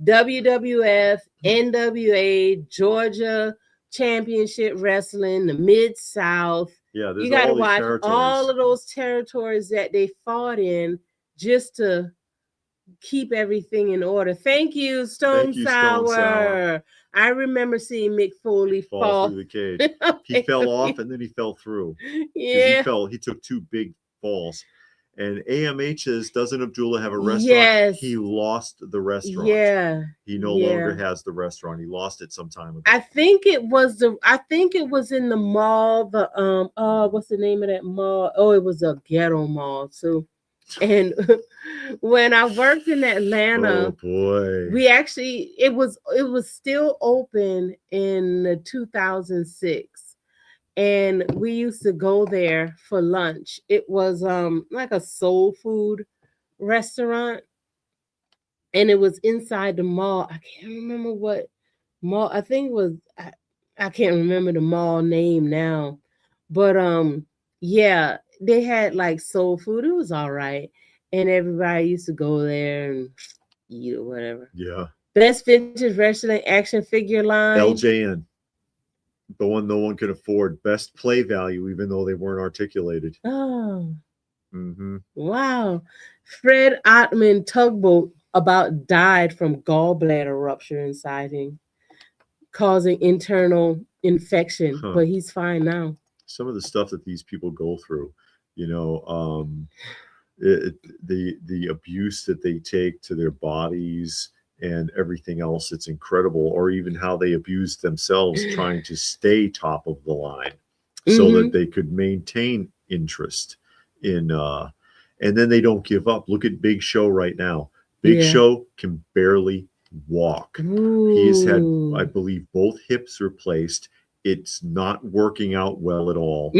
WWF, NWA, Georgia Championship Wrestling, the Mid-South. Yeah, you got to watch all of those territories that they fought in just to keep everything in order. Thank you, Stone Sour. I remember seeing Mick Foley fall through the cage. He fell off and then he fell through. Yeah. He took 2 big falls. And AMH says, doesn't Abdullah have a restaurant? Yes. He lost the restaurant. Yeah. He no longer has the restaurant. He lost it some time ago. I think it was in the mall, what's the name of that mall? Oh, it was a ghetto mall too. And when I worked in Atlanta, oh boy, we actually it was still open in 2006, and we used to go there for lunch. It was like a soul food restaurant, and it was inside the mall. I can't remember what mall. I think it was. I can't remember the mall name now, but yeah. They had like soul food. It was all right. And everybody used to go there and eat or whatever. Yeah. Best vintage wrestling action figure line. LJN. The one no one could afford. Best play value, even though they weren't articulated. Oh. Mm-hmm. Wow. Fred Ottman tugboat about died from gallbladder rupture inside him, causing internal infection. But he's fine now. Some of the stuff that these people go through. The abuse that they take to their bodies and everything else, it's incredible. Or even how they abuse themselves trying to stay top of the line so that they could maintain interest in and then they don't give up. Look at Big Show right now. Big Show can barely walk. Ooh. He's had, I believe, both hips replaced. It's not working out well at all.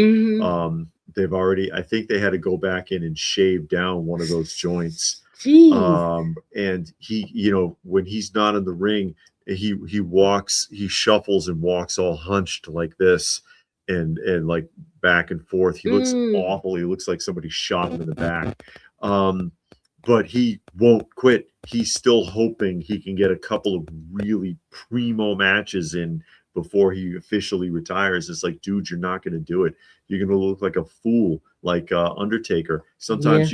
I think they had to go back in and shave down one of those joints. And he, when he's not in the ring, he shuffles and walks all hunched like this and like back and forth. He looks awful. He looks like somebody shot him in the back. but he won't quit. He's still hoping he can get a couple of really primo matches in before he officially retires. It's like, dude, you're not going to do it. You're going to look like a fool, like Undertaker. Sometimes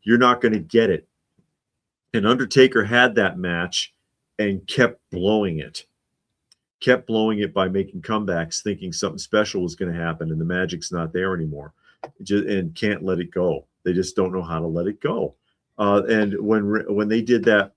you're not going to get it. And Undertaker had that match and kept blowing it by making comebacks, thinking something special was going to happen, and the magic's not there anymore, and can't let it go. They just don't know how to let it go. And when they did that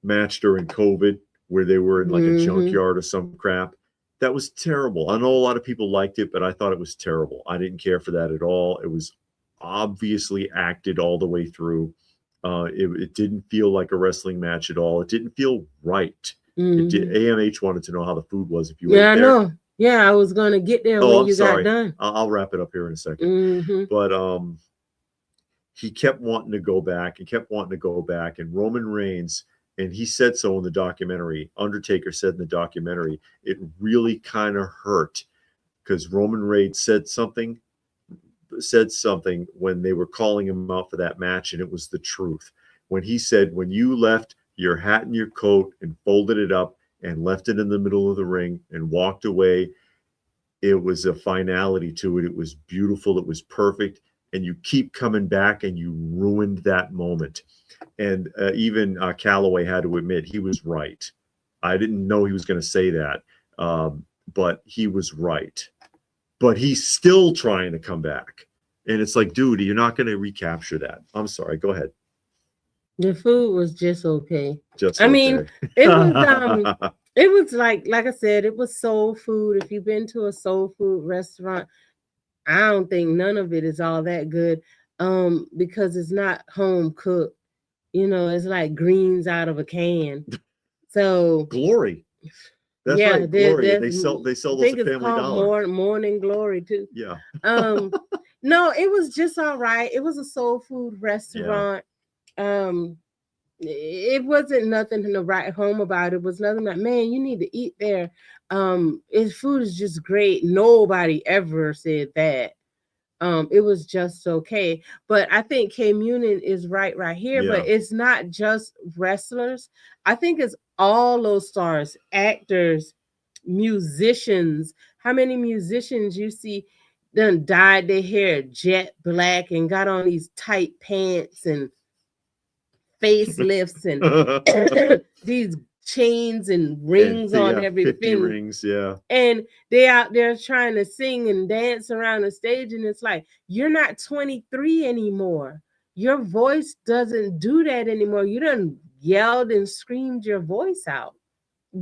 match during COVID where they were in like a junkyard or some crap, that was terrible. I know a lot of people liked it, but I thought it was terrible. I didn't care for that at all. It was obviously acted all the way through. It didn't feel like a wrestling match at all. It didn't feel right. AMH wanted to know how the food was. If you were there. I know. Yeah, I was going to get there when you got done. I'll wrap it up here in a second. But he kept wanting to go back and Roman Reigns, and he said so in the documentary, Undertaker said in the documentary, it really kind of hurt because Roman Reigns said something when they were calling him out for that match, and it was the truth. When he said, when you left your hat and your coat and folded it up and left it in the middle of the ring and walked away, it was a finality to it. It was beautiful. It was perfect. And you keep coming back and you ruined that moment. And even Calloway had to admit he was right. I didn't know he was going to say that, but he was right. But he's still trying to come back. And it's like, dude, you're not going to recapture that. I'm sorry. Go ahead. The food was just okay. I mean, it was it was like I said, it was soul food. If you've been to a soul food restaurant, I don't think none of it is all that good, because it's not home cooked. You know, it's like greens out of a can. So Glory. That's right, Glory. They sell those at Family Dollar. Morning Glory too. Yeah. No, it was just all right. It was a soul food restaurant. Yeah. It wasn't nothing to write home about. It was nothing like, man, you need to eat there. His food is just great. Nobody ever said that. It was just okay. But I think K Munin is right here. Yeah. But it's not just wrestlers. I think it's all those stars, actors, musicians. How many musicians you see done dyed their hair jet black and got on these tight pants and facelifts and these chains and rings on every 50 rings, yeah. And they out there trying to sing and dance around the stage, and it's like, you're not 23 anymore. Your voice doesn't do that anymore. You done yelled and screamed your voice out.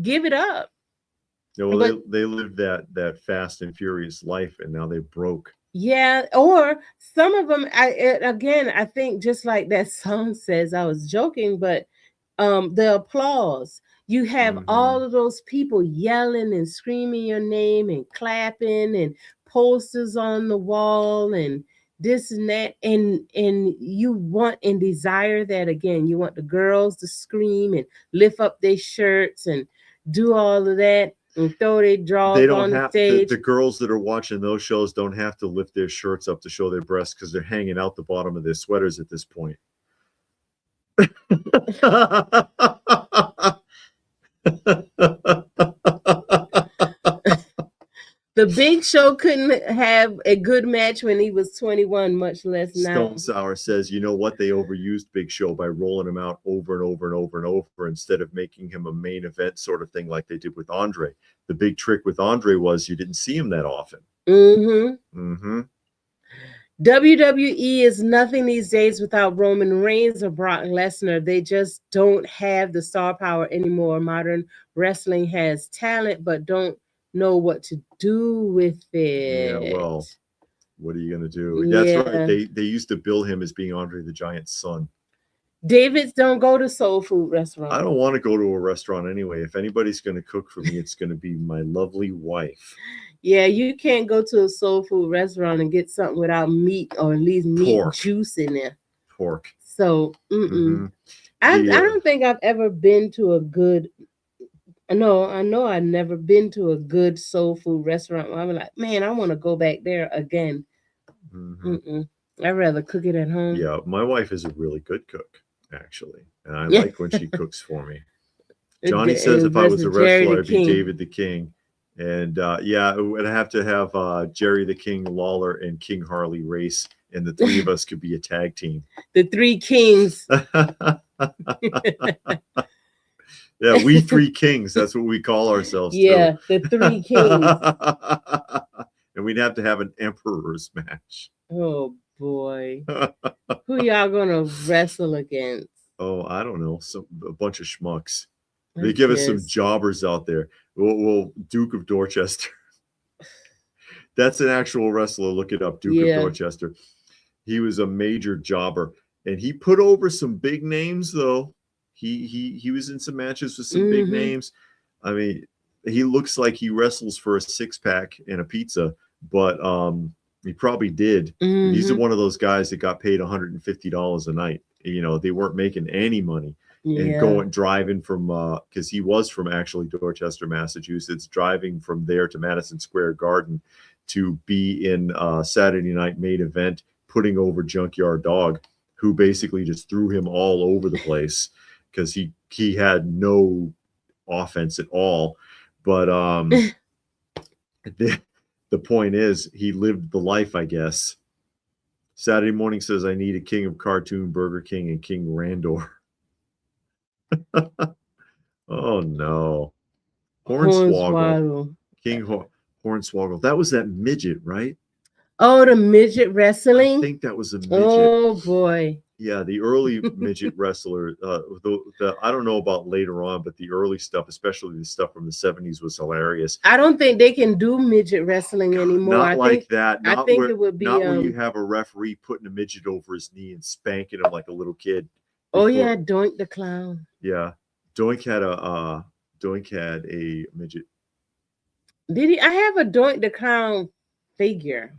Give it up. Yeah, well, they lived that fast and furious life, and now they broke. Yeah, or some of them, I think just like that song says, I was joking, but the applause. You have all of those people yelling and screaming your name and clapping and posters on the wall and this and that, and you want and desire that again. You want the girls to scream and lift up their shirts and do all of that and throw their drawers on the stage. The girls that are watching those shows don't have to lift their shirts up to show their breasts because they're hanging out the bottom of their sweaters at this point. The Big Show couldn't have a good match when he was 21, much less now. Stone Sour says, you know what? They overused Big Show by rolling him out over and over and over and over instead of making him a main event sort of thing like they did with Andre. The big trick with Andre was you didn't see him that often. WWE is nothing these days without Roman Reigns or Brock Lesnar. They just don't have the star power anymore. Modern wrestling has talent, but don't know what to do with it. Yeah, well, what are you going to do? That's right. They used to bill him as being Andre the Giant's son. Davids don't go to soul food restaurants. I don't want to go to a restaurant anyway. If anybody's going to cook for me, it's going to be my lovely wife. Yeah, you can't go to a soul food restaurant and get something without meat or at least meat juice in there. Pork. So, I don't think I've ever been to a good. No, I know I've never been to a good soul food restaurant where I'm like, man, I want to go back there again. I'd rather cook it at home. Yeah, my wife is a really good cook, actually, and I like when she cooks for me. Johnny says if I was a wrestler, I'd be David the King. And yeah, I'd have to have Jerry the King Lawler and King Harley race, and the three of us could be a tag team. The three kings. Yeah, we three kings. That's what we call ourselves. Yeah, too. the three kings. And we'd have to have an emperor's match. Oh boy. Who y'all gonna wrestle against? Oh, I don't know. A bunch of schmucks. They give us some jobbers out there. Well, Duke of Dorchester. That's an actual wrestler. Look it up. Duke of Dorchester. He was a major jobber, and he put over some big names, though. He was in some matches with some big names. I mean, he looks like he wrestles for a 6-pack and a pizza, but he probably did. He's one of those guys that got paid $150 a night. You know, they weren't making any money. And driving from because he was from actually Dorchester, Massachusetts, driving from there to Madison Square Garden to be in Saturday Night Main Event, putting over Junkyard Dog, who basically just threw him all over the place because he had no offense at all. But the point is, he lived the life, I guess. Saturday Morning says, I need a King of Cartoon, Burger King, and King Randor. Oh no. Hornswoggle. King Hornswoggle. That was that midget, right? Oh, the midget wrestling? I think that was a midget. Oh boy. Yeah, the early midget wrestler. I don't know about later on, but the early stuff, especially the stuff from the 70s, was hilarious. I don't think they can do midget wrestling anymore. Not like that. I think it would be not when you have a referee putting a midget over his knee and spanking him like a little kid. Oh yeah, Doink the Clown. Yeah, Doink had a midget. Did he? I have a Doink the Clown figure.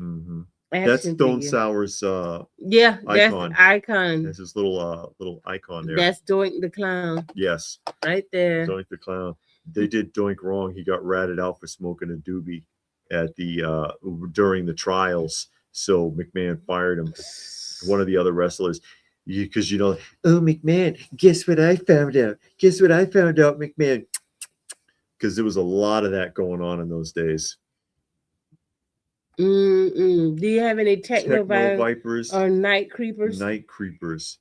That's Stone Sour's icon. That's the icon. That's his little icon there. That's Doink the Clown. Yes, right there. Doink the Clown. They did Doink wrong. He got ratted out for smoking a doobie at the during the trials. So McMahon fired him. One of the other wrestlers. Because oh, McMahon, guess what I found out? Guess what I found out, McMahon? Because there was a lot of that going on in those days. Do you have any Techno Vipers or Night Creepers? Night Creepers.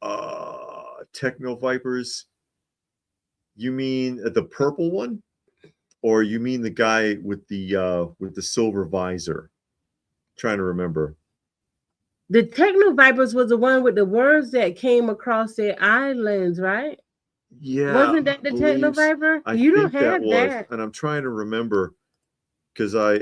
Techno Vipers. You mean the purple one? Or you mean the guy with the silver visor? I'm trying to remember. The Techno Vipers was the one with the worms that came across their islands, right? Yeah. Wasn't that the Techno Viper? You don't have that. And I'm trying to remember because I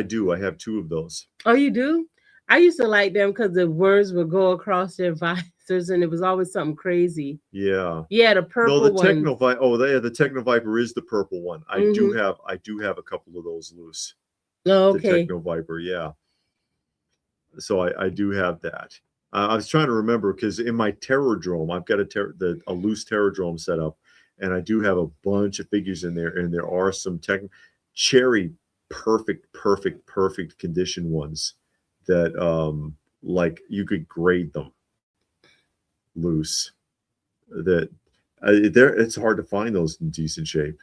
do. I have 2 of those. Oh, you do? I used to like them because the worms would go across their visors and it was always something crazy. Yeah. Yeah, the purple one. No, the Techno Viper. Oh, the Techno Viper is the purple one. I do have a couple of those loose. Oh, okay. The Techno Viper, yeah. So I do have that. I was trying to remember because in my Terrordrome, I've got a loose Terrordrome set up, and I do have a bunch of figures in there, and there are some cherry perfect condition ones that like you could grade them loose. That it's hard to find those in decent shape.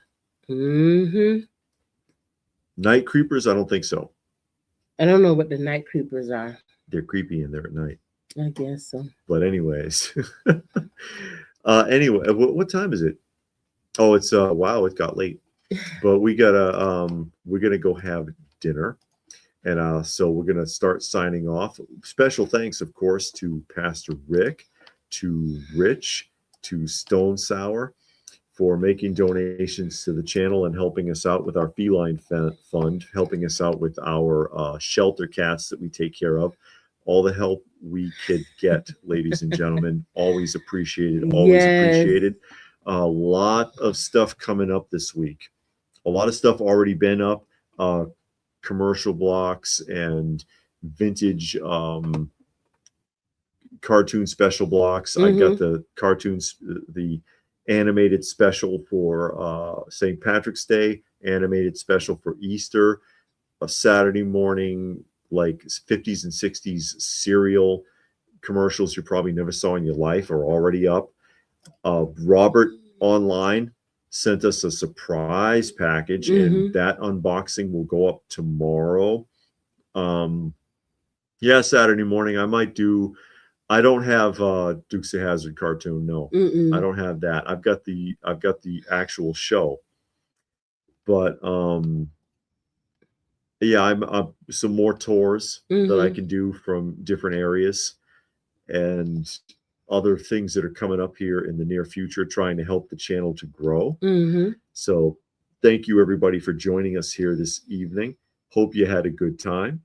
Night Creepers, I don't think so. I don't know what the Night Creepers are. They're creepy in there at night. I guess so. But anyways. Anyway, what time is it? Oh, it's wow, it got late. But we're gonna go have dinner. And so we're gonna start signing off. Special thanks, of course, to Pastor Rick, to Rich, to Stone Sour for making donations to the channel and helping us out with our feline fund, helping us out with our shelter cats that we take care of. All the help we could get, ladies and gentlemen, always appreciated, always appreciated. A lot of stuff coming up this week. A lot of stuff already been up, commercial blocks and vintage cartoon special blocks. I got the cartoons, the animated special for St. Patrick's Day, animated special for Easter, a Saturday morning like 50s and 60s cereal commercials you probably never saw in your life are already up. Robert online sent us a surprise package, and that unboxing will go up tomorrow. Yeah, Saturday morning I might do. I don't have Dukes of Hazzard cartoon. No, I don't have that. I've got the actual show, but yeah, I'm some more tours that I can do from different areas, and other things that are coming up here in the near future, trying to help the channel to grow. So thank you everybody for joining us here this evening. Hope you had a good time,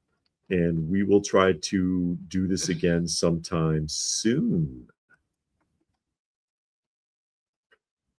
and we will try to do this again sometime soon.